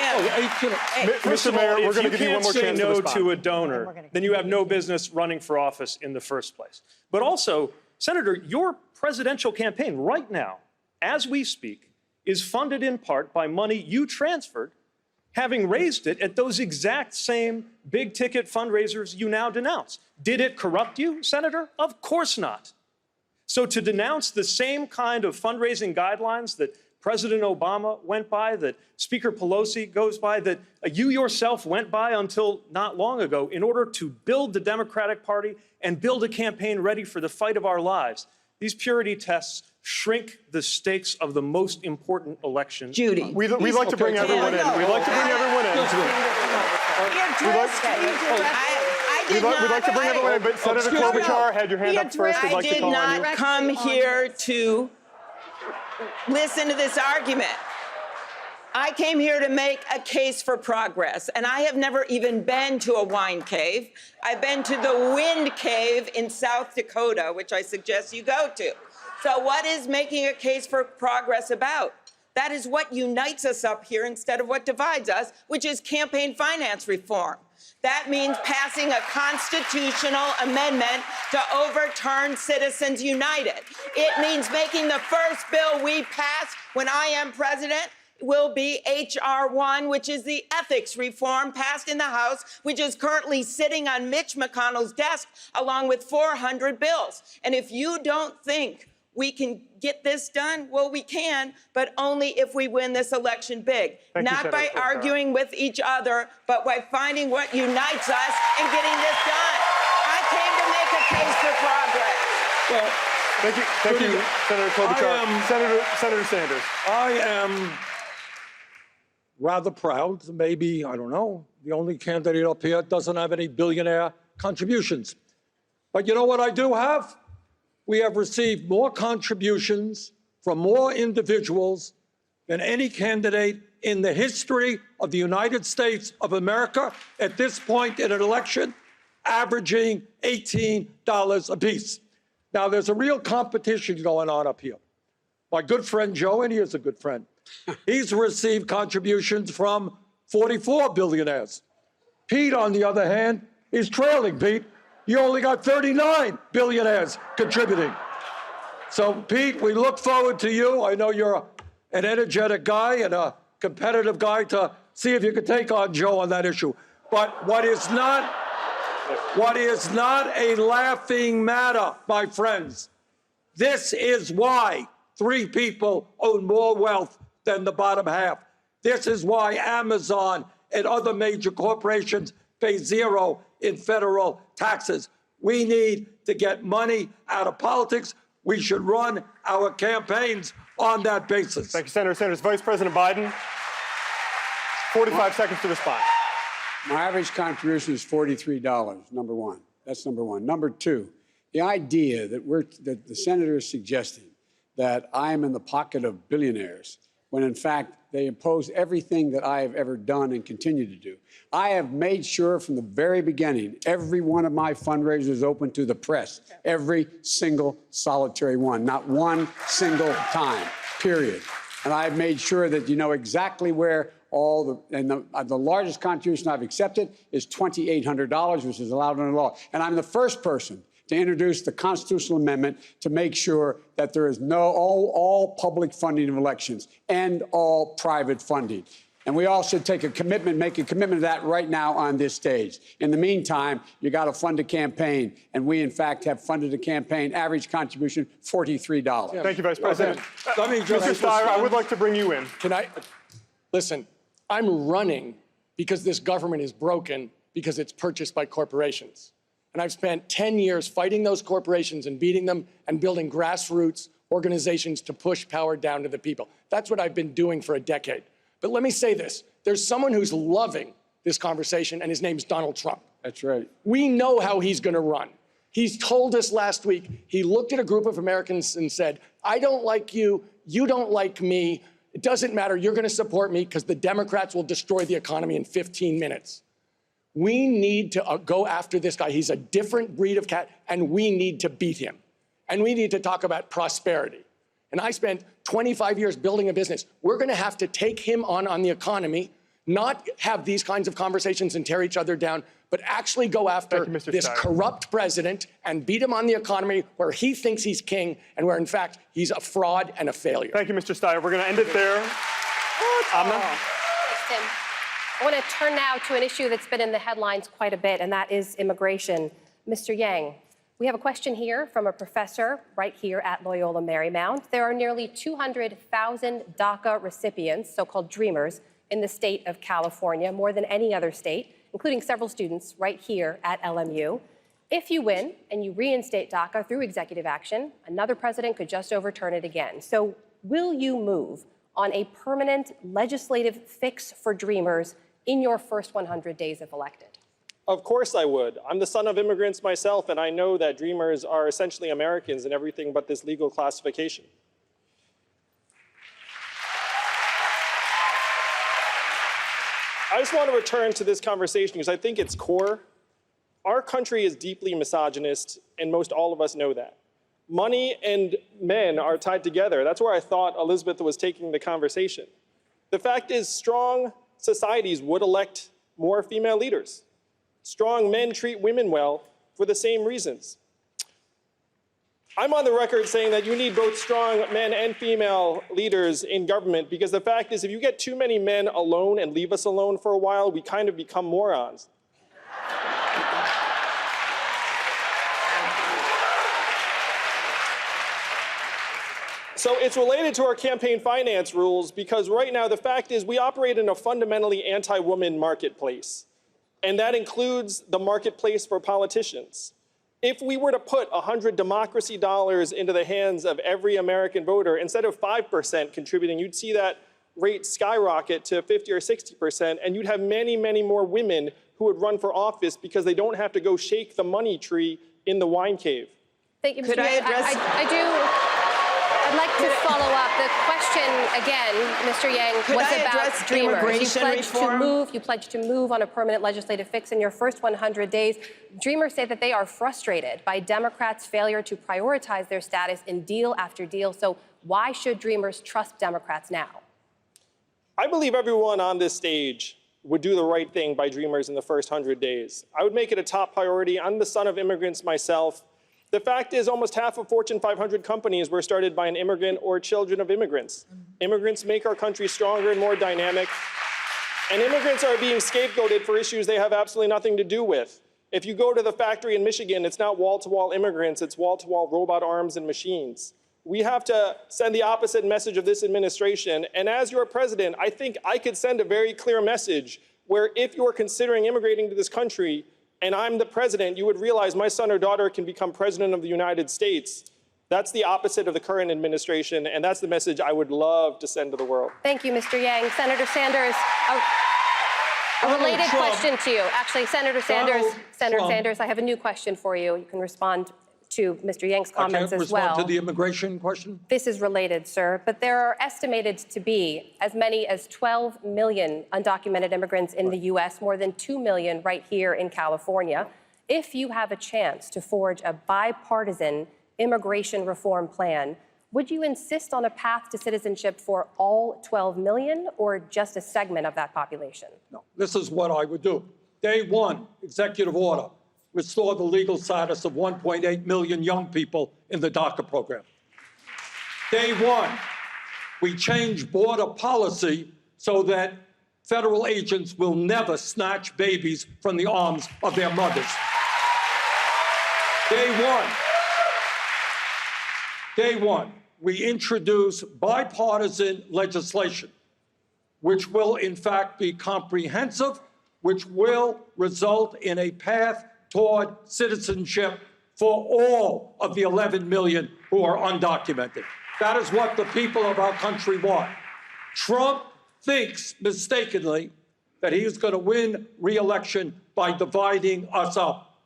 First of all, if you can't say no to a donor, then you have no business running for office in the first place. But also, Senator, your presidential campaign right now, as we speak, is funded in part by money you transferred, having raised it at those exact same big-ticket fundraisers you now denounce. Did it corrupt you, Senator? Of course not. So to denounce the same kind of fundraising guidelines that President Obama went by, that Speaker Pelosi goes by, that you yourself went by until not long ago in order to build the Democratic Party and build a campaign ready for the fight of our lives, these purity tests shrink the stakes of the most important election. Judy. We'd like to bring everyone in. We'd like to bring everyone in. We'd like to bring everyone in, but Senator Klobuchar had your hand up first. I'd like to call on you. I did not come here to listen to this argument. I came here to make a case for progress, and I have never even been to a wine cave. I've been to the Wind Cave in South Dakota, which I suggest you go to. So what is making a case for progress about? That is what unites us up here instead of what divides us, which is campaign finance reform. That means passing a constitutional amendment to overturn Citizens United. It means making the first bill we pass when I am president will be H.R. 1, which is the ethics reform passed in the House, which is currently sitting on Mitch McConnell's desk, along with 400 bills. And if you don't think we can get this done, well, we can, but only if we win this election big. Not by arguing with each other, but by finding what unites us and getting this done. I came to make a case for progress. Well, thank you, Senator Klobuchar. Senator Sanders. I am rather proud, maybe, I don't know, the only candidate up here doesn't have any billionaire contributions. But you know what I do have? We have received more contributions from more individuals than any candidate in the history of the United States of America at this point in an election, averaging $18 apiece. Now, there's a real competition going on up here. My good friend Joe, and he is a good friend, he's received contributions from 44 billionaires. Pete, on the other hand, is trailing, Pete. You only got 39 billionaires contributing. So, Pete, we look forward to you. I know you're an energetic guy and a competitive guy to see if you can take on Joe on that issue. But what is not a laughing matter, my friends, this is why 3 people own more wealth than the bottom half. This is why Amazon and other major corporations pay 0 in federal taxes. We need to get money out of politics. We should run our campaigns on that basis. Thank you, Senator Sanders. Vice President Biden, 45 seconds to respond. My average contribution is $43, number one. That's number one. Number two, the idea that the senator is suggesting that I am in the pocket of billionaires, when in fact they oppose everything that I have ever done and continue to do. I have made sure from the very beginning, every one of my fundraisers is open to the press, every single solitary one, not one single time, period. And I've made sure that you know exactly where the largest contribution I've accepted is $2,800, which is allowed under law. And I'm the first person to introduce the constitutional amendment to make sure that there is all public funding of elections and all private funding. And we all should make a commitment to that right now on this stage. In the meantime, you got to fund a campaign. And we, in fact, have funded a campaign, average contribution, $43. Thank you, Vice President. Let me just Mr. Steyer, I would like to bring you in. Can I? Listen, I'm running because this government is broken because it's purchased by corporations. And I've spent 10 years fighting those corporations and beating them and building grassroots organizations to push power down to the people. That's what I've been doing for a decade. But let me say this. There's someone who's loving this conversation, and his name's Donald Trump. That's right. We know how he's going to run. He's told us last week, he looked at a group of Americans and said, I don't like you, you don't like me, it doesn't matter, you're going to support me because the Democrats will destroy the economy in 15 minutes. We need to go after this guy. He's a different breed of cat, and we need to beat him. And we need to talk about prosperity. And I spent 25 years building a business. We're going to have to take him on the economy, not have these kinds of conversations and tear each other down, but actually go after this corrupt president and beat him on the economy where he thinks he's king and where, in fact, he's a fraud and a failure. Thank you, Mr. Steyer. We're going to end it there. Amna? Thanks, Tim. I want to turn now to an issue that's been in the headlines quite a bit, and that is immigration. Mr. Yang, we have a question here from a professor right here at Loyola Marymount. There are nearly 200,000 DACA recipients, so-called dreamers, in the state of California, more than any other state, including several students right here at LMU. If you win and you reinstate DACA through executive action, another president could just overturn it again. So will you move on a permanent legislative fix for dreamers in your first 100 days if elected? Of course I would. I'm the son of immigrants myself, and I know that dreamers are essentially Americans in everything but this legal classification. I just want to return to this conversation because I think it's core. Our country is deeply misogynist, and most all of us know that. Money and men are tied together. That's where I thought Elizabeth was taking the conversation. The fact is, strong societies would elect more female leaders. Strong men treat women well for the same reasons. I'm on the record saying that you need both strong men and female leaders in government, because the fact is, if you get too many men alone and leave us alone for a while, we kind of become morons. So it's related to our campaign finance rules, because right now the fact is we operate in a fundamentally anti-woman marketplace, and that includes the marketplace for politicians. If we were to put 100 democracy dollars into the hands of every American voter, instead of 5% contributing, you'd see that rate skyrocket to 50 or 60%, and you'd have many, many more women who would run for office because they don't have to go shake the money tree in the wine cave. Thank you, Mr. Could I address? I'd like to follow up. The question again, Mr. Yang, was about Dreamers. You pledged to move on a permanent legislative fix in your first 100 days. Dreamers say that they are frustrated by Democrats' failure to prioritize their status in deal after deal. So why should Dreamers trust Democrats now? I believe everyone on this stage would do the right thing by Dreamers in the first 100 days. I would make it a top priority. I'm the son of immigrants myself. The fact is, almost half of Fortune 500 companies were started by an immigrant or children of immigrants. Immigrants make our country stronger and more dynamic. And immigrants are being scapegoated for issues they have absolutely nothing to do with. If you go to the factory in Michigan, it's not wall-to-wall immigrants, it's wall-to-wall robot arms and machines. We have to send the opposite message of this administration. And as your president, I think I could send a very clear message where if you're considering immigrating to this country, and I'm the president, you would realize my son or daughter can become president of the United States. That's the opposite of the current administration, and that's the message I would love to send to the world. Thank you, Mr. Yang. Senator Sanders, a related question to you. Actually, Senator Sanders, I have a new question for you. You can respond to Mr. Yang's comments as well. I can't respond to the immigration question? This is related, sir, but there are estimated to be as many as 12 million undocumented immigrants in the U.S., more than 2 million right here in California. If you have a chance to forge a bipartisan immigration reform plan, would you insist on a path to citizenship for all 12 million or just a segment of that population? No, this is what I would do. Day one, executive order. Restore the legal status of 1.8 million young people in the DACA program. Day one, we change border policy so that federal agents will never snatch babies from the arms of their mothers. Day one, we introduce bipartisan legislation, which will in fact be comprehensive, which will result in a path toward citizenship for all of the 11 million who are undocumented. That is what the people of our country want. Trump thinks mistakenly that he is going to win re-election by dividing us up.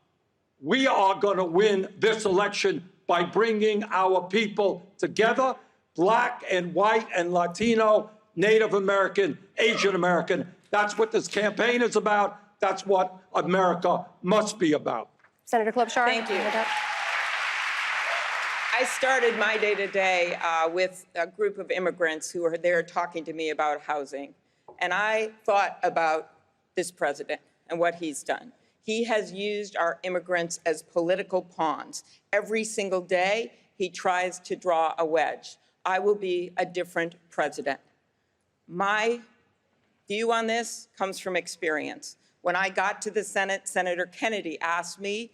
We are going to win this election by bringing our people together, Black and white and Latino, Native American, Asian American. That's what this campaign is about. That's what America must be about. Senator Klobuchar. Thank you. I started my day-to-day with a group of immigrants who were there talking to me about housing. And I thought about this president and what he's done. He has used our immigrants as political pawns. Every single day, he tries to draw a wedge. I will be a different president. My view on this comes from experience. When I got to the Senate, Senator Kennedy asked me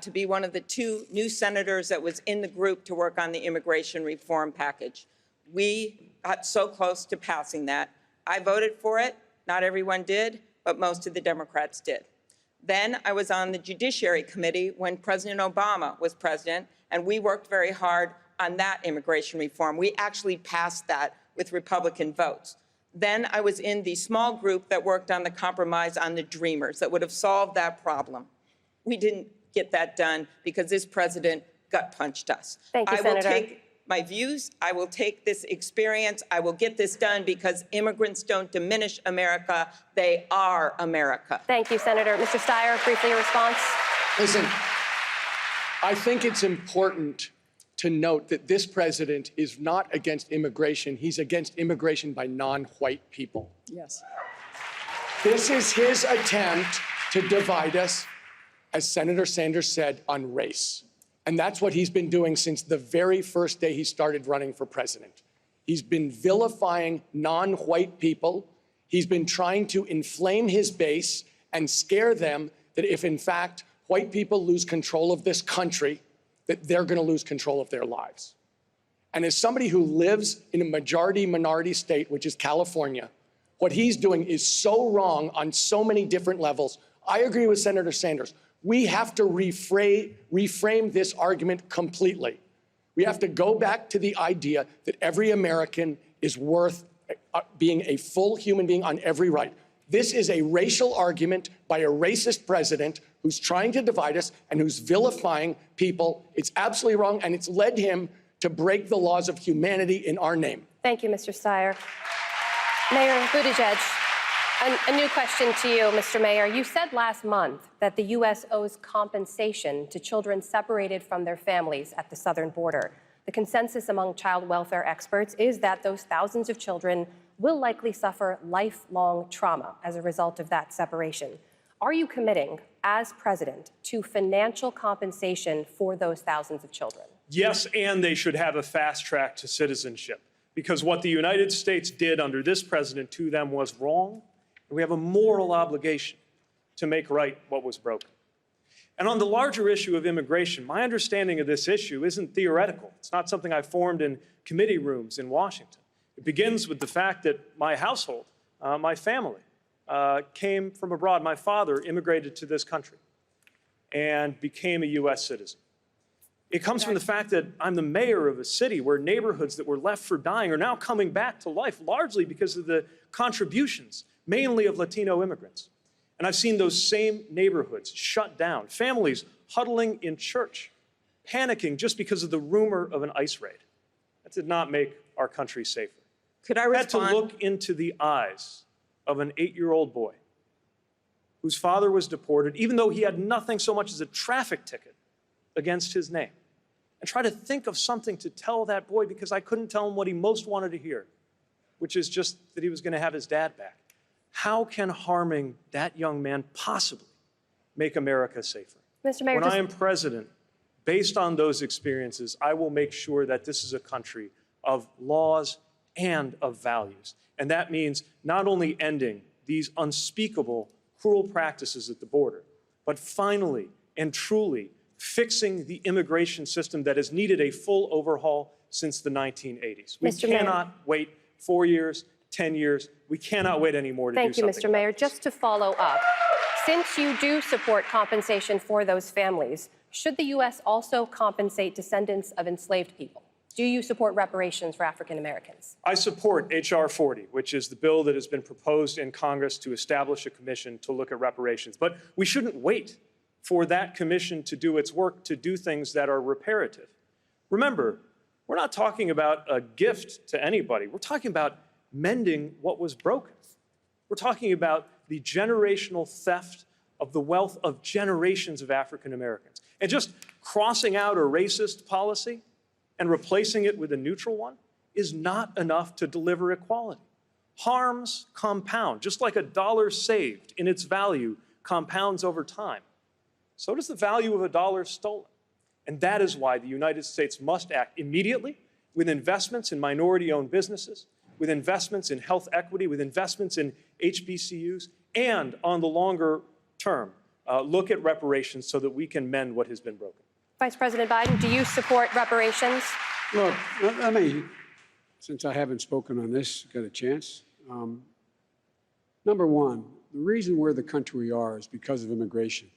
to be one of the 2 new senators that was in the group to work on the immigration reform package. We got so close to passing that. I voted for it. Not everyone did, but most of the Democrats did. Then I was on the Judiciary Committee when President Obama was president, and we worked very hard on that immigration reform. We actually passed that with Republican votes. Then I was in the small group that worked on the compromise on the Dreamers that would have solved that problem. We didn't get that done because this president gut-punched us. Thank you, Senator. I will take my views. I will take this experience. I will get this done because immigrants don't diminish America. They are America. Thank you, Senator. Mr. Steyer, briefly a response. Listen, I think it's important to note that this president is not against immigration. He's against immigration by non-white people. Yes. This is his attempt to divide us, as Senator Sanders said, on race. And that's what he's been doing since the very first day he started running for president. He's been vilifying non-white people. He's been trying to inflame his base and scare them that if, in fact, white people lose control of this country, that they're going to lose control of their lives. And as somebody who lives in a majority-minority state, which is California, what he's doing is so wrong on so many different levels. I agree with Senator Sanders. We have to reframe this argument completely. We have to go back to the idea that every American is worth being a full human being on every right. This is a racial argument by a racist president who's trying to divide us and who's vilifying people. It's absolutely wrong, and it's led him to break the laws of humanity in our name. Thank you, Mr. Steyer. Mayor Buttigieg, a new question to you, Mr. Mayor. You said last month that the U.S. owes compensation to children separated from their families at the southern border. The consensus among child welfare experts is that those thousands of children will likely suffer lifelong trauma as a result of that separation. Are you committing, as president, to financial compensation for those thousands of children? Yes, and they should have a fast track to citizenship, because what the United States did under this president to them was wrong, and we have a moral obligation to make right what was broken. And on the larger issue of immigration, my understanding of this issue isn't theoretical. It's not something I formed in committee rooms in Washington. It begins with the fact that my household, my family, came from abroad. My father immigrated to this country and became a U.S. citizen. It comes from the fact that I'm the mayor of a city where neighborhoods that were left for dying are now coming back to life, largely because of the contributions, mainly of Latino immigrants. And I've seen those same neighborhoods shut down, families huddling in church, panicking just because of the rumor of an ICE raid. That did not make our country safer. Could I respond? I had to look into the eyes of an 8-year-old boy whose father was deported, even though he had nothing so much as a traffic ticket against his name, and try to think of something to tell that boy, because I couldn't tell him what he most wanted to hear, which is just that he was going to have his dad back. How can harming that young man possibly make America safer? Mr. Mayor, when I am president, based on those experiences, I will make sure that this is a country of laws and of values. And that means not only ending these unspeakable, cruel practices at the border, but finally and truly fixing the immigration system that has needed a full overhaul since the 1980s. We cannot wait 4 years, 10 years. We cannot wait anymore to do something. Thank you, Mr. Mayor. Just to follow up, since you do support compensation for those families, should the U.S. also compensate descendants of enslaved people? Do you support reparations for African Americans? I support H.R. 40, which is the bill that has been proposed in Congress to establish a commission to look at reparations. But we shouldn't wait for that commission to do its work to do things that are reparative. Remember, we're not talking about a gift to anybody. We're talking about mending what was broken. We're talking about the generational theft of the wealth of generations of African Americans. And just crossing out a racist policy and replacing it with a neutral one is not enough to deliver equality. Harms compound, just like a dollar saved in its value compounds over time. So does the value of a dollar stolen. And that is why the United States must act immediately with investments in minority-owned businesses, with investments in health equity, with investments in HBCUs, and on the longer term, look at reparations so that we can mend what has been broken. Vice President Biden, do you support reparations? Look, let me, since I haven't spoken on this, got a chance. Number one, the reason we're the country we are is because of immigration.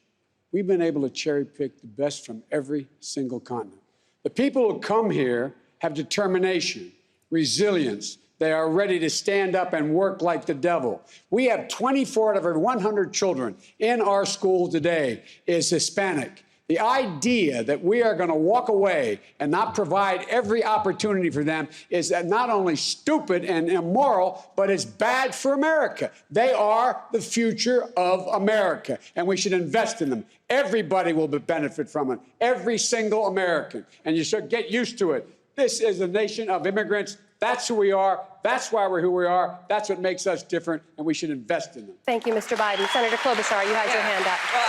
We've been able to cherry pick the best from every single continent. The people who come here have determination, resilience. They are ready to stand up and work like the devil. We have 24 out of every 100 children in our school today is Hispanic. The idea that we are going to walk away and not provide every opportunity for them is not only stupid and immoral, but it's bad for America. They are the future of America, and we should invest in them. Everybody will benefit from it, every single American, and you should get used to it. This is a nation of immigrants. That's who we are. That's why we're who we are. That's what makes us different, and we should invest in them. Thank you, Mr. Biden. Senator Klobuchar, you had your hand up. Well,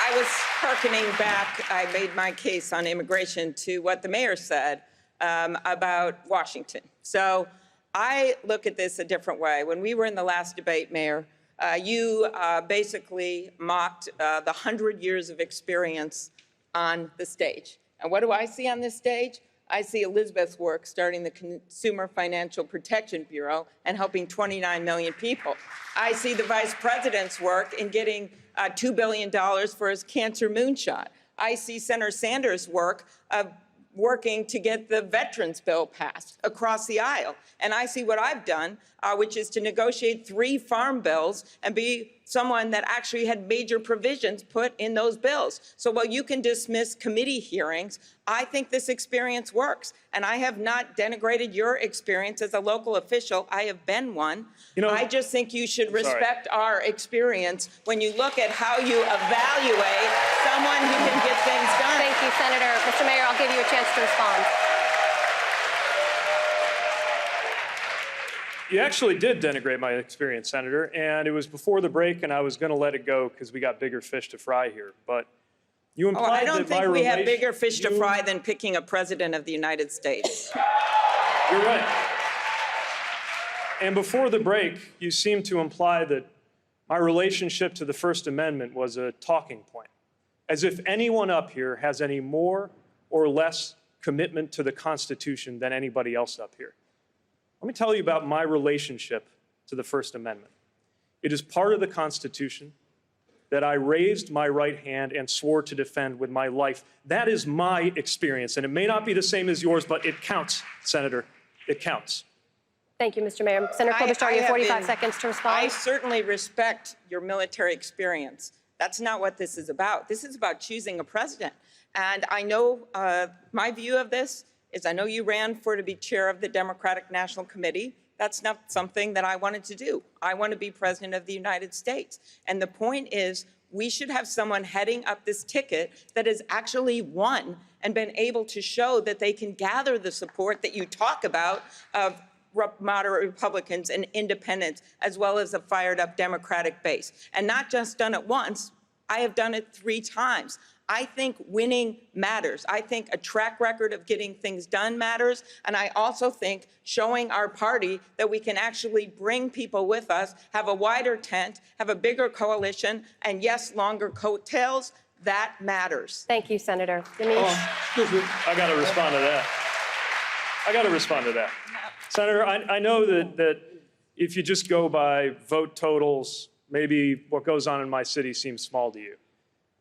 I was hearkening back. I made my case on immigration to what the mayor said about Washington. So I look at this a different way. When we were in the last debate, Mayor, you basically mocked the 100 years of experience on the stage. And what do I see on this stage? I see Elizabeth's work starting the Consumer Financial Protection Bureau and helping 29 million people. I see the vice president's work in getting $2 billion for his cancer moonshot. I see Senator Sanders' work of working to get the veterans bill passed across the aisle. And I see what I've done, which is to negotiate 3 farm bills and be someone that actually had major provisions put in those bills. So while you can dismiss committee hearings, I think this experience works. And I have not denigrated your experience as a local official. I have been one. I just think you should respect our experience when you look at how you evaluate someone who can get things done. Thank you, Senator. Mr. Mayor, I'll give you a chance to respond. You actually did denigrate my experience, Senator, and it was before the break, and I was going to let it go because we got bigger fish to fry here. But you implied I don't that my think we have bigger fish to fry than picking a president of the United States. You're right. And before the break, you seemed to imply that my relationship to the First Amendment was a talking point, as if anyone up here has any more or less commitment to the Constitution than anybody else up here. Let me tell you about my relationship to the First Amendment. It is part of the Constitution that I raised my right hand and swore to defend with my life. That is my experience, and it may not be the same as yours, but it counts, Senator. It counts. Thank you, Mr. Mayor. Senator Klobuchar, you have 45 seconds to respond. I certainly respect your military experience. That's not what this is about. This is about choosing a president. And I know my view of this is I know you ran to be chair of the Democratic National Committee. That's not something that I wanted to do. I want to be president of the United States. And the point is, we should have someone heading up this ticket that has actually won and been able to show that they can gather the support that you talk about of moderate Republicans and independents, as well as a fired up Democratic base. And not just done it once, I have done it 3 times. I think winning matters. I think a track record of getting things done matters. And I also think showing our party that we can actually bring people with us, have a wider tent, have a bigger coalition, and yes, longer coattails, that matters. Thank you, Senator. Excuse me. I got to respond to that. Senator, I know that if you just go by vote totals, maybe what goes on in my city seems small to you.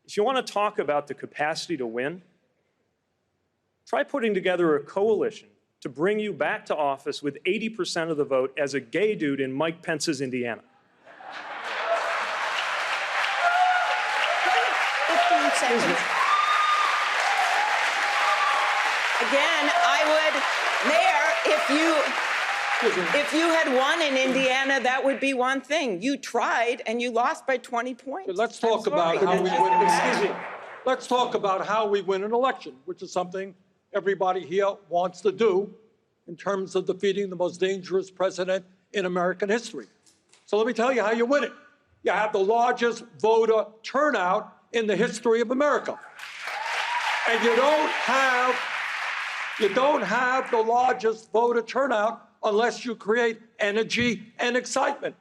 If you want to talk about the capacity to win, try putting together a coalition to bring you back to office with 80% of the vote as a gay dude in Mike Pence's Indiana. 15 seconds. Again, I would, Mayor, if you had won in Indiana, that would be one thing. You tried and you lost by 20 points. Let's talk about how we win. Excuse me. Let's talk about how we win an election, which is something everybody here wants to do in terms of defeating the most dangerous president in American history. So let me tell you how you win it. You have the largest voter turnout in the history of America. And you don't have the largest voter turnout unless you create energy and excitement.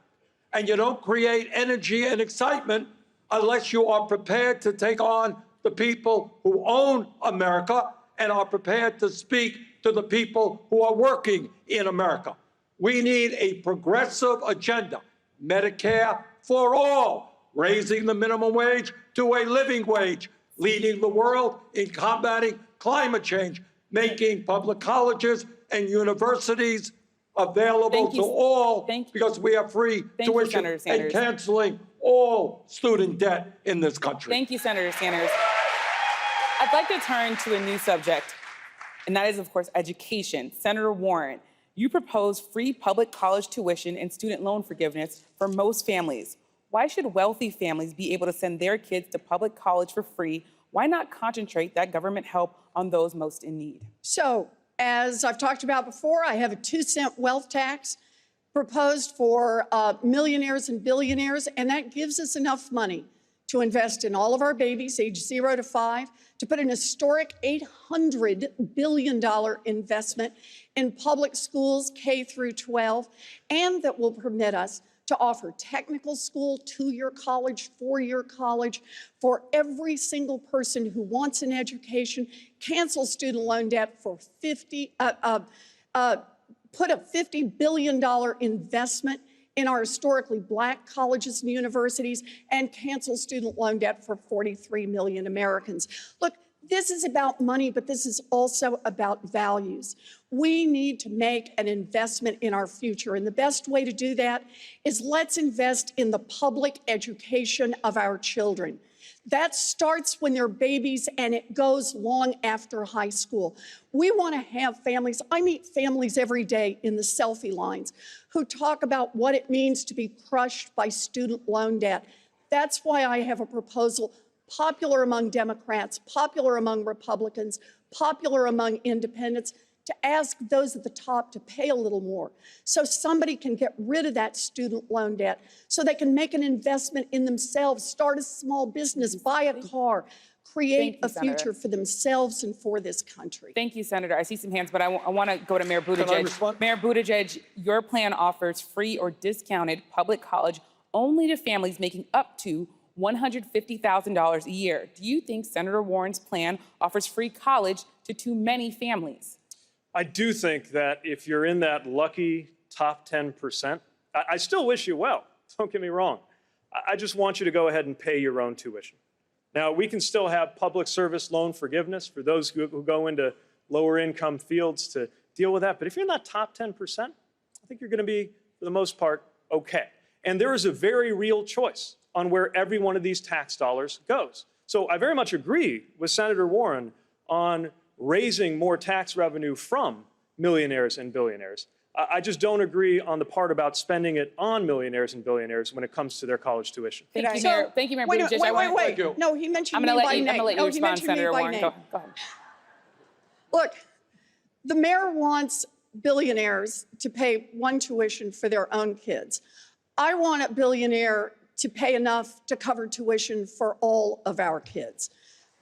And you don't create energy and excitement unless you are prepared to take on the people who own America and are prepared to speak to the people who are working in America. We need a progressive agenda, Medicare for all, raising the minimum wage to a living wage, leading the world in combating climate change, making public colleges and universities available to all because we have free tuition and canceling all student debt in this country. Thank you, Senator Sanders. I'd like to turn to a new subject, and that is, of course, education. Senator Warren, you propose free public college tuition and student loan forgiveness for most families. Why should wealthy families be able to send their kids to public college for free? Why not concentrate that government help on those most in need? So, as I've talked about before, I have a 2-cent wealth tax proposed for millionaires and billionaires, and that gives us enough money to invest in all of our babies age 0 to 5, to put an historic $800 billion investment in public schools K through 12, and that will permit us to offer technical school, 2-year college, 4-year college for every single person who wants an education, cancel student loan debt for put a $50 billion investment in our historically Black colleges and universities, and cancel student loan debt for 43 million Americans. Look, this is about money, but this is also about values. We need to make an investment in our future, and the best way to do that is let's invest in the public education of our children. That starts when they're babies and it goes long after high school. We want to have families, I meet families every day in the selfie lines who talk about what it means to be crushed by student loan debt. That's why I have a proposal popular among Democrats, popular among Republicans, popular among independents, to ask those at the top to pay a little more so somebody can get rid of that student loan debt, so they can make an investment in themselves, start a small business, buy a car, create a future for themselves and for this country. Thank you, Senator. I see some hands, but I want to go to Mayor Buttigieg. Can I respond? Mayor Buttigieg, your plan offers free or discounted public college only to families making up to $150,000 a year. Do you think Senator Warren's plan offers free college to too many families? I do think that if you're in that lucky top 10%, I still wish you well. Don't get me wrong. I just want you to go ahead and pay your own tuition. Now, we can still have public service loan forgiveness for those who go into lower income fields to deal with that. But if you're in that top 10%, I think you're going to be, for the most part, okay. And there is a very real choice on where every one of these tax dollars goes. So I very much agree with Senator Warren on raising more tax revenue from millionaires and billionaires. I just don't agree on the part about spending it on millionaires and billionaires when it comes to their college tuition. Thank you, Mayor Buttigieg. Wait. No, he mentioned I'm me going by name. to let you respond, Senator Warren. Go ahead. Look, the mayor wants billionaires to pay one tuition for their own kids. I want a billionaire to pay enough to cover tuition for all of our kids,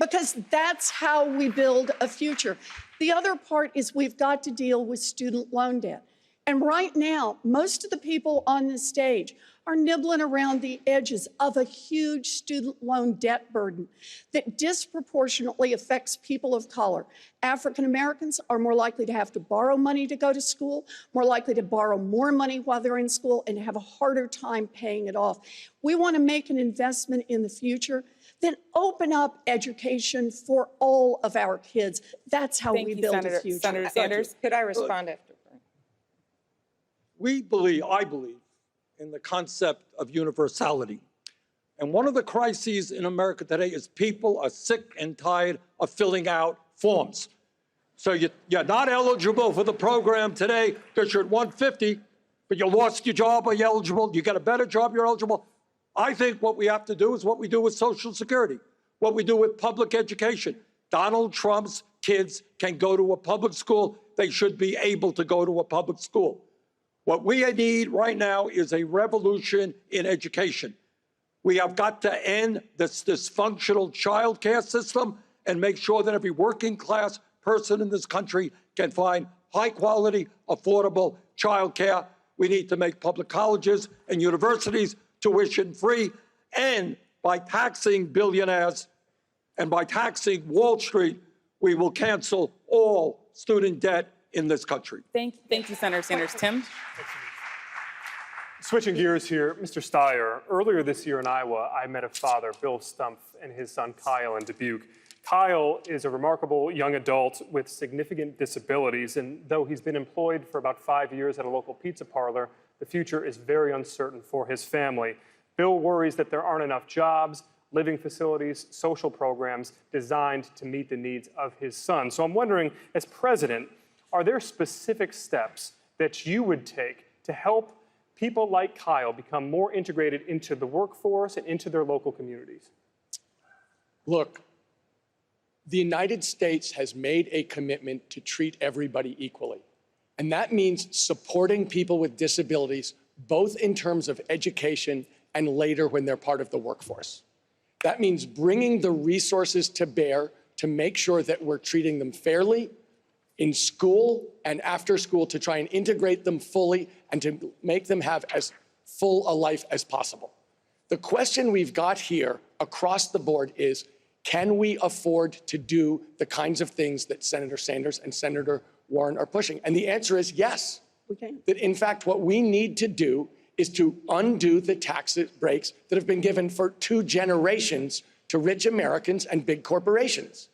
because that's how we build a future. The other part is we've got to deal with student loan debt. And right now, most of the people on this stage are nibbling around the edges of a huge student loan debt burden that disproportionately affects people of color. African Americans are more likely to have to borrow money to go to school, more likely to borrow more money while they're in school, and have a harder time paying it off. We want to make an investment in the future, then open up education for all of our kids. That's how we build a future. Senator Sanders, could I respond after? I believe in the concept of universality. And one of the crises in America today is people are sick and tired of filling out forms. So you're not eligible for the program today because you're at 150, but you lost your job, are you eligible? You get a better job, you're eligible. I think what we have to do is what we do with Social Security, what we do with public education. Donald Trump's kids can go to a public school. They should be able to go to a public school. What we need right now is a revolution in education. We have got to end this dysfunctional child care system and make sure that every working class person in this country can find high quality, affordable child care. We need to make public colleges and universities tuition free. And by taxing billionaires and by taxing Wall Street, we will cancel all student debt in this country. Thank you, Senator Sanders. Tim? Switching gears here, Mr. Steyer, earlier this year in Iowa, I met a father, Bill Stumpf, and his son Kyle in Dubuque. Kyle is a remarkable young adult with significant disabilities, and though he's been employed for about 5 years at a local pizza parlor, the future is very uncertain for his family. Bill worries that there aren't enough jobs, living facilities, social programs designed to meet the needs of his son. So I'm wondering, as president, are there specific steps that you would take to help people like Kyle become more integrated into the workforce and into their local communities? Look, the United States has made a commitment to treat everybody equally. And that means supporting people with disabilities, both in terms of education and later when they're part of the workforce. That means bringing the resources to bear to make sure that we're treating them fairly in school and after school to try and integrate them fully and to make them have as full a life as possible. The question we've got here across the board is, can we afford to do the kinds of things that Senator Sanders and Senator Warren are pushing? And the answer is yes. We can. That in fact, what we need to do is to undo the tax breaks that have been given for 2 generations to rich Americans and big corporations.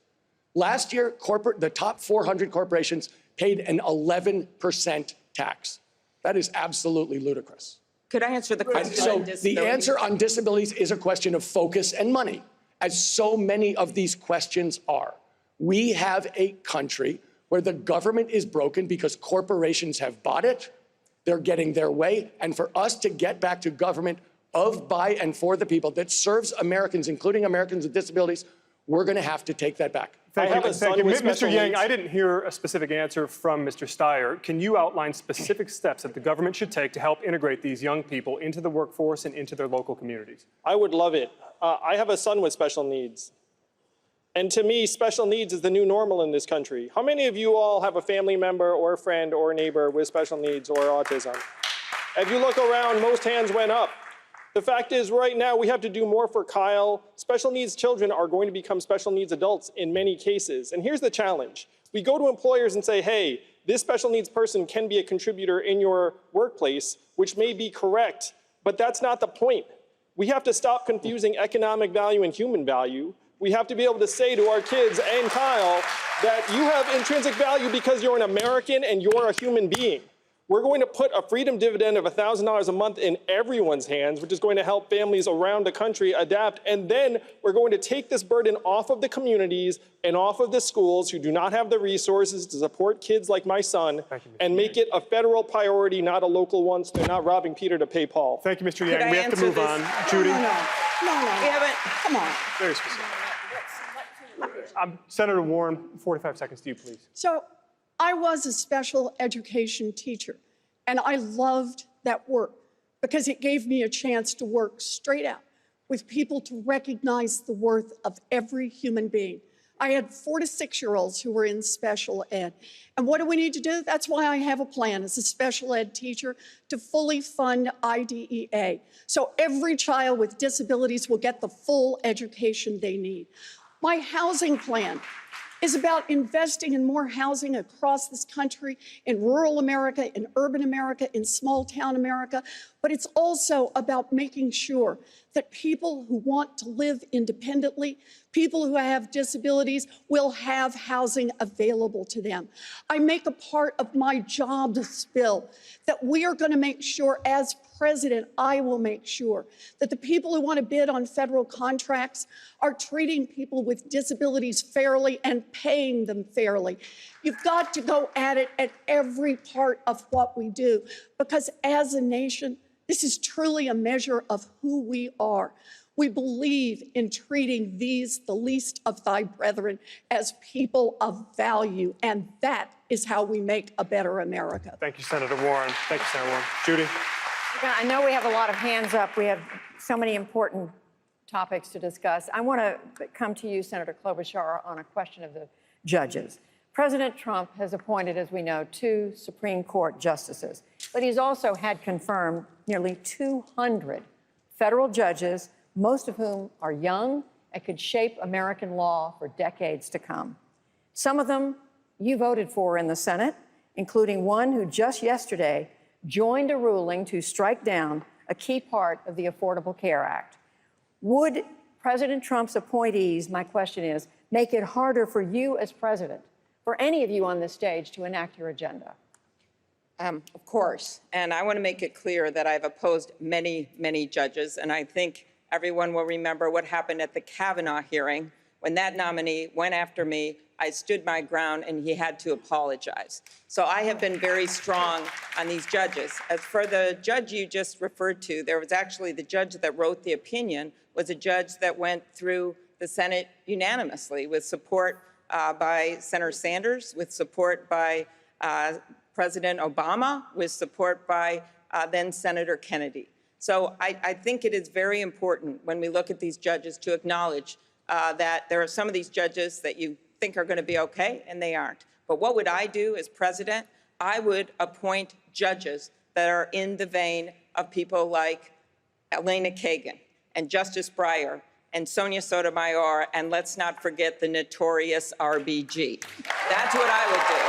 Last year, the top 400 corporations paid an 11% tax. That is absolutely ludicrous. Could I answer the question So on disabilities? the answer on disabilities is a question of focus and money, as so many of these questions are. We have a country where the government is broken because corporations have bought it, they're getting their way, and for us to get back to government of, by, and for the people that serves Americans, including Americans with disabilities, we're going to have to take that back. Thank you. Mr. Yang, I didn't hear a specific answer from Mr. Steyer. Can you outline specific steps that the government should take to help integrate these young people into the workforce and into their local communities? I would love it. I have a son with special needs. And to me, special needs is the new normal in this country. How many of you all have a family member or a friend or a neighbor with special needs or autism? If you look around, most hands went up. The fact is, right now, we have to do more for Kyle. Special needs children are going to become special needs adults in many cases. And here's the challenge. We go to employers and say, hey, this special needs person can be a contributor in your workplace, which may be correct, but that's not the point. We have to stop confusing economic value and human value. We have to be able to say to our kids and Kyle that you have intrinsic value because you're an American and you're a human being. We're going to put a freedom dividend of $1,000 a month in everyone's hands, which is going to help families around the country adapt. And then we're going to take this burden off of the communities and off of the schools who do not have the resources to support kids like my son and make it a federal priority, not a local one, so they're not robbing Peter to pay Paul. Thank you, Mr. Yang. We have to move on. Judy? No. We haven't. Come on. Very specific. Senator Warren, 45 seconds to you, please. So I was a special education teacher, and I loved that work because it gave me a chance to work straight out with people to recognize the worth of every human being. I had 4 to 6-year-olds who were in special ed. And what do we need to do? That's why I have a plan as a special ed teacher to fully fund IDEA. So every child with disabilities will get the full education they need. My housing plan is about investing in more housing across this country, in rural America, in urban America, in small town America, but it's also about making sure that people who want to live independently, people who have disabilities, will have housing available to them. I make a part of my jobs bill that we are going to make sure, as president, I will make sure that the people who want to bid on federal contracts are treating people with disabilities fairly and paying them fairly. You've got to go at it at every part of what we do, because as a nation, this is truly a measure of who we are. We believe in treating these, the least of thy brethren, as people of value, and that is how we make a better America. Thank you, Senator Warren. Thank you, Senator Warren. Judy? I know we have a lot of hands up. We have so many important topics to discuss. I want to come to you, Senator Klobuchar, on a question of the judges. President Trump has appointed, as we know, 2 Supreme Court justices, but he's also had confirmed nearly 200 federal judges, most of whom are young and could shape American law for decades to come. Some of them you voted for in the Senate, including one who just yesterday joined a ruling to strike down a key part of the Affordable Care Act. Would President Trump's appointees, my question is, make it harder for you as president, for any of you on this stage, to enact your agenda? Of course. And I want to make it clear that I've opposed many, many judges. And I think everyone will remember what happened at the Kavanaugh hearing. When that nominee went after me, I stood my ground and he had to apologize. So I have been very strong on these judges. As for the judge you just referred to, there was actually the judge that wrote the opinion was a judge that went through the Senate unanimously with support by Senator Sanders, with support by President Obama, with support by then Senator Kennedy. So I think it is very important when we look at these judges to acknowledge that there are some of these judges that you think are going to be okay, and they aren't. But what would I do as president? I would appoint judges that are in the vein of people like Elena Kagan and Justice Breyer and Sonia Sotomayor, and let's not forget the notorious RBG. That's what I would do.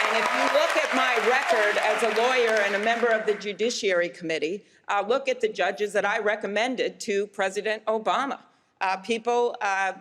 And if you look at my record as a lawyer and a member of the Judiciary Committee, look at the judges that I recommended to President Obama. People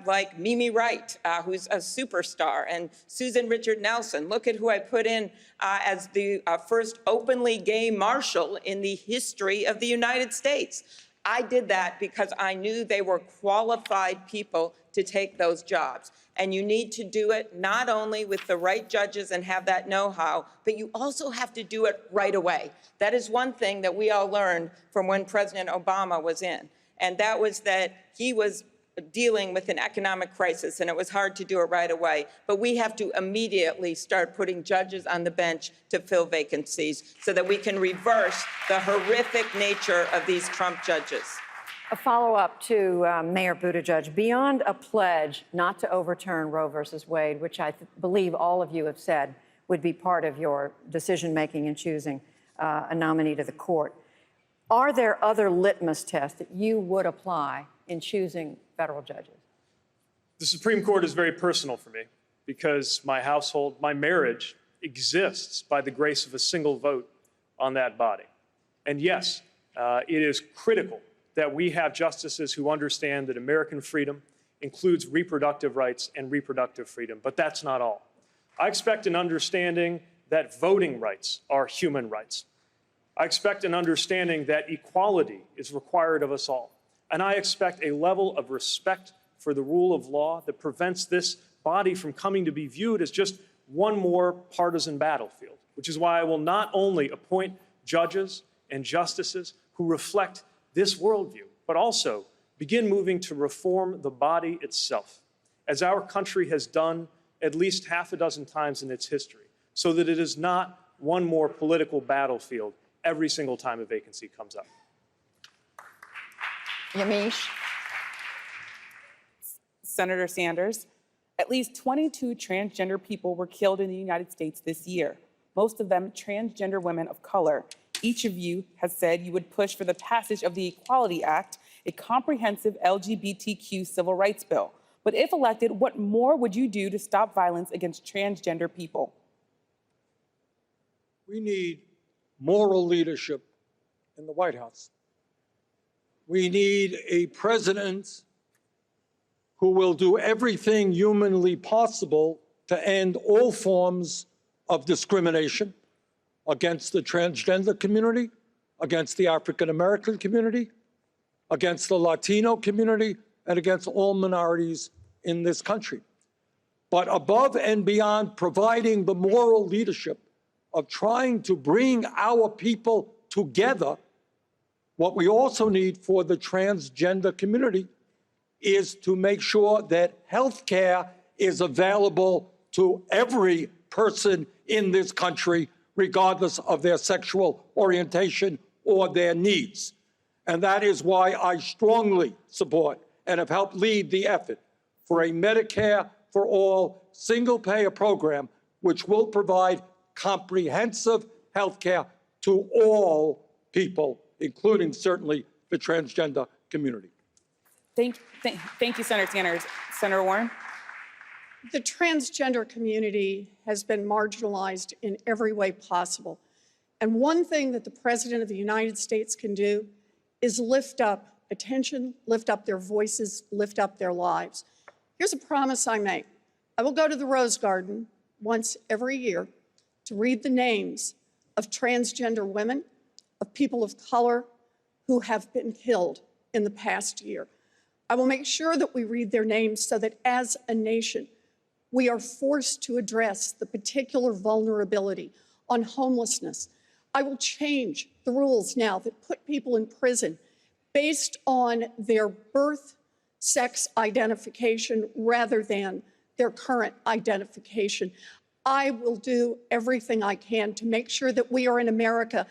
like Mimi Wright, who's a superstar, and Susan Richard Nelson. Look at who I put in as the first openly gay marshal in the history of the United States. I did that because I knew they were qualified people to take those jobs. And you need to do it not only with the right judges and have that know-how, but you also have to do it right away. That is one thing that we all learned from when President Obama was in. And that was that he was dealing with an economic crisis, and it was hard to do it right away. But we have to immediately start putting judges on the bench to fill vacancies so that we can reverse the horrific nature of these Trump judges. A follow-up to Mayor Buttigieg. Beyond a pledge not to overturn Roe versus Wade, which I believe all of you have said would be part of your decision-making in choosing a nominee to the court, are there other litmus tests that you would apply in choosing federal judges? The Supreme Court is very personal for me because my household, my marriage exists by the grace of a single vote on that body. And yes, it is critical that we have justices who understand that American freedom includes reproductive rights and reproductive freedom, but that's not all. I expect an understanding that voting rights are human rights. I expect an understanding that equality is required of us all. And I expect a level of respect for the rule of law that prevents this body from coming to be viewed as just one more partisan battlefield, which is why I will not only appoint judges and justices who reflect this worldview, but also begin moving to reform the body itself, as our country has done at least half a dozen times in its history, so that it is not one more political battlefield every single time a vacancy comes up. Yamiche. Senator Sanders, at least 22 transgender people were killed in the United States this year, most of them transgender women of color. Each of you has said you would push for the passage of the Equality Act, a comprehensive LGBTQ civil rights bill. But if elected, what more would you do to stop violence against transgender people? We need moral leadership in the White House. We need a president who will do everything humanly possible to end all forms of discrimination against the transgender community, against the African American community, against the Latino community, and against all minorities in this country. But above and beyond providing the moral leadership of trying to bring our people together, what we also need for the transgender community is to make sure that health care is available to every person in this country, regardless of their sexual orientation or their needs. And that is why I strongly support and have helped lead the effort for a Medicare for All single-payer program, which will provide comprehensive health care to all people, including certainly the transgender community. Thank you, Senator Sanders. Senator Warren? The transgender community has been marginalized in every way possible. And one thing that the President of the United States can do is lift up attention, lift up their voices, lift up their lives. Here's a promise I make. I will go to the Rose Garden once every year to read the names of transgender women, of people of color who have been killed in the past year. I will make sure that we read their names so that as a nation, we are forced to address the particular vulnerability on homelessness. I will change the rules now that put people in prison based on their birth sex identification rather than their current identification. I will do everything I can to make sure that we are in America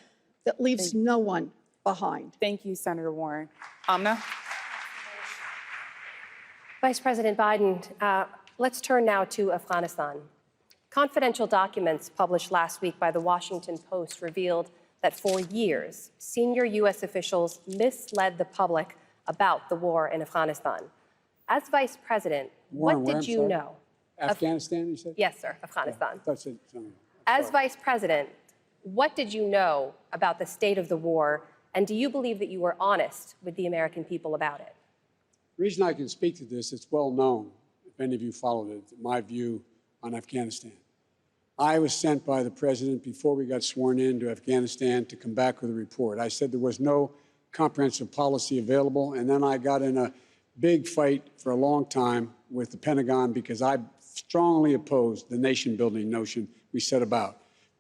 that leaves no one behind. Thank you, Senator Warren. Amna? Vice President Biden, let's turn now to Afghanistan. Confidential documents published last week by the Washington Post revealed that for years, senior U.S. officials misled the public about the war in Afghanistan. As Vice President, Warren, what did you know? Afghanistan, you said? Yes, sir, Afghanistan. That's it. Sorry. As Vice President, what did you know about the state of the war, and do you believe that you were honest with the American people about it? The reason I can speak to this, it's well known, if any of you followed it, my view on Afghanistan. I was sent by the president before we got sworn in to Afghanistan to come back with a report. I said there was no comprehensive policy available, and then I got in a big fight for a long time with the Pentagon because I strongly opposed the nation-building notion we set about.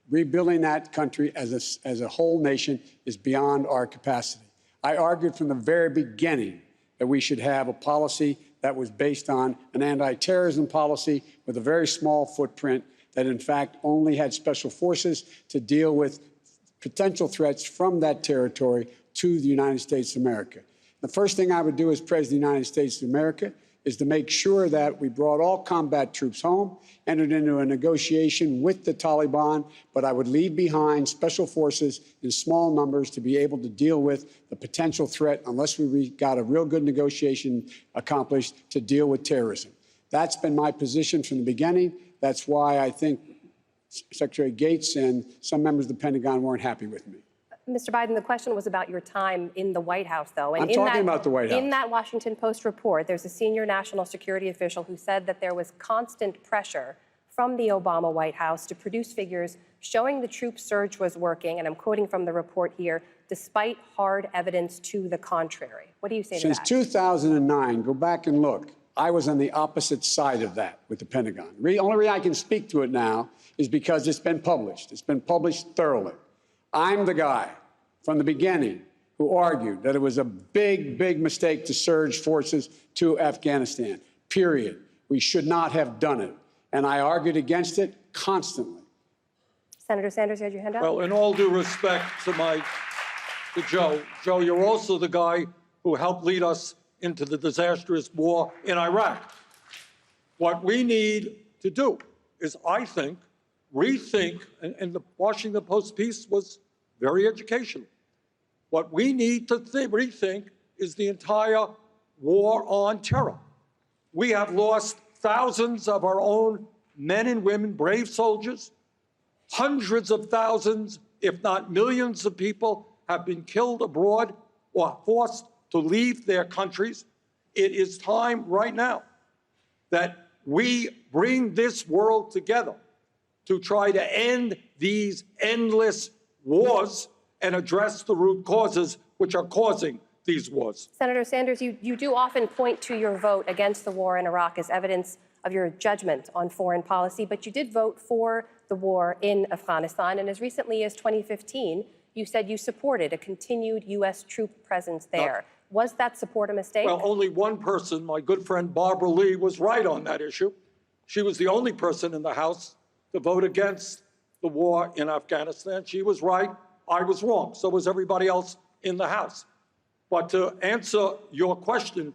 Rebuilding that country as a whole nation is beyond our capacity. I argued from the very beginning that we should have a policy that was based on an anti-terrorism policy with a very small footprint that, in fact, only had special forces to deal with potential threats from that territory to the United States of America. The first thing I would do as President of the United States of America is to make sure that we brought all combat troops home, entered into a negotiation with the Taliban, but I would leave behind special forces in small numbers to be able to deal with the potential threat unless we got a real good negotiation accomplished to deal with terrorism. That's been my position from the beginning. That's why I think Secretary Gates and some members of the Pentagon weren't happy with me. Mr. Biden, the question was about your time in the White House, though. And I'm talking about the White House. In that Washington Post report, there's a senior national security official who said that there was constant pressure from the Obama White House to produce figures showing the troop surge was working, and I'm quoting from the report here, despite hard evidence to the contrary. What do you say to that? Since 2009, go back and look, I was on the opposite side of that with the Pentagon. The only reason I can speak to it now is because it's been published. It's been published thoroughly. I'm the guy from the beginning who argued that it was a big, big mistake to surge forces to Afghanistan, period. We should not have done it. And I argued against it constantly. Senator Sanders, you had your hand up? Well, in all due respect to Joe, you're also the guy who helped lead us into the disastrous war in Iraq. What we need to do is, I think, rethink, and the Washington Post piece was very educational. What we need to rethink is the entire war on terror. We have lost thousands of our own men and women, brave soldiers. Hundreds of thousands, if not millions of people have been killed abroad or forced to leave their countries. It is time right now that we bring this world together to try to end these endless wars and address the root causes which are causing these wars. Senator Sanders, you do often point to your vote against the war in Iraq as evidence of your judgment on foreign policy, but you did vote for the war in Afghanistan, and as recently as 2015, you said you supported a continued U.S. troop presence there. Was that support a mistake? Well, only one person, my good friend Barbara Lee, was right on that issue. She was the only person in the House to vote against the war in Afghanistan. She was right, I was wrong. So was everybody else in the House. But to answer your question,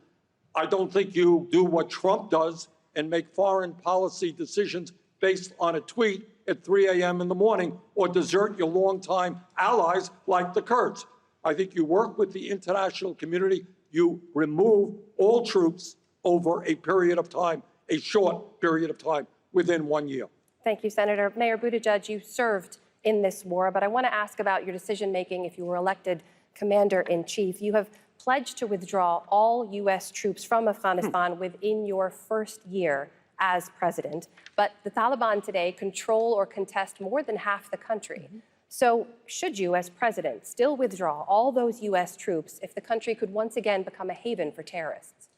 I don't think you do what Trump does and make foreign policy decisions based on a tweet at 3 a.m. in the morning or desert your longtime allies like the Kurds. I think you work with the international community. You remove all troops over a period of time, a short period of time, within 1 year. Thank you, Senator. Mayor Buttigieg, you served in this war, but I want to ask about your decision-making if you were elected commander-in-chief. You have pledged to withdraw all U.S. troops from Afghanistan within your first year as president, but the Taliban today control or contest more than half the country. So should you, as president, still withdraw all those U.S. troops if the country could once again become a haven for terrorists?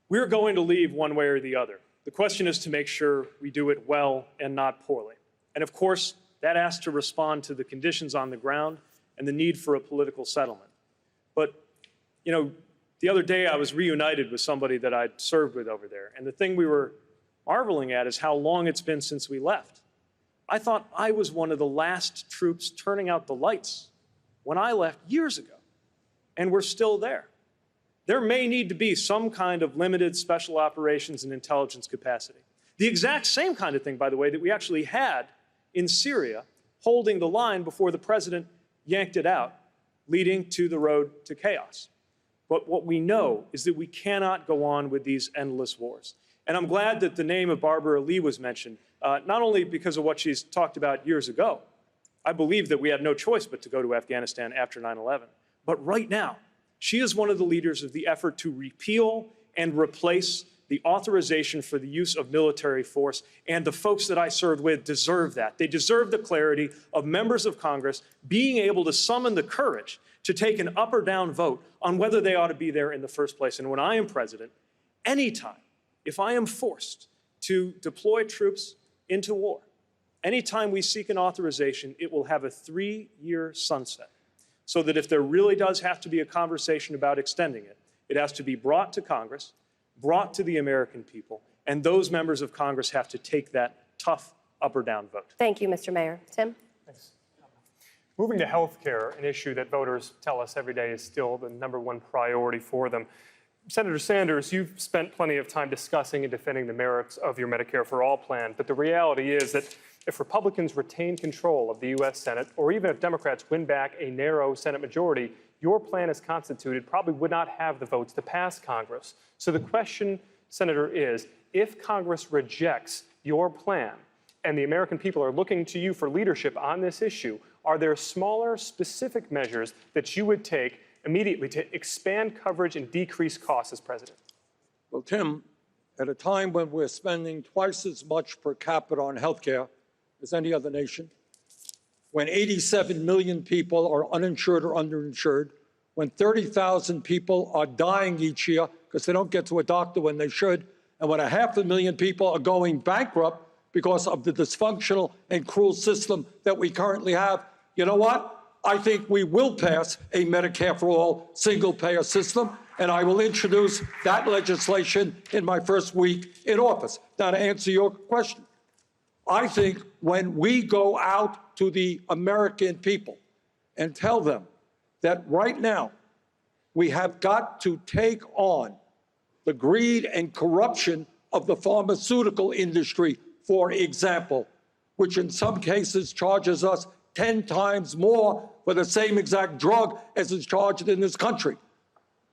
We're going to leave one way or the other. The question is to make sure we do it well and not poorly. And of course, that has to respond to the conditions on the ground and the need for a political settlement. But, you know, the other day I was reunited with somebody that I'd served with over there. And the thing we were marveling at is how long it's been since we left. I thought I was one of the last troops turning out the lights when I left years ago. And we're still there. There may need to be some kind of limited special operations and intelligence capacity. The exact same kind of thing, by the way, that we actually had in Syria, holding the line before the president yanked it out, leading to the road to chaos. But what we know is that we cannot go on with these endless wars. And I'm glad that the name of Barbara Lee was mentioned, not only because of what she's talked about years ago. I believe that we had no choice but to go to Afghanistan after 9/11. But right now, she is one of the leaders of the effort to repeal and replace the authorization for the use of military force, and the folks that I served with deserve that. They deserve the clarity of members of Congress being able to summon the courage to take an up or down vote on whether they ought to be there in the first place. And when I am president, anytime, if I am forced to deploy troops into war, anytime we seek an authorization, it will have a 3-year sunset. So that if there really does have to be a conversation about extending it, it has to be brought to Congress, brought to the American people, and those members of Congress have to take that tough up or down vote. Thank you, Mr. Mayor. Tim? Thanks. Moving to health care, an issue that voters tell us every day is still the #1 priority for them. Senator Sanders, you've spent plenty of time discussing and defending the merits of your Medicare for All plan, but the reality is that if Republicans retain control of the U.S. Senate, or even if Democrats win back a narrow Senate majority, your plan as constituted probably would not have the votes to pass Congress. So the question, Senator, is if Congress rejects your plan and the American people are looking to you for leadership on this issue, are there smaller, specific measures that you would take immediately to expand coverage and decrease costs as president? Well, Tim, at a time when we're spending twice as much per capita on health care as any other nation, when 87 million people are uninsured or underinsured, when 30,000 people are dying each year because they don't get to a doctor when they should, and when 500,000 people are going bankrupt because of the dysfunctional and cruel system that we currently have, you know what? I think we will pass a Medicare for All single-payer system, and I will introduce that legislation in my first week in office. Now, to answer your question, I think when we go out to the American people and tell them that right now we have got to take on the greed and corruption of the pharmaceutical industry, for example, which in some cases charges us 10 times more for the same exact drug as is charged in this country.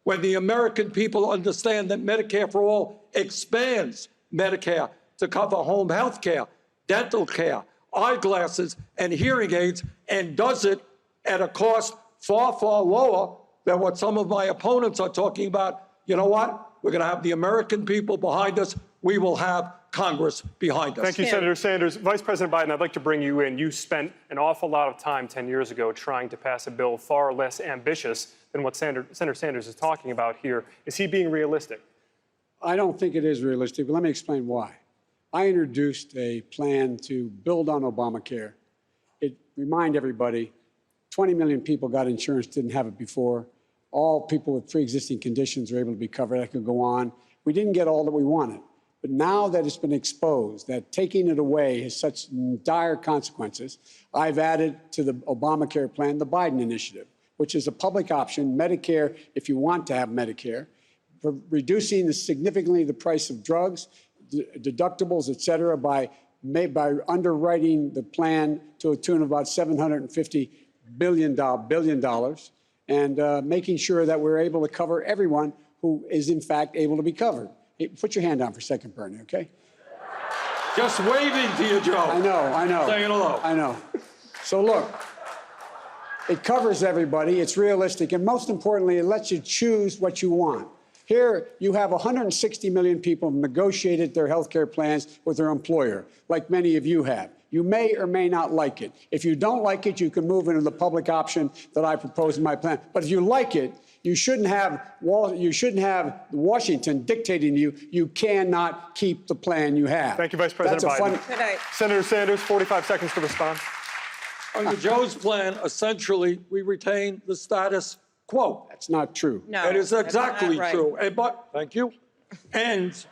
When the American people understand that Medicare for All expands Medicare to cover home health care, dental care, eyeglasses, and hearing aids, and does it at a cost far, far lower than what some of my opponents are talking about, you know what? We're going to have the American people behind us. We will have Congress behind us. Thank you, Senator Sanders. Vice President Biden, I'd like to bring you in. You spent an awful lot of time 10 years ago trying to pass a bill far less ambitious than what Senator Sanders is talking about here. Is he being realistic? I don't think it is realistic, but let me explain why. I introduced a plan to build on Obamacare. Remind everybody, 20 million people got insurance, didn't have it before. All people with pre-existing conditions are able to be covered. I could go on. We didn't get all that we wanted. But now that it's been exposed, that taking it away has such dire consequences, I've added to the Obamacare plan the Biden initiative, which is a public option, Medicare, if you want to have Medicare, for reducing significantly the price of drugs, deductibles, et cetera, by underwriting the plan to a tune of about $750 billion, and making sure that we're able to cover everyone who is, in fact, able to be covered. Hey, put your hand down for a second, Bernie, okay? Just waving to you, Joe. I know. Saying hello. I know. So look, it covers everybody, it's realistic, and most importantly, it lets you choose what you want. Here, you have 160 million people who negotiated their health care plans with their employer, like many of you have. You may or may not like it. If you don't like it, you can move into the public option that I propose in my plan. But if you like it, you shouldn't have Washington dictating to you. You cannot keep the plan you have. Thank you, Vice President Biden. Good night. Senator Sanders, 45 seconds to respond. Under Joe's plan, essentially, we retain the status quo. That's not true. No, It is that's exactly not right. true. Thank you. And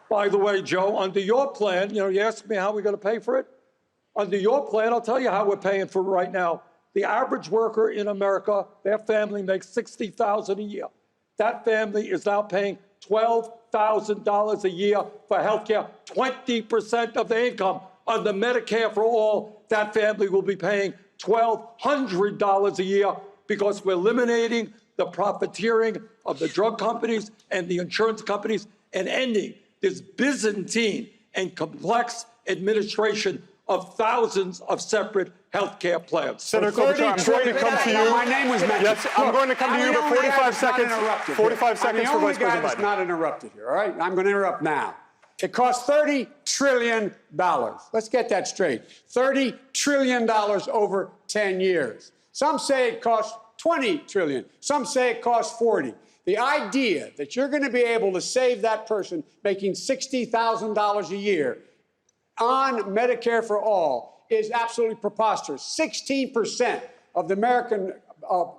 by the way, Joe, under your plan, you asked me how we're going to pay for it. Under your plan, I'll tell you how we're paying for it right now. The average worker in America, their family makes $60,000 a year. That family is now paying $12,000 a year for health care, 20% of their income. Under Medicare for All, that family will be paying $1,200 a year because we're eliminating the profiteering of the drug companies and the insurance companies and ending this Byzantine and complex administration of thousands of separate health care plans. Senator Klobuchar, I'm going to come to you. My name was mentioned. Yes, I'm going to come to you, but 45 seconds. 45 seconds for Vice I'm the only guy President that's Biden. not interrupted here, all right? I'm going to interrupt now. It costs $30 trillion. Let's get that straight. $30 trillion over 10 years. Some say it costs $20 trillion. Some say it costs $40. The idea that you're going to be able to save that person making $60,000 a year on Medicare for All is absolutely preposterous. 16% of the American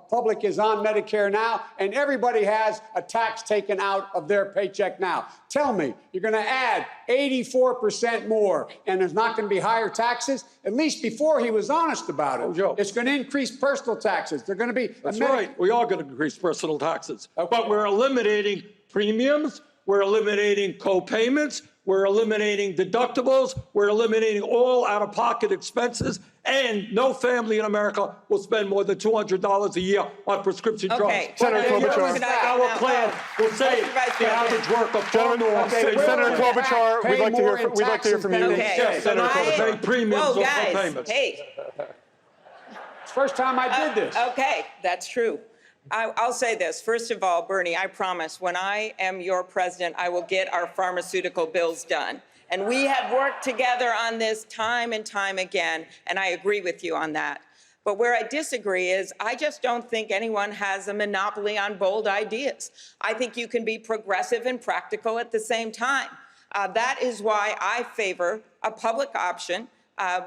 public is on Medicare now, and everybody has a tax taken out of their paycheck now. Tell me, you're going to add 84% more, and there's not going to be higher taxes? At least before he was honest about it. Oh, Joe. It's going to increase personal taxes. They're going to be... That's right. We are going to increase personal taxes. Okay. But we're eliminating premiums. We're eliminating co-payments. We're eliminating deductibles. We're eliminating all out-of-pocket expenses. And no family in America will spend more than $200 a year on prescription drugs. Senator Klobuchar. Our plan will save the average worker far more. Senator Klobuchar, we'd like to hear from you. Okay. Yes, Senator Klobuchar. Pay premiums or co-payments. Hey. It's the first time I did this. Okay, that's true. I'll say this. First of all, Bernie, I promise when I am your president, I will get our pharmaceutical bills done. And we have worked together on this time and time again, and I agree with you on that. But where I disagree is I just don't think anyone has a monopoly on bold ideas. I think you can be progressive and practical at the same time. That is why I favor a public option,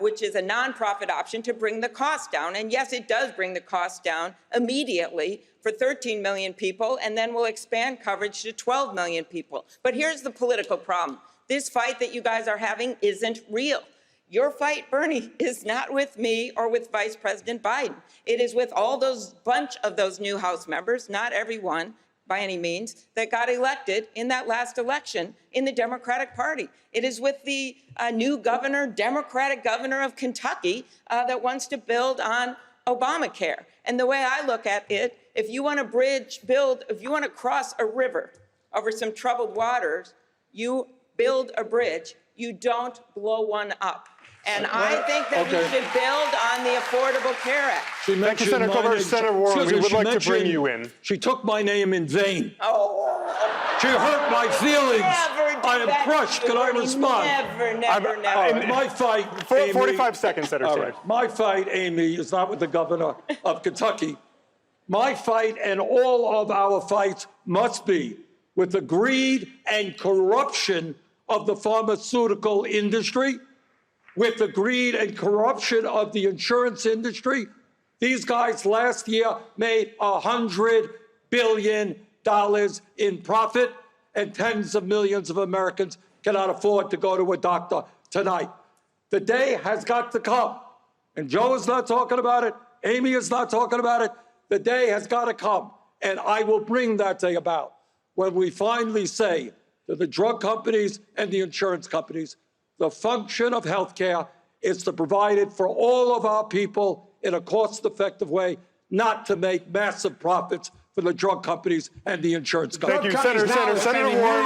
which is a nonprofit option to bring the cost down. And yes, it does bring the cost down immediately for 13 million people, and then we'll expand coverage to 12 million people. But here's the political problem. This fight that you guys are having isn't real. Your fight, Bernie, is not with me or with Vice President Biden. It is with all those bunch of those new House members, not everyone by any means, that got elected in that last election in the Democratic Party. It is with the new governor, Democratic governor of Kentucky, that wants to build on Obamacare. And the way I look at it, if you want to if you want to cross a river over some troubled waters, you build a bridge. You don't blow one up. And I think that we should build on the Affordable Care Act. Thank you, Senator Klobuchar. Senator Warren, we would like to bring you in. She took my name in vain. Oh. She hurt my feelings. I am crushed. Can I respond? Never. My fight, 45 seconds, Senator Sanders. My fight, Amy, is not with the governor of Kentucky. My fight and all of our fights must be with the greed and corruption of the pharmaceutical industry, with the greed and corruption of the insurance industry. These guys last year made $100 billion in profit, and tens of millions of Americans cannot afford to go to a doctor tonight. The day has got to come, and Joe is not talking about it, Amy is not talking about it. The day has got to come, and I will bring that day about when we finally say to the drug companies and the insurance companies, the function of healthcare is to provide it for all of our people in a cost-effective way, not to make massive profits for the drug companies and the insurance companies. Thank you, Senator Warren.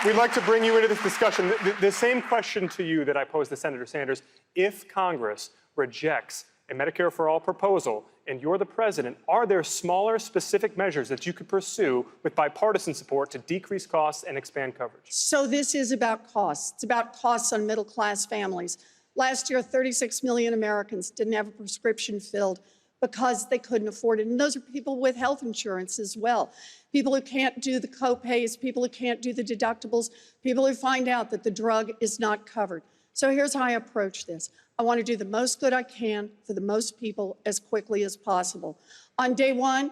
We'd like to bring you into this discussion. The same question to you that I posed to Senator Sanders. If Congress rejects a Medicare for All proposal, and you're the president, are there smaller, specific measures that you could pursue with bipartisan support to decrease costs and expand coverage? So this is about costs. It's about costs on middle-class families. Last year, 36 million Americans didn't have a prescription filled because they couldn't afford it. And those are people with health insurance as well. People who can't do the co-pays, people who can't do the deductibles, people who find out that the drug is not covered. So here's how I approach this. I want to do the most good I can for the most people as quickly as possible. On day one,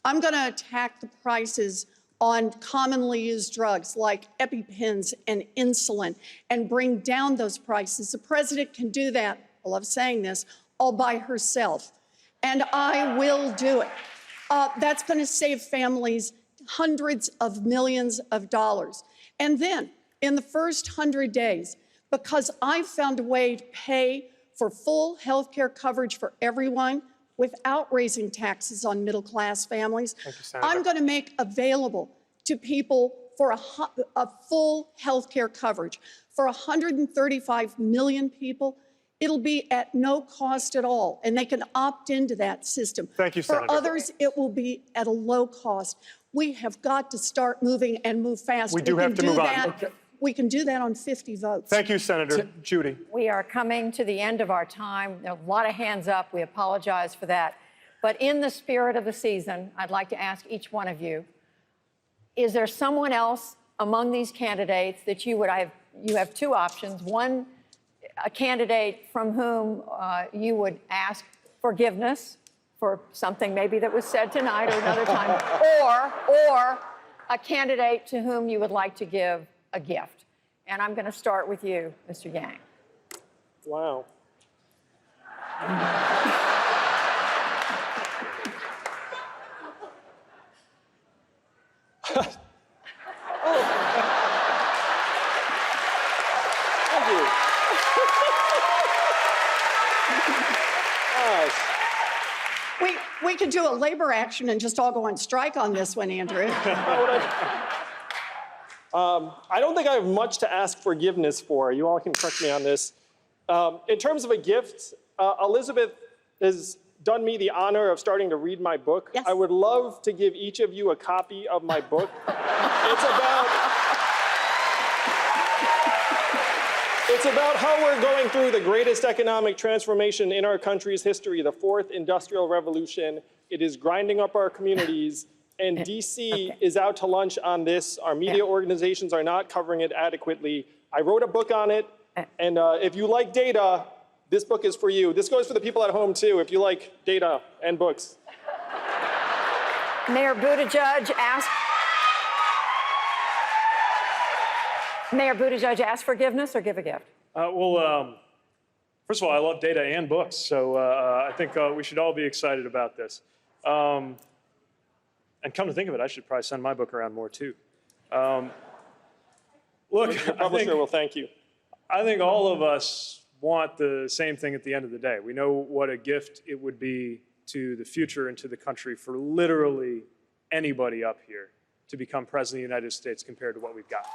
I'm going to attack the prices on commonly used drugs like EpiPens and insulin and bring down those prices. The president can do that, I love saying this, all by herself. And I will do it. That's going to save families hundreds of millions of dollars. And then in the first 100 days, because I've found a way to pay for full health care coverage for everyone without raising taxes on middle-class families, I'm going to make available to people for a full health care coverage. For 135 million people, it'll be at no cost at all, and they can opt into that system. Thank you, Senator. For others, it will be at a low cost. We have got to start moving and move fast. We do have to move on. Okay. We can do that on 50 votes. Thank you, Senator. Judy. We are coming to the end of our time. There are a lot of hands up. We apologize for that. But in the spirit of the season, I'd like to ask each one of you, is there someone else among these candidates that you have two options. One, a candidate from whom you would ask forgiveness for something maybe that was said tonight or another time, or a candidate to whom you would like to give a gift. And I'm going to start with you, Mr. Yang. Wow. Thank you. We could do a labor action and just all go on strike on this one, Andrew. I don't think I have much to ask forgiveness for. You all can correct me on this. In terms of a gift, Elizabeth has done me the honor of starting to read my book. Yes. I would love to give each of you a copy of my book. It's about how we're going through the greatest economic transformation in our country's history, the fourth industrial revolution. It is grinding up our communities. And DC is out to lunch on this. Our media organizations are not covering it adequately. I wrote a book on it. And if you like data, this book is for you. This goes for the people at home, too, if you like data and books. Mayor Buttigieg ask forgiveness or give a gift? First of all, I love data and books, so I think we should all be excited about this. And come to think of it, I should probably send my book around more, too. Look, your publisher will thank you. I think all of us want the same thing at the end of the day. We know what a gift it would be to the future and to the country for literally anybody up here to become president of the United States compared to what we've got.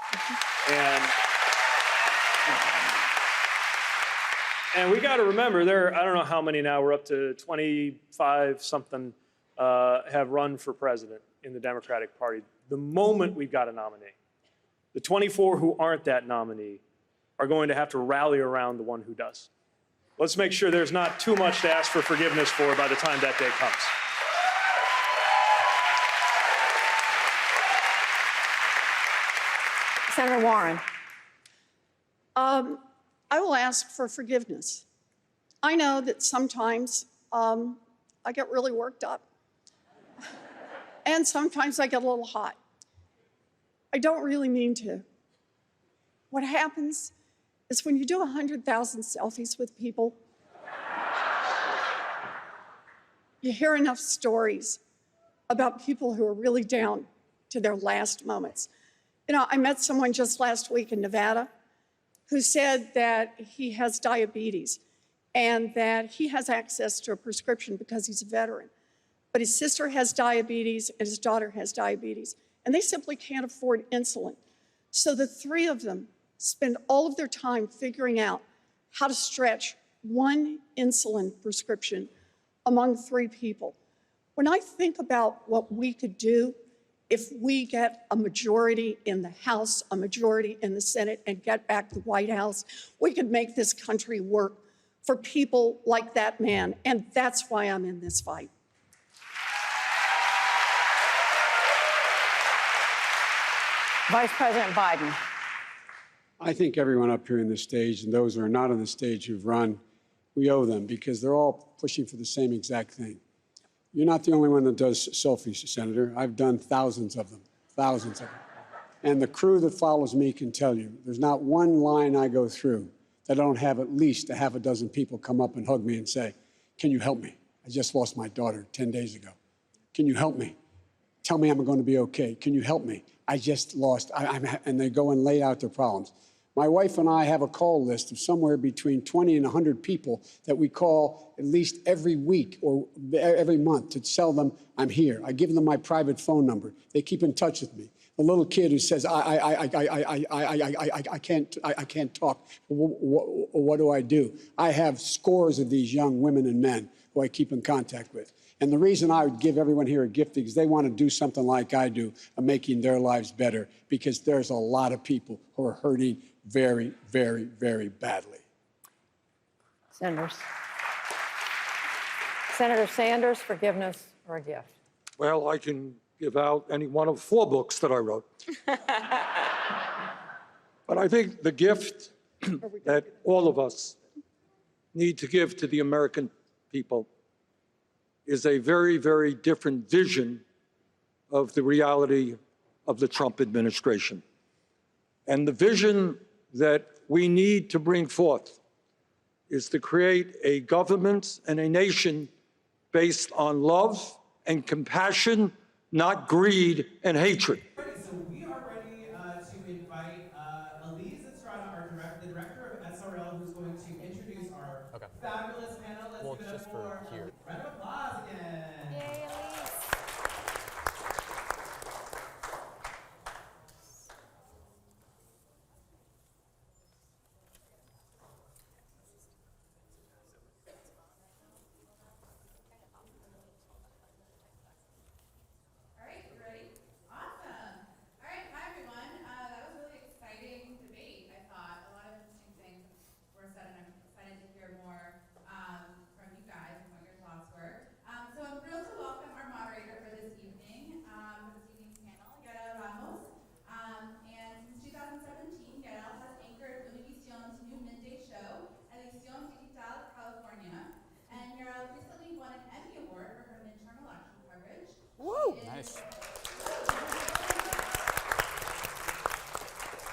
And we got to remember, I don't know how many now, we're up to 25-something have run for president in the Democratic Party. The moment we've got a nominee, the 24 who aren't that nominee are going to have to rally around the one who does. Let's make sure there's not too much to ask for forgiveness for by the time that day comes. Senator Warren. I will ask for forgiveness. I know that sometimes I get really worked up. And sometimes I get a little hot. I don't really mean to. What happens is when you do 100,000 selfies with people, you hear enough stories about people who are really down to their last moments. You know, I met someone just last week in Nevada who said that he has diabetes and that he has access to a prescription because he's a veteran. But his sister has diabetes and his daughter has diabetes, and they simply can't afford insulin. So the three of them spend all of their time figuring out how to stretch one insulin prescription among 3 people. When I think about what we could do if we get a majority in the House, a majority in the Senate, and get back the White House, we could make this country work for people like that man. And that's why I'm in this fight. Vice President Biden. I think everyone up here in this stage and those who are not on the stage who've run, we owe them because they're all pushing for the same exact thing. You're not the only one that does selfies, Senator. I've done thousands of them, thousands of them. And the crew that follows me can tell you, there's not one line I go through that I don't have at least a half a dozen people come up and hug me and say, can you help me? I just lost my daughter 10 days ago. Can you help me? Tell me I'm going to be okay. Can you help me? I just lost, and they go and lay out their problems. My wife and I have a call list of somewhere between 20 and 100 people that we call at least every week or every month to tell them I'm here. I give them my private phone number. They keep in touch with me. The little kid who says, I can't talk. What do I do? I have scores of these young women and men who I keep in contact with. And the reason I would give everyone here a gift is they want to do something like I do of making their lives better, because there's a lot of people who are hurting very, very, very badly. Senators. Senator Sanders, forgiveness or a gift? Well, I can give out any one of 4 books that I wrote. But I think the gift that all of us need to give to the American people is a very, very different vision of the reality of the Trump administration. And the vision that we need to bring forth is to create a government and a nation based on love and compassion, not greed and hatred. So we are ready to invite Elise Estrada, the director of SRL, who's going to introduce our fabulous panel. Let's give it up for a round of applause again. Yay, Elise. All right, you ready? Awesome. All right, hi everyone. That was a really exciting debate, I thought. A lot of interesting things were said, and I'm excited to hear more from you guys and what your thoughts were. So I'm thrilled to welcome our moderator for this evening, for this evening's panel, Yarel Ramos. And since 2017, Yarel has anchored Univision's new midday show, Edición Digital California. And Yarel recently won an Emmy Award for her midterm election coverage. Woo! Nice.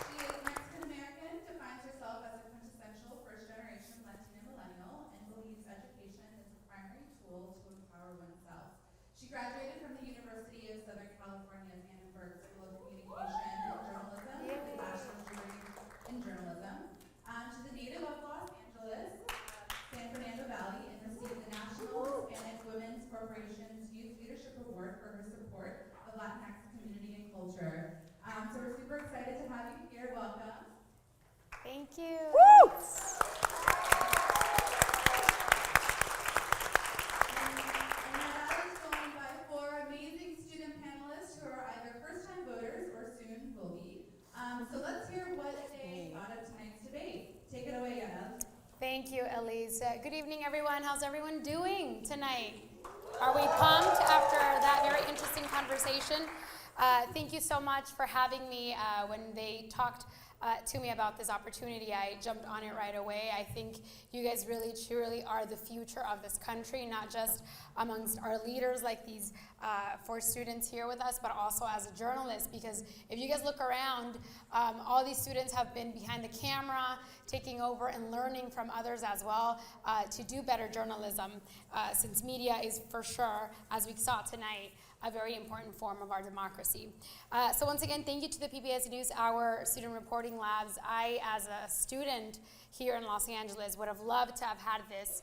She is Mexican-American, defines herself as a quintessential first-generation Latina millennial, and believes education is the primary tool to empower oneself. She graduated from the University of Southern California's Annenberg School of Communication and Journalism with a bachelor's degree in journalism. She's a native of Los Angeles, San Fernando Valley, and received the National Hispanic Women's Corporation's Youth Leadership Award for her support of Latinx community and culture. So we're super excited to have you here. Welcome. Thank you. Woo! And is joined by 4 amazing student panelists who are either first-time voters or soon will be. So let's hear what they thought of tonight's debate. Take it away, Anna. Thank you, Elise. Good evening, everyone. How's everyone doing tonight? Are we pumped after that very interesting conversation? Thank you so much for having me. When they talked to me about this opportunity, I jumped on it right away. I think you guys really, truly are the future of this country, not just amongst our leaders like these 4 students here with us, but also as a journalist, because if you guys look around, all these students have been behind the camera, taking over and learning from others as well to do better journalism, since media is for sure, as we saw tonight, a very important form of our democracy. So once again, thank you to the PBS NewsHour Student Reporting Labs. I, as a student here in Los Angeles, would have loved to have had this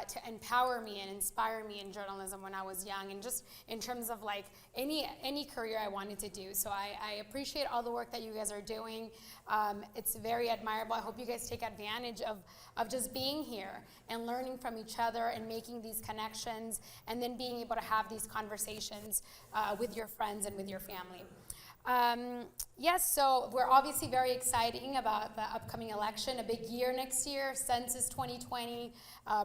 to empower me and inspire me in journalism when I was young, and just in terms of like any career I wanted to do. So I appreciate all the work that you guys are doing. It's very admirable. I hope you guys take advantage of just being here and learning from each other and making these connections, and then being able to have these conversations with your friends and with your family. Yes, so we're obviously very exciting about the upcoming election, a big year next year, census 2020,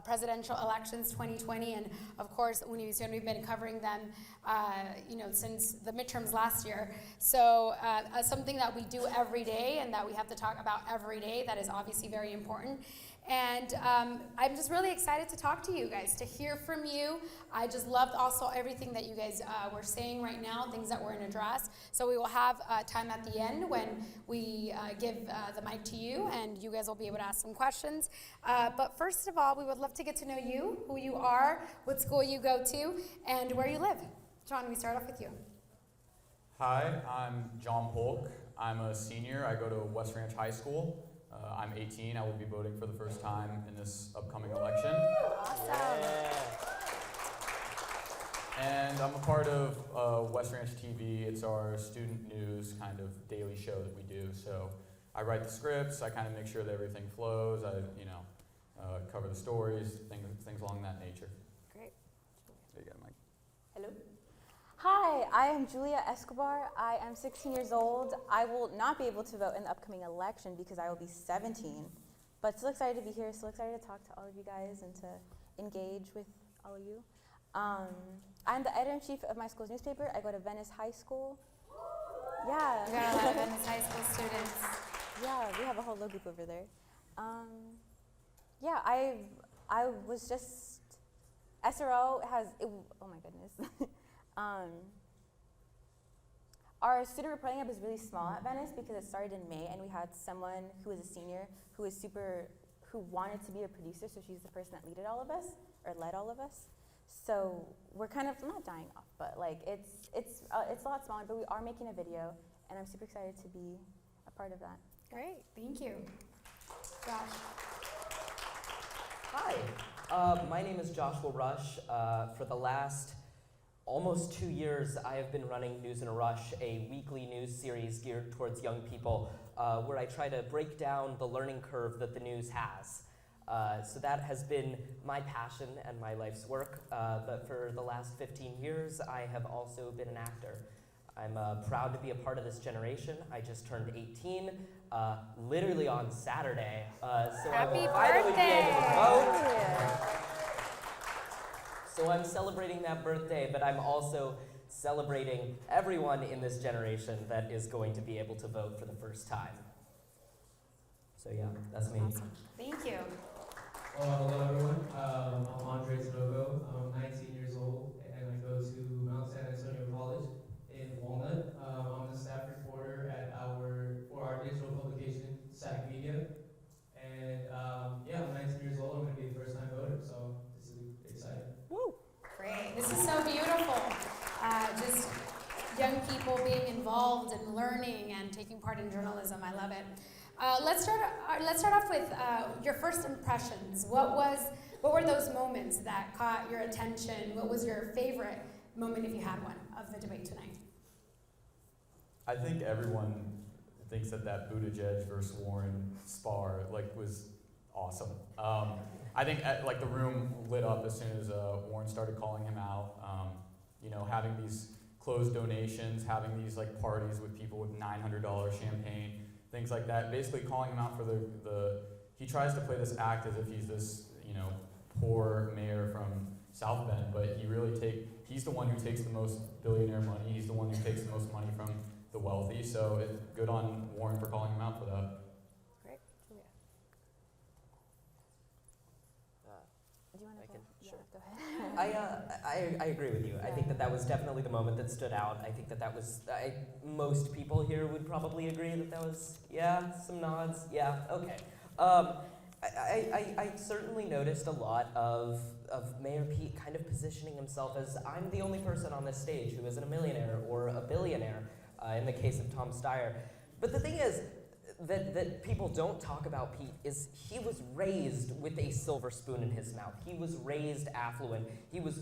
presidential elections 2020, and of course, Univision, we've been covering them, since the midterms last year. So something that we do every day and that we have to talk about every day, that is obviously very important. And I'm just really excited to talk to you guys, to hear from you. I just loved also everything that you guys were saying right now, things that were in address. So we will have time at the end when we give the mic to you, and you guys will be able to ask some questions. But first of all, we would love to get to know you, who you are, what school you go to, and where you live. John, we start off with you. Hi, I'm John Polk. I'm a senior. I go to West Ranch High School. I'm 18. I will be voting for the first time in this upcoming election. Awesome. And I'm a part of West Ranch TV. It's our student news kind of daily show that we do. So I write the scripts. I kind of make sure that everything flows. I, cover the stories, things along that nature. Great. There you go, Mike. Hello. Hi, I am Julia Escobar. I am 16 years old. I will not be able to vote in the upcoming election because I will be 17, but still excited to be here, still excited to talk to all of you guys and to engage with all of you. I'm the editor-in-chief of my school's newspaper. I go to Venice High School. Yeah. We got a lot of Venice High School students. Yeah, we have a whole little group over there. Yeah, I was just, SRO has, oh my goodness. Our student reporting hub is really small at Venice because it started in May, and we had someone who was a senior who wanted to be a producer, so she's the person that led all of us. So we're kind of not dying off, but like it's a lot smaller, but we are making a video, and I'm super excited to be a part of that. Great, thank you. Josh. Hi, my name is Joshua Rush. For the last almost 2 years, I have been running News in a Rush, a weekly news series geared towards young people, where I try to break down the learning curve that the news has. So that has been my passion and my life's work, but for the last 15 years, I have also been an actor. I'm proud to be a part of this generation. I just turned 18, literally on Saturday, so Happy I will finally be able to birthday! vote. So I'm celebrating that birthday, but I'm also celebrating everyone in this generation that is going to be able to vote for the first time. So yeah, that's me. Awesome. Thank you. Hello everyone, I'm Andre Tanogo. I'm 19 years old and I go to Mount San Antonio College in Walnut. I'm the staff reporter for our digital publication, SAC Media. And yeah, I'm 19 years old. I'm going to be a first time voter, so this is exciting. Woo! Great. This is so beautiful. Just young people being involved and learning and taking part in journalism. I love it. Let's start off with your first impressions. What were those moments that caught your attention? What was your favorite moment, if you had one, of the debate tonight? I think everyone thinks that Buttigieg versus Warren spar was awesome. I think the room lit up as soon as Warren started calling him out. Having these closed donations, having these parties with people with $900 champagne, things like that. Basically calling him out for he tries to play this act as if he's this poor mayor from South Bend, but he's the one who takes the most billionaire money. He's the one who takes the most money from the wealthy. So it's good on Warren for calling him out for that. Great. Julia. Do you want to go? Sure. Go ahead. I agree with you. I think that was definitely the moment that stood out. I think that was, most people here would probably agree that was, yeah, some nods, yeah, okay. I certainly noticed a lot of Mayor Pete kind of positioning himself as, I'm the only person on this stage who isn't a millionaire or a billionaire, in the case of Tom Steyer. But the thing is, that people don't talk about Pete is he was raised with a silver spoon in his mouth. He was raised affluent. He was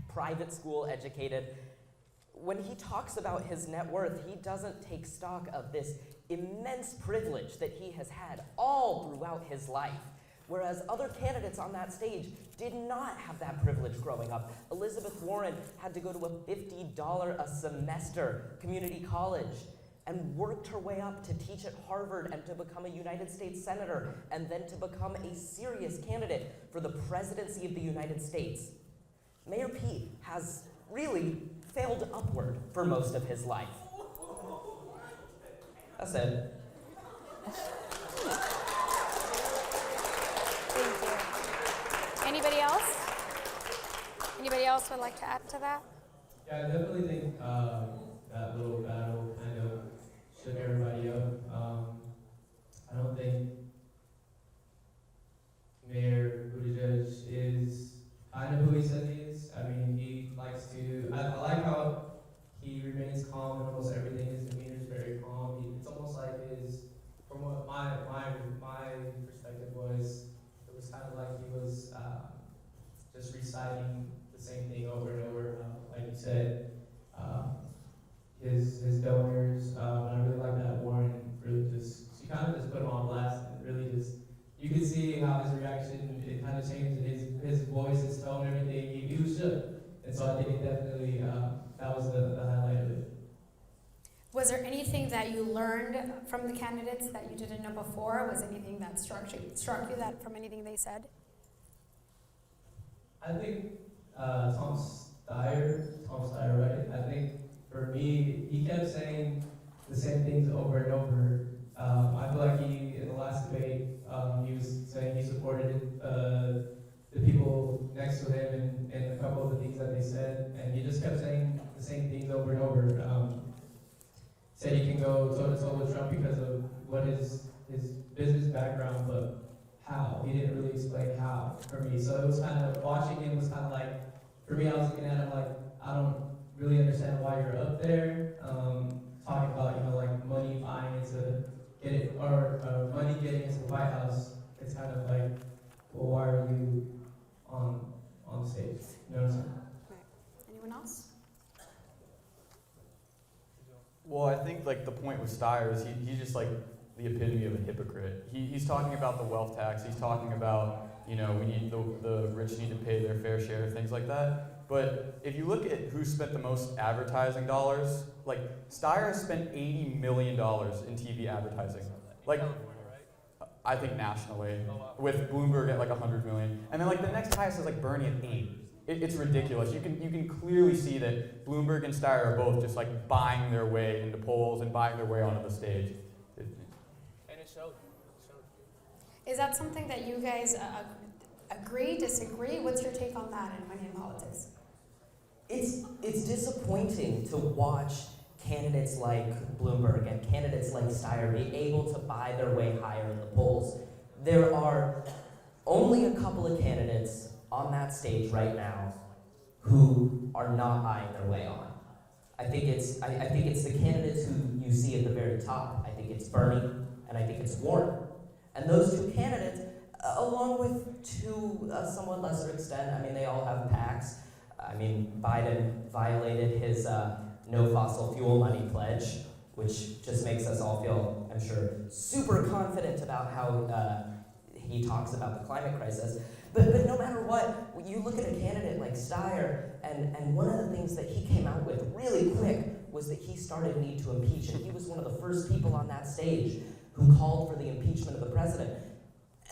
private school educated. When he talks about his net worth, he doesn't take stock of this immense privilege that he has had all throughout his life. Whereas other candidates on that stage did not have that privilege growing up. Elizabeth Warren had to go to a $50 a semester community college and worked her way up to teach at Harvard and to become a United States Senator and then to become a serious candidate for the presidency of the United States. Mayor Pete has really failed upward for most of his life. That's it. Thank you. Anybody else? Anybody else would like to add to that? Yeah, I definitely think that little battle kind of shook everybody up. I don't think Mayor Buttigieg is kind of who he says he is. I mean, he likes to, I like how he remains calm in almost everything. His demeanor is very calm. It's almost like from what my perspective was, it was kind of like he was just reciting the same thing over and over. Like you said, his donors, and I really like that Warren really she kind of just put him on blast and really just, you could see how his reaction, it kind of changed his voice, his tone, everything. He was shook. And so I think it definitely, that was the highlight of it. Was there anything that you learned from the candidates that you didn't know before? Was anything that struck you that from anything they said? I think Tom Steyer, right? I think for me, he kept saying the same things over and over. I feel like in the last debate, he was saying he supported the people next to him and a couple of the things that they said, and he just kept saying the same things over and over. Said he can go toe-to-toe with Trump because of what his business background, but how? He didn't really explain how for me. So it was kind of, watching him was kind of like, for me, I was looking at him like, I don't really understand why you're up there, talking about, like money buying into get it, or money getting into the White House. It's kind of like, well, why are you on stage? You know what I'm saying? Right. Anyone else? Well, I think like the point with Steyer is he's just like the epitome of a hypocrite. He's talking about the wealth tax. He's talking about, we need the rich need to pay their fair share, things like that. But if you look at who spent the most advertising dollars, like Steyer spent $80 million in TV advertising. Like, I think nationally, with Bloomberg at like 100 million. And then like the next highest is like Bernie at 8. It's ridiculous. You can clearly see that Bloomberg and Steyer are both just like buying their way into polls and buying their way onto the stage. And it showed. Is that something that you guys agree, disagree? What's your take on that in money in politics? It's disappointing to watch candidates like Bloomberg and candidates like Steyer be able to buy their way higher in the polls. There are only a couple of candidates on that stage right now who are not buying their way on. I think it's the candidates who you see at the very top. I think it's Bernie and I think it's Warren. And those two candidates, along with to a somewhat lesser extent, I mean, they all have PACs. I mean, Biden violated his no fossil fuel money pledge, which just makes us all feel, I'm sure, super confident about how he talks about the climate crisis. But no matter what, when you look at a candidate like Steyer, and one of the things that he came out with really quick was that he started need to impeach, and he was one of the first people on that stage who called for the impeachment of the president.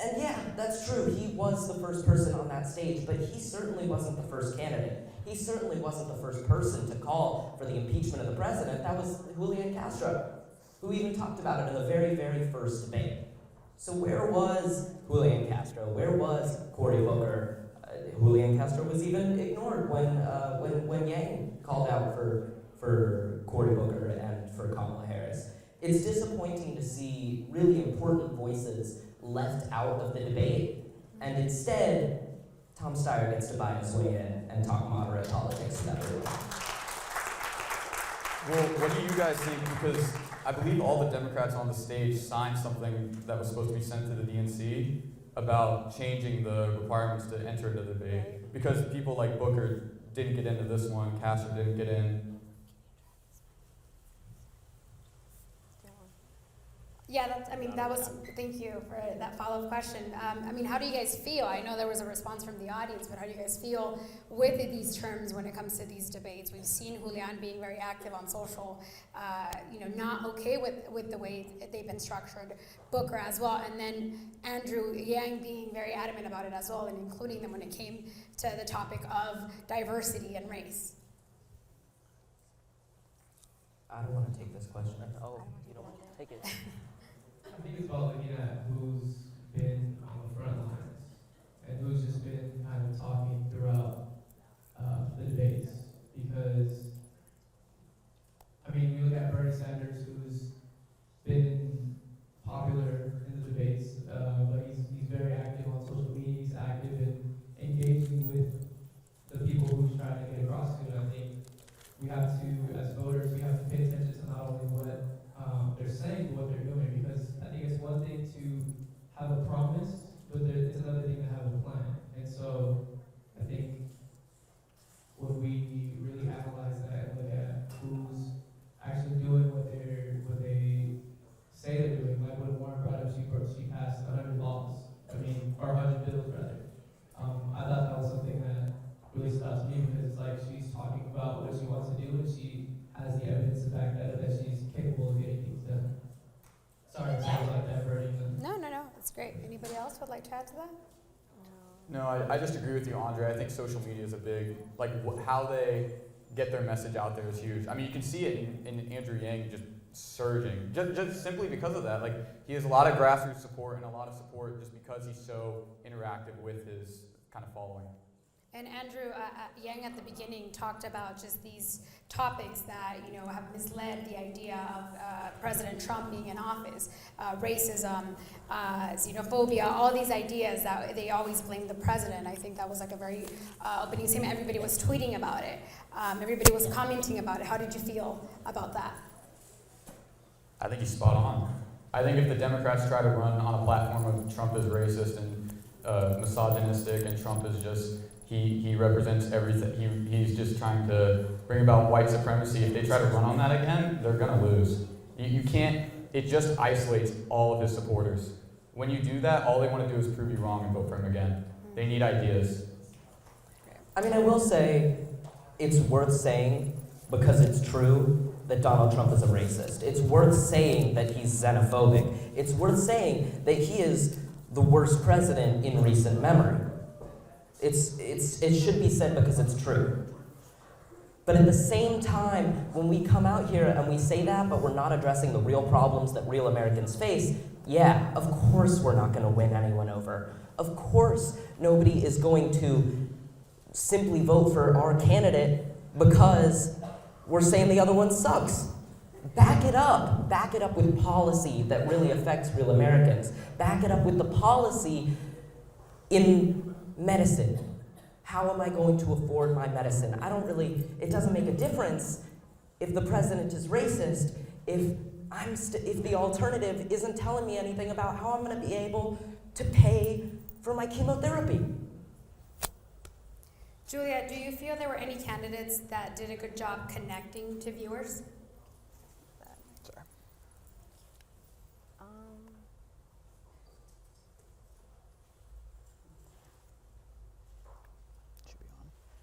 And yeah, that's true, he was the first person on that stage, but he certainly wasn't the first candidate. He certainly wasn't the first person to call for the impeachment of the president. That was Julian Castro, who even talked about it in the very, very first debate. So where was Julian Castro? Where was Cory Booker? Julian Castro was even ignored when Yang called out for Cory Booker and for Kamala Harris. It's disappointing to see really important voices left out of the debate, and instead, Tom Steyer gets to buy his way in and talk moderate politics to everyone. Well, what do you guys think? Because I believe all the Democrats on the stage signed something that was supposed to be sent to the DNC about changing the requirements to enter into the debate. Because people like Booker didn't get into this one, Castro didn't get in. Yeah, thank you for that follow-up question. I mean, how do you guys feel? I know there was a response from the audience, but how do you guys feel with these terms when it comes to these debates? We've seen Julian being very active on social, not okay with the way they've been structured, Booker as well, and then Andrew Yang being very adamant about it as well, and including them when it came to the topic of diversity and race. I don't want to take this question. Oh, you don't want to take it. I think it's about looking at who's been on the front lines and who's just been kind of talking throughout the debates. Because, I mean, we look at Bernie Sanders, who's been popular in the debates, but he's very active on social media. He's active in engaging with the people who he's trying to get across to. And I think we have to, as voters, we have to pay attention to not only what they're saying, but what they're doing, because I think it's one thing to have a promise, but it's another thing to have a plan. And so I think when we really analyze that and look at who's actually doing what they say they're doing, like when Warren brought up, she passed 100 laws, or 100 bills rather. I thought that was something that really stood out to me, because it's like she's talking about what she wants to do, and she has the evidence to back that up, that she's capable of getting things done. Sorry, it sounds like diverting them. No, that's great. Anybody else would like to add to that? No, I just agree with you, Andre. I think social media is a big, how they get their message out there is huge. I mean, you can see it in Andrew Yang just surging, just simply because of that. Like, he has a lot of grassroots support and a lot of support just because he's so interactive with his kind of following. And Andrew Yang at the beginning talked about just these topics that have misled the idea of President Trump being in office, racism, xenophobia, all these ideas that they always blame the president. I think that was like a very opening statement. Everybody was tweeting about it. Everybody was commenting about it. How did you feel about that? I think he's spot on. I think if the Democrats try to run on a platform of Trump is racist and misogynistic, and Trump is just he represents everything. He's just trying to bring about white supremacy. If they try to run on that again, they're gonna lose. You can't. It just isolates all of his supporters. When you do that, all they want to do is prove you wrong and vote for him again. They need ideas. I mean, I will say it's worth saying, because it's true, that Donald Trump is a racist. It's worth saying that he's xenophobic. It's worth saying that he is the worst president in recent memory. It should be said because it's true. But at the same time, when we come out here and we say that, but we're not addressing the real problems that real Americans face, yeah, of course we're not going to win anyone over. Of course nobody is going to simply vote for our candidate because we're saying the other one sucks. Back it up. Back it up with policy that really affects real Americans. Back it up with the policy in medicine. How am I going to afford my medicine? It doesn't make a difference if the president is racist, if the alternative isn't telling me anything about how I'm going to be able to pay for my chemotherapy. Julia, do you feel there were any candidates that did a good job connecting to viewers? Sorry.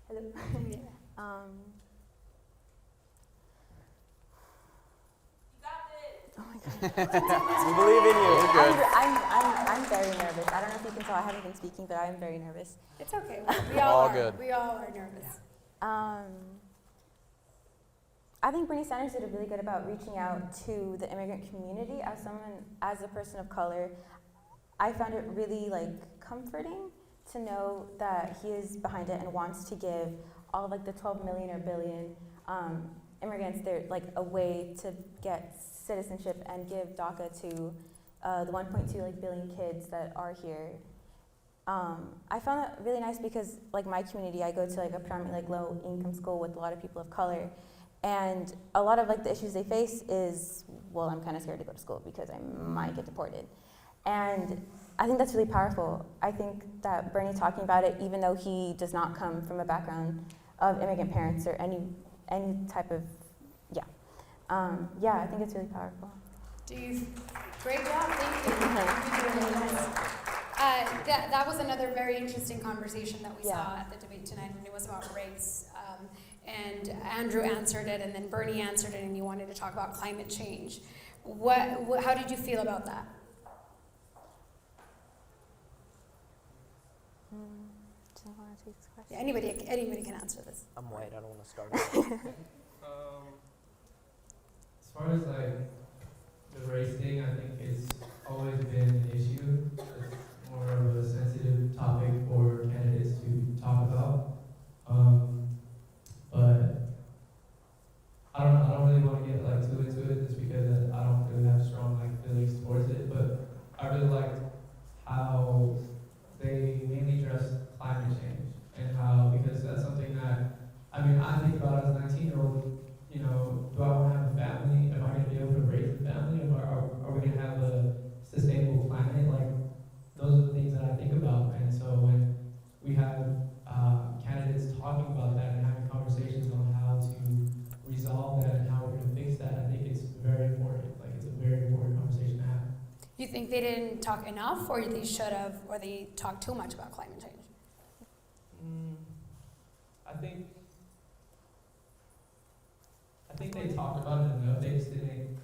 Hello. Yeah. Oh my God. We believe in you. You're good. I'm very nervous. I don't know if you can tell, I haven't been speaking, but I'm very nervous. It's okay. We all All are. good. We all are nervous. I think Bernie Sanders did a really good about reaching out to the immigrant community. As a person of color, I found it really comforting to know that he is behind it and wants to give all of the 12 million or billion immigrants a way to get citizenship and give DACA to the 1.2 billion kids that are here. I found that really nice because my community, I go to a predominantly low income school with a lot of people of color, And a lot of like the issues they face is, well, I'm kind of scared to go to school because I might get deported. And I think that's really powerful. I think that Bernie talking about it, even though he does not come from a background of immigrant parents or any type of, I think it's really powerful. Great job, thank you. That was another very interesting conversation that we saw at the debate tonight, and it was about race. And Andrew answered it, and then Bernie answered it, and you wanted to talk about climate change. How did you feel about that? Yeah, anybody can answer this. I'm white, I don't want to start. As far as like the race thing, I think it's always been an issue. It's more of a sensitive topic for candidates to talk about. But I don't really want to get like too into it just because I don't really have strong like feelings towards it. But I really liked how they mainly addressed climate change and how, because that's something that, I mean, I think about as a 19-year-old, you know, do I want to have a family? Am I going to be able to raise a family? Are we going to have a sustainable planet? Like, those are the things that I think about. And so when we have candidates talking about that and having conversations on how to resolve that and how we're going to fix that, I think it's very important. Like, it's a very important conversation to have. You think they didn't talk enough, or they should have, or they talked too much about climate change? I think they talked about it enough. They just didn't.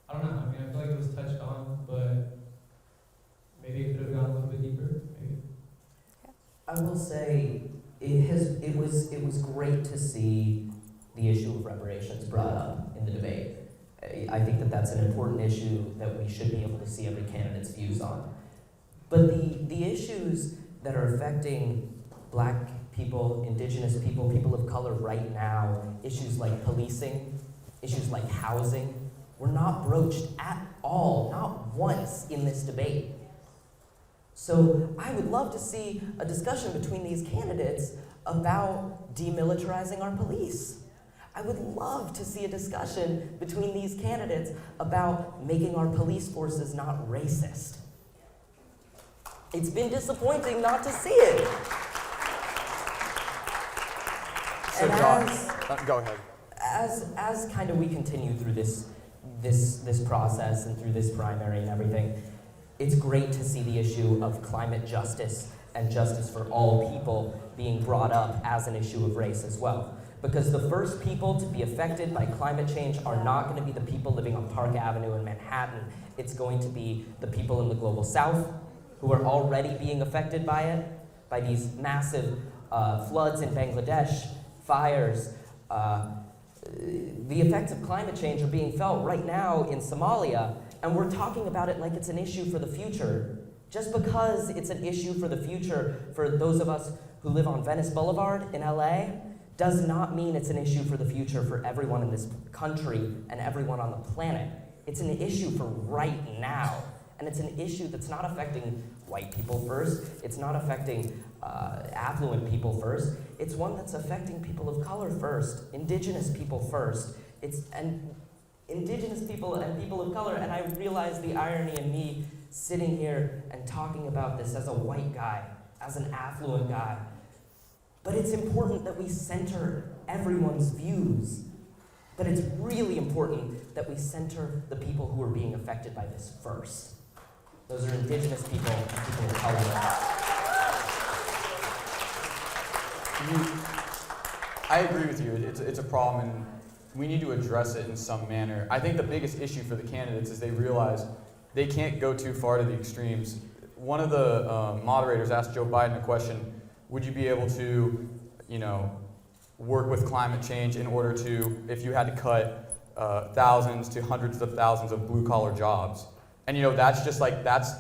I don't know. I mean, I feel like it was touched on, but maybe it could have gone a little bit deeper. Maybe. I will say it was great to see the issue of reparations brought up in the debate. I think that that's an important issue that we should be able to see every candidate's views on. But the issues that are affecting Black people, Indigenous people, people of color right now, issues like policing, issues like housing, were not broached at all, not once in this debate. So I would love to see a discussion between these candidates about demilitarizing our police. I would love to see a discussion between these candidates about making our police forces not racist. It's been disappointing not to see it. So John, go ahead. As kind of we continue through this process and through this primary and everything, it's great to see the issue of climate justice and justice for all people being brought up as an issue of race as well. Because the first people to be affected by climate change are not going to be the people living on Park Avenue in Manhattan. It's going to be the people in the global south who are already being affected by it, by these massive floods in Bangladesh, fires. The effects of climate change are being felt right now in Somalia, and we're talking about it like it's an issue for the future. Just because it's an issue for the future for those of us who live on Venice Boulevard in LA does not mean it's an issue for the future for everyone in this country and everyone on the planet. It's an issue for right now. And it's an issue that's not affecting white people first. It's not affecting affluent people first. It's one that's affecting people of color first, Indigenous people first. And Indigenous people and people of color, and I realize the irony in me sitting here and talking about this as a white guy, as an affluent guy. But it's important that we center everyone's views. But it's really important that we center the people who are being affected by this first. Those are Indigenous people and people of color. I agree with you. It's a problem, and we need to address it in some manner. I think the biggest issue for the candidates is they realize they can't go too far to the extremes. One of the moderators asked Joe Biden a question: would you be able to, work with climate change in order to, if you had to cut thousands to hundreds of thousands of blue-collar jobs? And that's just like, that's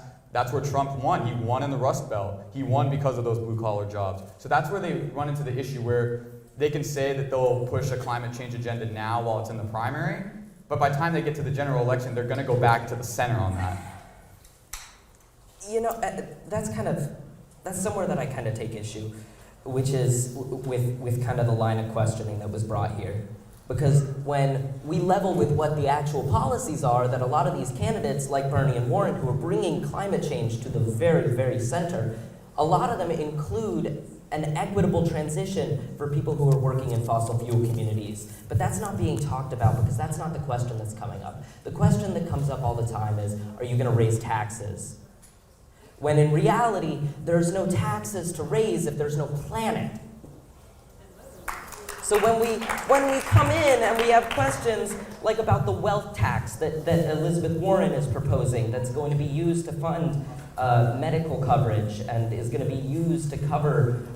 where Trump won. He won in the Rust Belt. He won because of those blue-collar jobs. So that's where they run into the issue where they can say that they'll push a climate change agenda now while it's in the primary, but by the time they get to the general election, they're gonna go back to the center on that. That's somewhere that I kind of take issue. which is with kind of the line of questioning that was brought here. Because when we level with what the actual policies are, that a lot of these candidates, like Bernie and Warren, who are bringing climate change to the very, very center, a lot of them include an equitable transition for people who are working in fossil fuel communities. But that's not being talked about because that's not the question that's coming up. The question that comes up all the time is, are you going to raise taxes? When in reality, there's no taxes to raise if there's no planet. So when we come in and we have questions like about the wealth tax that Elizabeth Warren is proposing that's going to be used to fund medical coverage and is going to be used to cover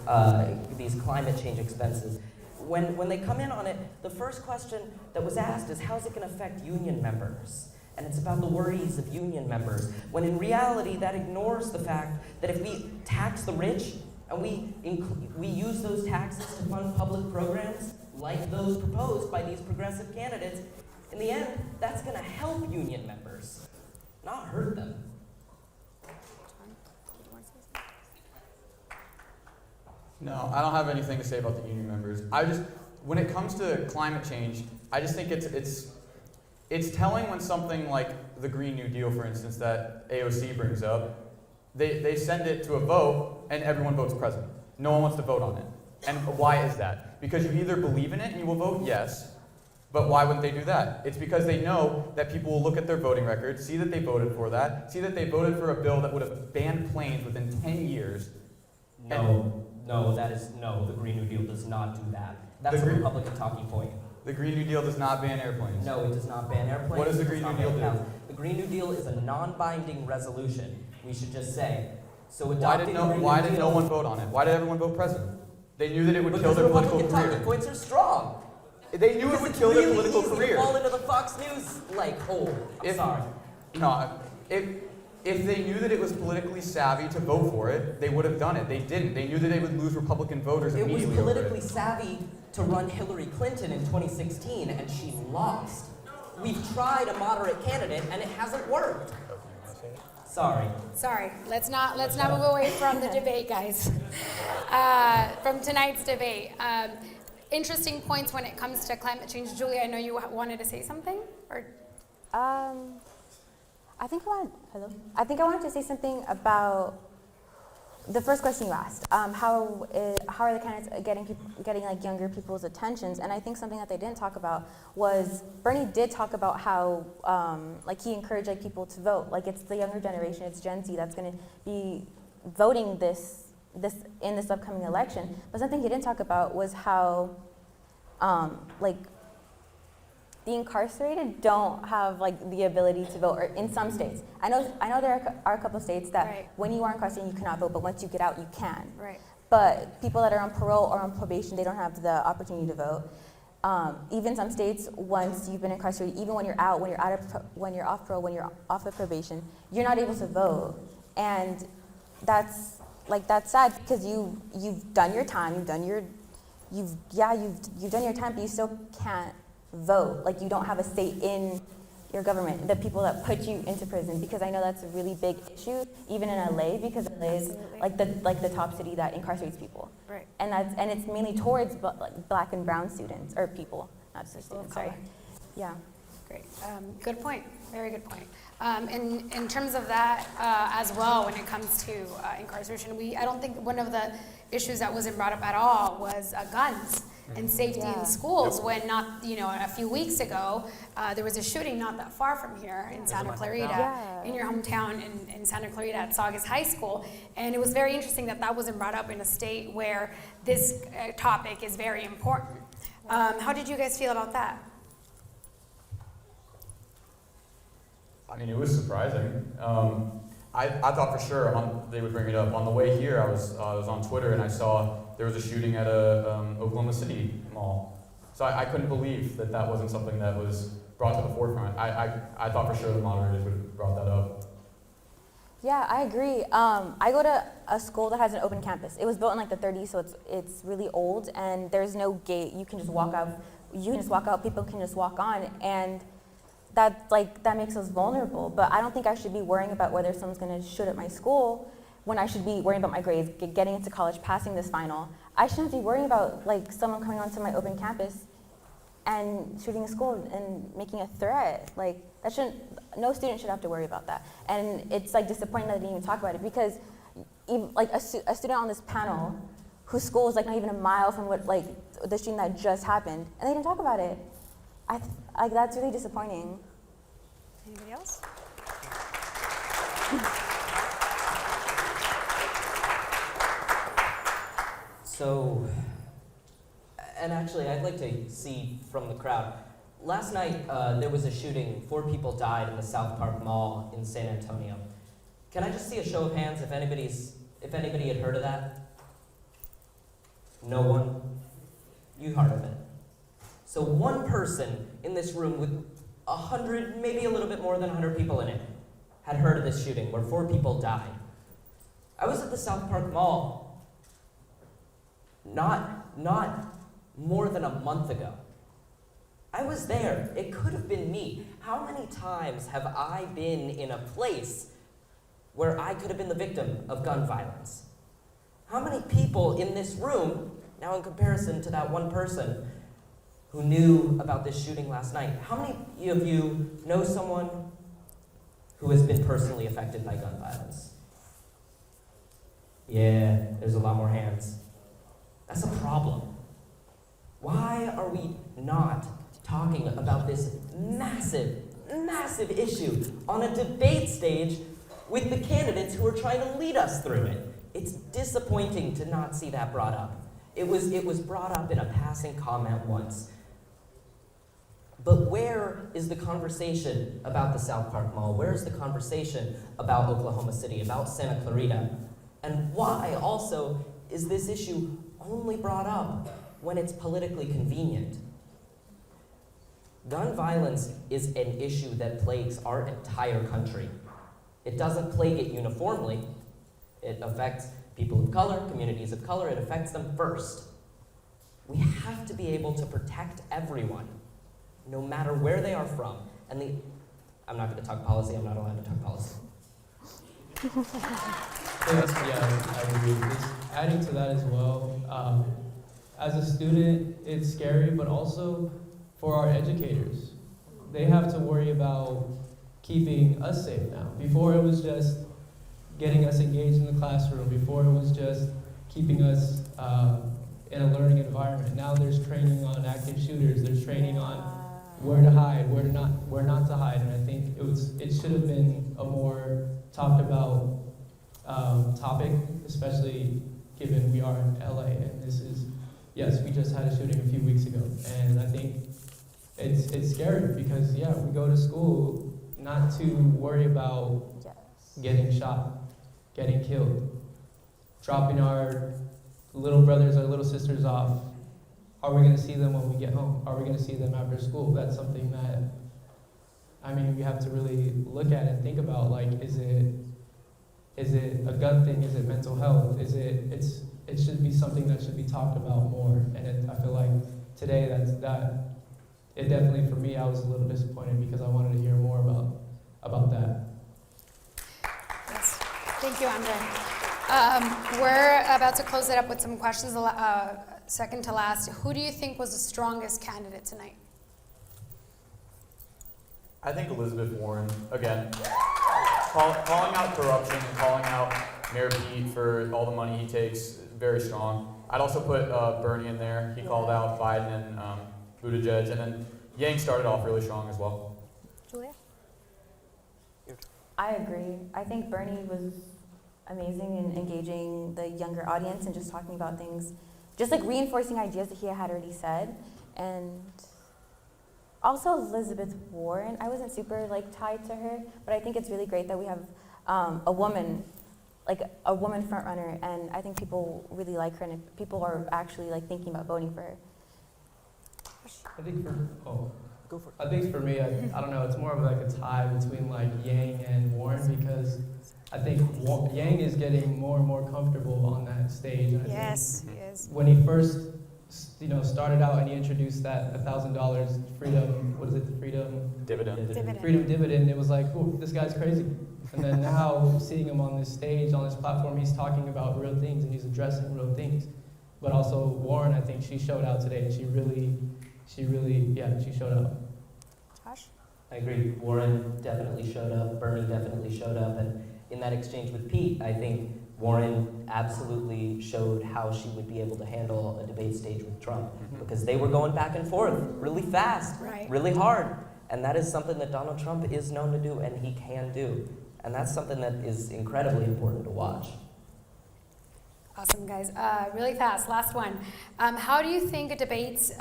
these climate change expenses, when they come in on it, the first question that was asked is, how's it going to affect union members? And it's about the worries of union members, when in reality that ignores the fact that if we tax the rich and we use those taxes to fund public programs like those proposed by these progressive candidates, in the end, that's going to help union members, not hurt them. No, I don't have anything to say about the union members. When it comes to climate change, I just think it's telling when something like the Green New Deal, for instance, that AOC brings up, they send it to a vote and everyone votes president. No one wants to vote on it. And why is that? Because you either believe in it and you will vote yes, but why wouldn't they do that? It's because they know that people will look at their voting records, see that they voted for that, see that they voted for a bill that would have banned planes within 10 years. No, the Green New Deal does not do that. That's a Republican talking point. The Green New Deal does not ban airplanes. No, it does not ban airplanes. What does the Green New Deal do? The Green New Deal is a non-binding resolution, we should just say. So why did no one vote on it? Why did everyone vote president? They knew that it would kill their political career. Talking points are strong. They knew it would kill their political career. Fall into the Fox News hole. I'm sorry. No, if they knew that it was politically savvy to vote for it, they would have done it. They didn't. They knew that they would lose Republican voters immediately. It was politically savvy to run Hillary Clinton in 2016, and she lost. We've tried a moderate candidate, and it hasn't worked. Sorry. Let's not move away from the debate, guys. From tonight's debate. Interesting points when it comes to climate change. Julia, I know you wanted to say something, or? I think I wanted to say something about the first question you asked. How are the candidates getting like younger people's attentions? And I think something that they didn't talk about was Bernie did talk about how like he encouraged like people to vote. Like it's the younger generation, it's Gen Z that's going to be voting in this upcoming election. But something he didn't talk about was how like the incarcerated don't have like the ability to vote, or in some states. I know there are a couple of states that when you are incarcerated you cannot vote, but once you get out you can. Right. But people that are on parole or on probation, they don't have the opportunity to vote. Even some states, once you've been incarcerated, even when you're out, when you're off parole, when you're off of probation, you're not able to vote, and that's sad because you've done your time, you've done your time, but you still can't vote. Like you don't have a say in your government, the people that put you into prison, because I know that's a really big issue, even in LA, because LA is like the top city that incarcerates people. Right. And it's mainly towards black and brown students, or people, not just students, sorry. Yeah. Great. Good point. Very good point. In terms of that as well, when it comes to incarceration, I don't think one of the issues that wasn't brought up at all was guns and safety in schools. When a few weeks ago, there was a shooting not that far from here in Santa Clarita, in your hometown in Santa Clarita at Saugus High School. And it was very interesting that wasn't brought up in a state where this topic is very important. How did you guys feel about that? I mean, it was surprising. I thought for sure they would bring it up. On the way here, I was on Twitter and I saw there was a shooting at a Oklahoma City mall. So I couldn't believe that wasn't something that was brought to the forefront. I thought for sure the moderators would have brought that up. Yeah, I agree. I go to a school that has an open campus. It was built in like the 30s, so it's really old, and there's no gate. You can just walk out. People can just walk on, and that makes us vulnerable. But I don't think I should be worrying about whether someone's going to shoot at my school when I should be worrying about my grades, getting into college, passing this final. I shouldn't be worrying about like someone coming onto my open campus and shooting a school and making a threat. Like that shouldn't, no student should have to worry about that. And it's like disappointing that they didn't even talk about it, because even, like a student on this panel whose school is like not even a mile from what like the shooting that just happened, and they didn't talk about it. Like that's really disappointing. Anybody else? So, and actually, I'd like to see from the crowd. Last night, there was a shooting. 4 people died in the South Park Mall in San Antonio. Can I just see a show of hands if anybody had heard of that? No one? You heard of it. So one person in this room with 100, maybe a little bit more than 100 people in it, had heard of this shooting where 4 people died. I was at the South Park Mall not more than a month ago. I was there. It could have been me. How many times have I been in a place where I could have been the victim of gun violence? How many people in this room, now in comparison to that one person who knew about this shooting last night, how many of you know someone who has been personally affected by gun violence? Yeah, there's a lot more hands. That's a problem. Why are we not talking about this massive, massive issue on a debate stage with the candidates who are trying to lead us through it? It's disappointing to not see that brought up. It was brought up in a passing comment once. But where is the conversation about the South Park Mall? Where is the conversation about Oklahoma City, about Santa Clarita? And why also is this issue only brought up when it's politically convenient? Gun violence is an issue that plagues our entire country. It doesn't plague it uniformly. It affects people of color, communities of color. It affects them first. We have to be able to protect everyone, no matter where they are from. And I'm not going to talk policy. I'm not allowed to talk policy. Yeah, I agree. Just adding to that as well, as a student, it's scary, but also for our educators. They have to worry about keeping us safe now. Before it was just getting us engaged in the classroom. Before it was just keeping us in a learning environment. Now there's training on active shooters. There's training on where to hide, where not to hide. And I think it should have been a more talked about topic, especially given we are in LA, and this is, yes, we just had a shooting a few weeks ago, and I think it's scary because, yeah, we go to school not to worry about getting shot, getting killed, dropping our little brothers, our little sisters off. Are we going to see them when we get home? Are we going to see them after school? That's something that, I mean, we have to really look at and think about, like, is it a gun thing? Is it mental health? It should be something that should be talked about more. And I feel like today it definitely, for me, I was a little disappointed because I wanted to hear more about that. Yes. Thank you, Andre. We're about to close it up with some questions, second to last. Who do you think was the strongest candidate tonight? I think Elizabeth Warren, again, calling out corruption, calling out Mayor Pete for all the money he takes, very strong. I'd also put Bernie in there. He called out Biden and Buttigieg, and then Yang started off really strong as well. Julia? I agree. I think Bernie was amazing in engaging the younger audience and just talking about things, just like reinforcing ideas that he had already said. And also Elizabeth Warren, I wasn't super tied to her, but I think it's really great that we have a woman front runner, and I think people really like her, and people are actually thinking about voting for her. I think for me, I don't know, it's more of a tie between Yang and Warren, because I think Yang is getting more and more comfortable on that stage. And Yes, he is. When he first started out and he introduced that $1,000 freedom, what is it, freedom dividend. Freedom dividend, it was like, oh, this guy's crazy. And then now seeing him on this stage, on this platform, he's talking about real things and he's addressing real things. but also Warren, I think she showed out today, and she really, she showed out. Josh? I agree. Warren definitely showed up. Bernie definitely showed up. And in that exchange with Pete, I think Warren absolutely showed how she would be able to handle a debate stage with Trump, because they were going back and forth really fast, really hard. And that is something that Donald Trump is known to do, and he can do. And that's something that is incredibly important to watch. Awesome, guys. Really fast, last one. How do you think debates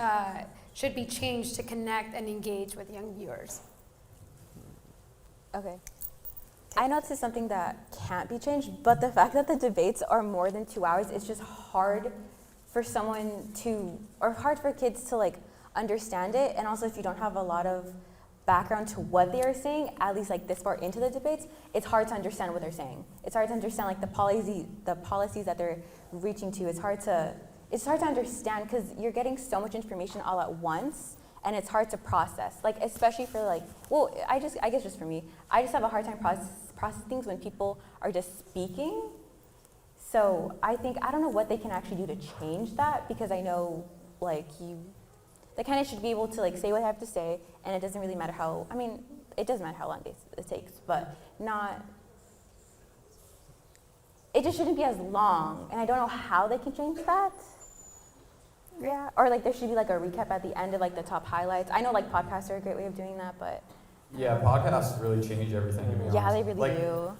should be changed to connect and engage with young viewers? Okay. I know this is something that can't be changed, but the fact that the debates are more than 2 hours, it's just hard for someone to, or hard for kids to like understand it. And also if you don't have a lot of background to what they are saying, at least like this far into the debates, it's hard to understand what they're saying. It's hard to understand like the policies that they're reaching to. It's hard to understand because you're getting so much information all at once, and it's hard to process. Like especially for like, well, I guess just for me, I just have a hard time processing things when people are just speaking. So I don't know what they can actually do to change that, because I know like they kind of should be able to like say what I have to say, and it doesn't really matter how, I mean, it doesn't matter how long it takes, but it just shouldn't be as long, and I don't know how they can change that. Yeah, or like there should be like a recap at the end of like the top highlights. I know like podcasts are a great way of doing that, but. Yeah, podcasts really change everything, to be honest. Yeah, they really do.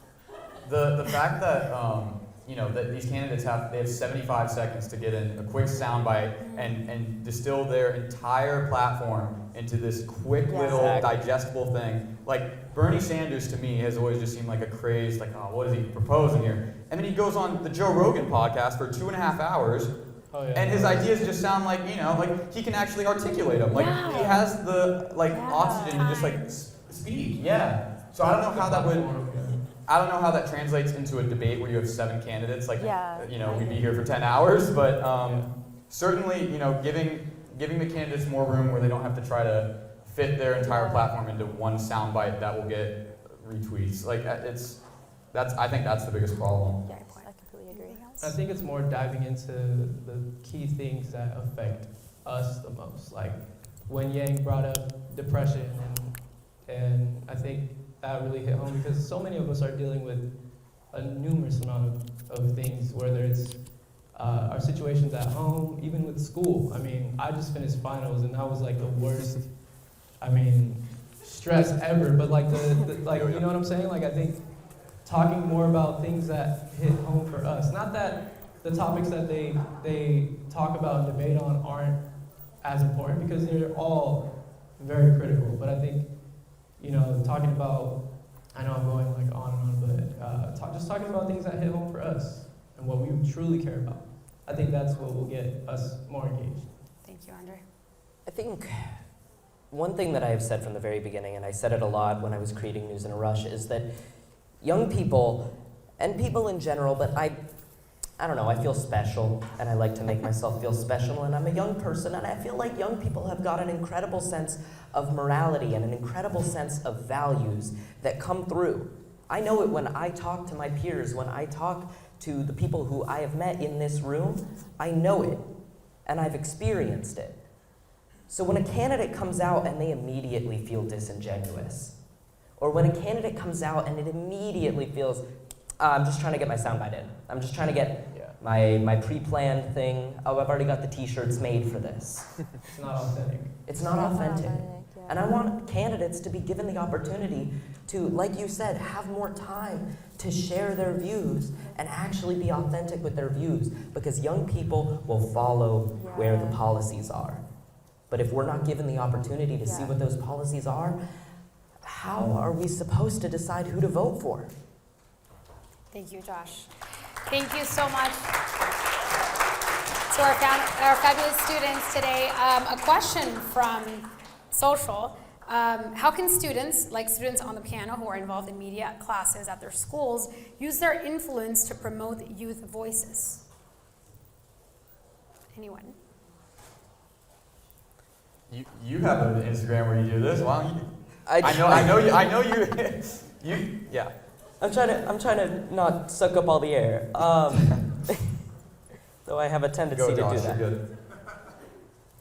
The fact that that these candidates have 75 seconds to get in a quick soundbite and distill their entire platform into this quick little digestible thing. Like Bernie Sanders to me has always just seemed like a crazed, like, oh, what is he proposing here? And then he goes on the Joe Rogan podcast for 2.5 hours. Oh, yeah. And his ideas just sound like, like he can actually articulate them. Like he has the oxygen to just like speak. Yeah. So I don't know how that translates into a debate where you have 7 candidates. Like, we'd be here for 10 hours. But certainly, giving the candidates more room where they don't have to try to fit their entire platform into one soundbite that will get retweets. Like I think that's the biggest problem. Yeah, I completely agree. I think it's more diving into the key things that affect us the most. Like when Yang brought up depression, and I think that really hit home because so many of us are dealing with a numerous amount of things, whether it's our situations at home, even with school. I mean, I just finished finals, and that was like the worst, stress ever. But like you know what I'm saying? Like I think talking more about things that hit home for us. Not that the topics that they talk about and debate on aren't as important, because they're all very critical. But I think, talking about, I know I'm going like on and on, but just talking about things that hit home for us and what we truly care about. I think that's what will get us more engaged. Thank you, Andre. I think one thing that I have said from the very beginning, and I said it a lot when I was creating News in a Rush, is that young people, and people in general, but I don't know, I feel special, and I like to make myself feel special, and I'm a young person, and I feel like young people have got an incredible sense of morality and an incredible sense of values that come through. I know it when I talk to my peers, when I talk to the people who I have met in this room. I know it, and I've experienced it. So when a candidate comes out and they immediately feel disingenuous, or when a candidate comes out and it immediately feels, I'm just trying to get my soundbite in. I'm just trying to get my pre-planned thing. Oh, I've already got the t-shirts made for this. It's not authentic. It's not authentic. And I want candidates to be given the opportunity to, like you said, have more time to share their views and actually be authentic with their views, because young people will follow where the policies are. But if we're not given the opportunity to see what those policies are, how are we supposed to decide who to vote for? Thank you, Josh. Thank you so much to our fabulous students today. A question from social. How can students, like students on the panel who are involved in media classes at their schools, use their influence to promote youth voices? Anyone? You have an Instagram where you do this. Why don't you? I know you. Yeah. I'm trying to not suck up all the air. So I have a tendency Go, to Josh, do that. you're good.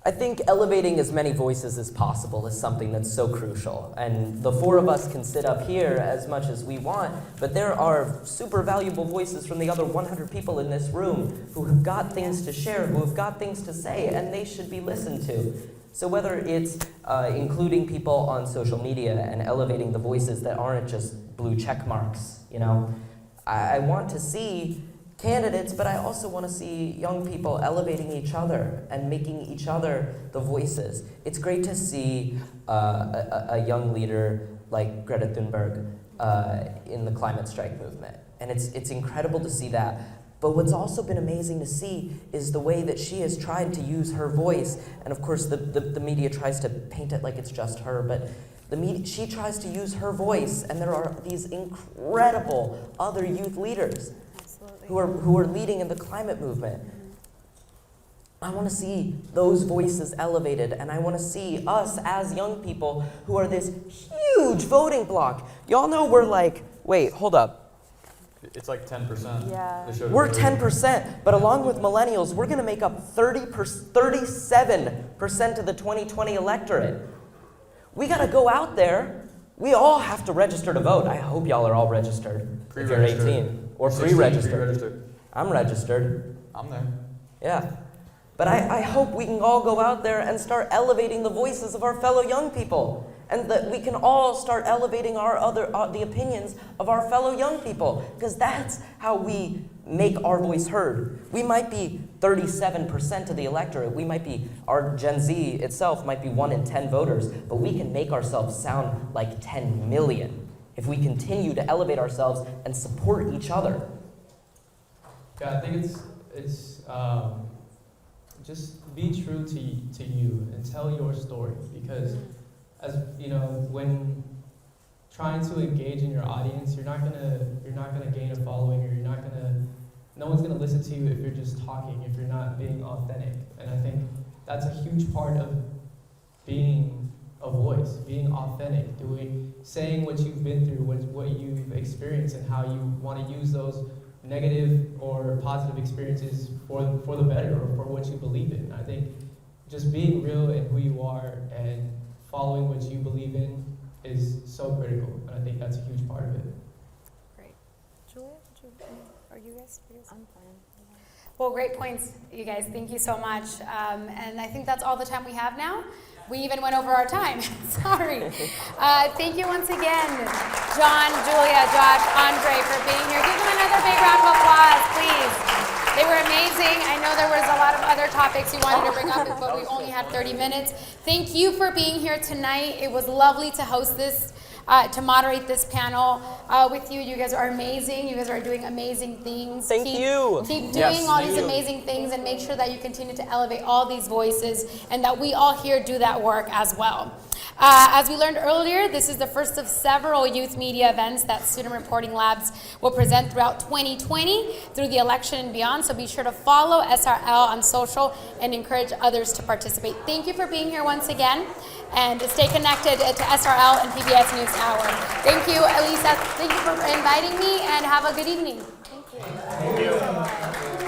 I think elevating as many voices as possible is something that's so crucial. And the four of us can sit up here as much as we want, but there are super valuable voices from the other 100 people in this room who have got things to share, who have got things to say, and they should be listened to. So whether it's including people on social media and elevating the voices that aren't just blue check marks, you know, I want to see candidates, but I also want to see young people elevating each other and making each other the voices. It's great to see a young leader like Greta Thunberg in the climate strike movement. And it's incredible to see that. But what's also been amazing to see is the way that she has tried to use her voice. And of course, the media tries to paint it like it's just her, but she tries to use her voice, and there are these incredible other youth leaders who are leading in the climate movement. I want to see those voices elevated, and I want to see us as young people who are this huge voting bloc. Y'all know we're like, wait, hold up. It's like 10%. Yeah. We're 10%, but along with millennials, we're going to make up 37% of the 2020 electorate. We got to go out there. We all have to register to vote. I hope y'all are all registered if you're 18. Or pre-registered. I'm registered. I'm there. Yeah. But I hope we can all go out there and start elevating the voices of our fellow young people. And that we can all start elevating the opinions of our fellow young people. Because that's how we make our voice heard. We might be 37% of the electorate. Our Gen Z itself might be 1 in 10 voters. But we can make ourselves sound like 10 million. If we continue to elevate ourselves and support each other. Yeah, I think it's just be true to you and tell your story, because as you know, when trying to engage in your audience, you're not gonna gain a following, or no one's gonna listen to you if you're just talking, if you're not being authentic. And I think that's a huge part of being a voice, being authentic, saying what you've been through, what you've experienced, and how you want to use those negative or positive experiences for the better, or for what you believe in. I think just being real in who you are and following what you believe in is so critical, and I think that's a huge part of it. Great. Julia, are you guys? I'm fine. Well, great points, you guys. Thank you so much. And I think that's all the time we have now. We even went over our time. Sorry. Thank you once again, John, Julia, Josh, Andre, for being here. Give them another big round of applause, please. They were amazing. I know there was a lot of other topics you wanted to bring up, but we only had 30 minutes. Thank you for being here tonight. It was lovely to host this, to moderate this panel with you. You guys are amazing. You guys are doing amazing things. Thank you. Keep doing all these amazing things, and make sure that you continue to elevate all these voices, and that we all here do that work as well. As we learned earlier, this is the first of several youth media events that Student Reporting Labs will present throughout 2020 through the election and beyond. So be sure to follow SRL on social and encourage others to participate. Thank you for being here once again, and stay connected to SRL and PBS News Hour. Thank you, Elisa. Thank you for inviting me, and have a good evening. Thank you. Thank you.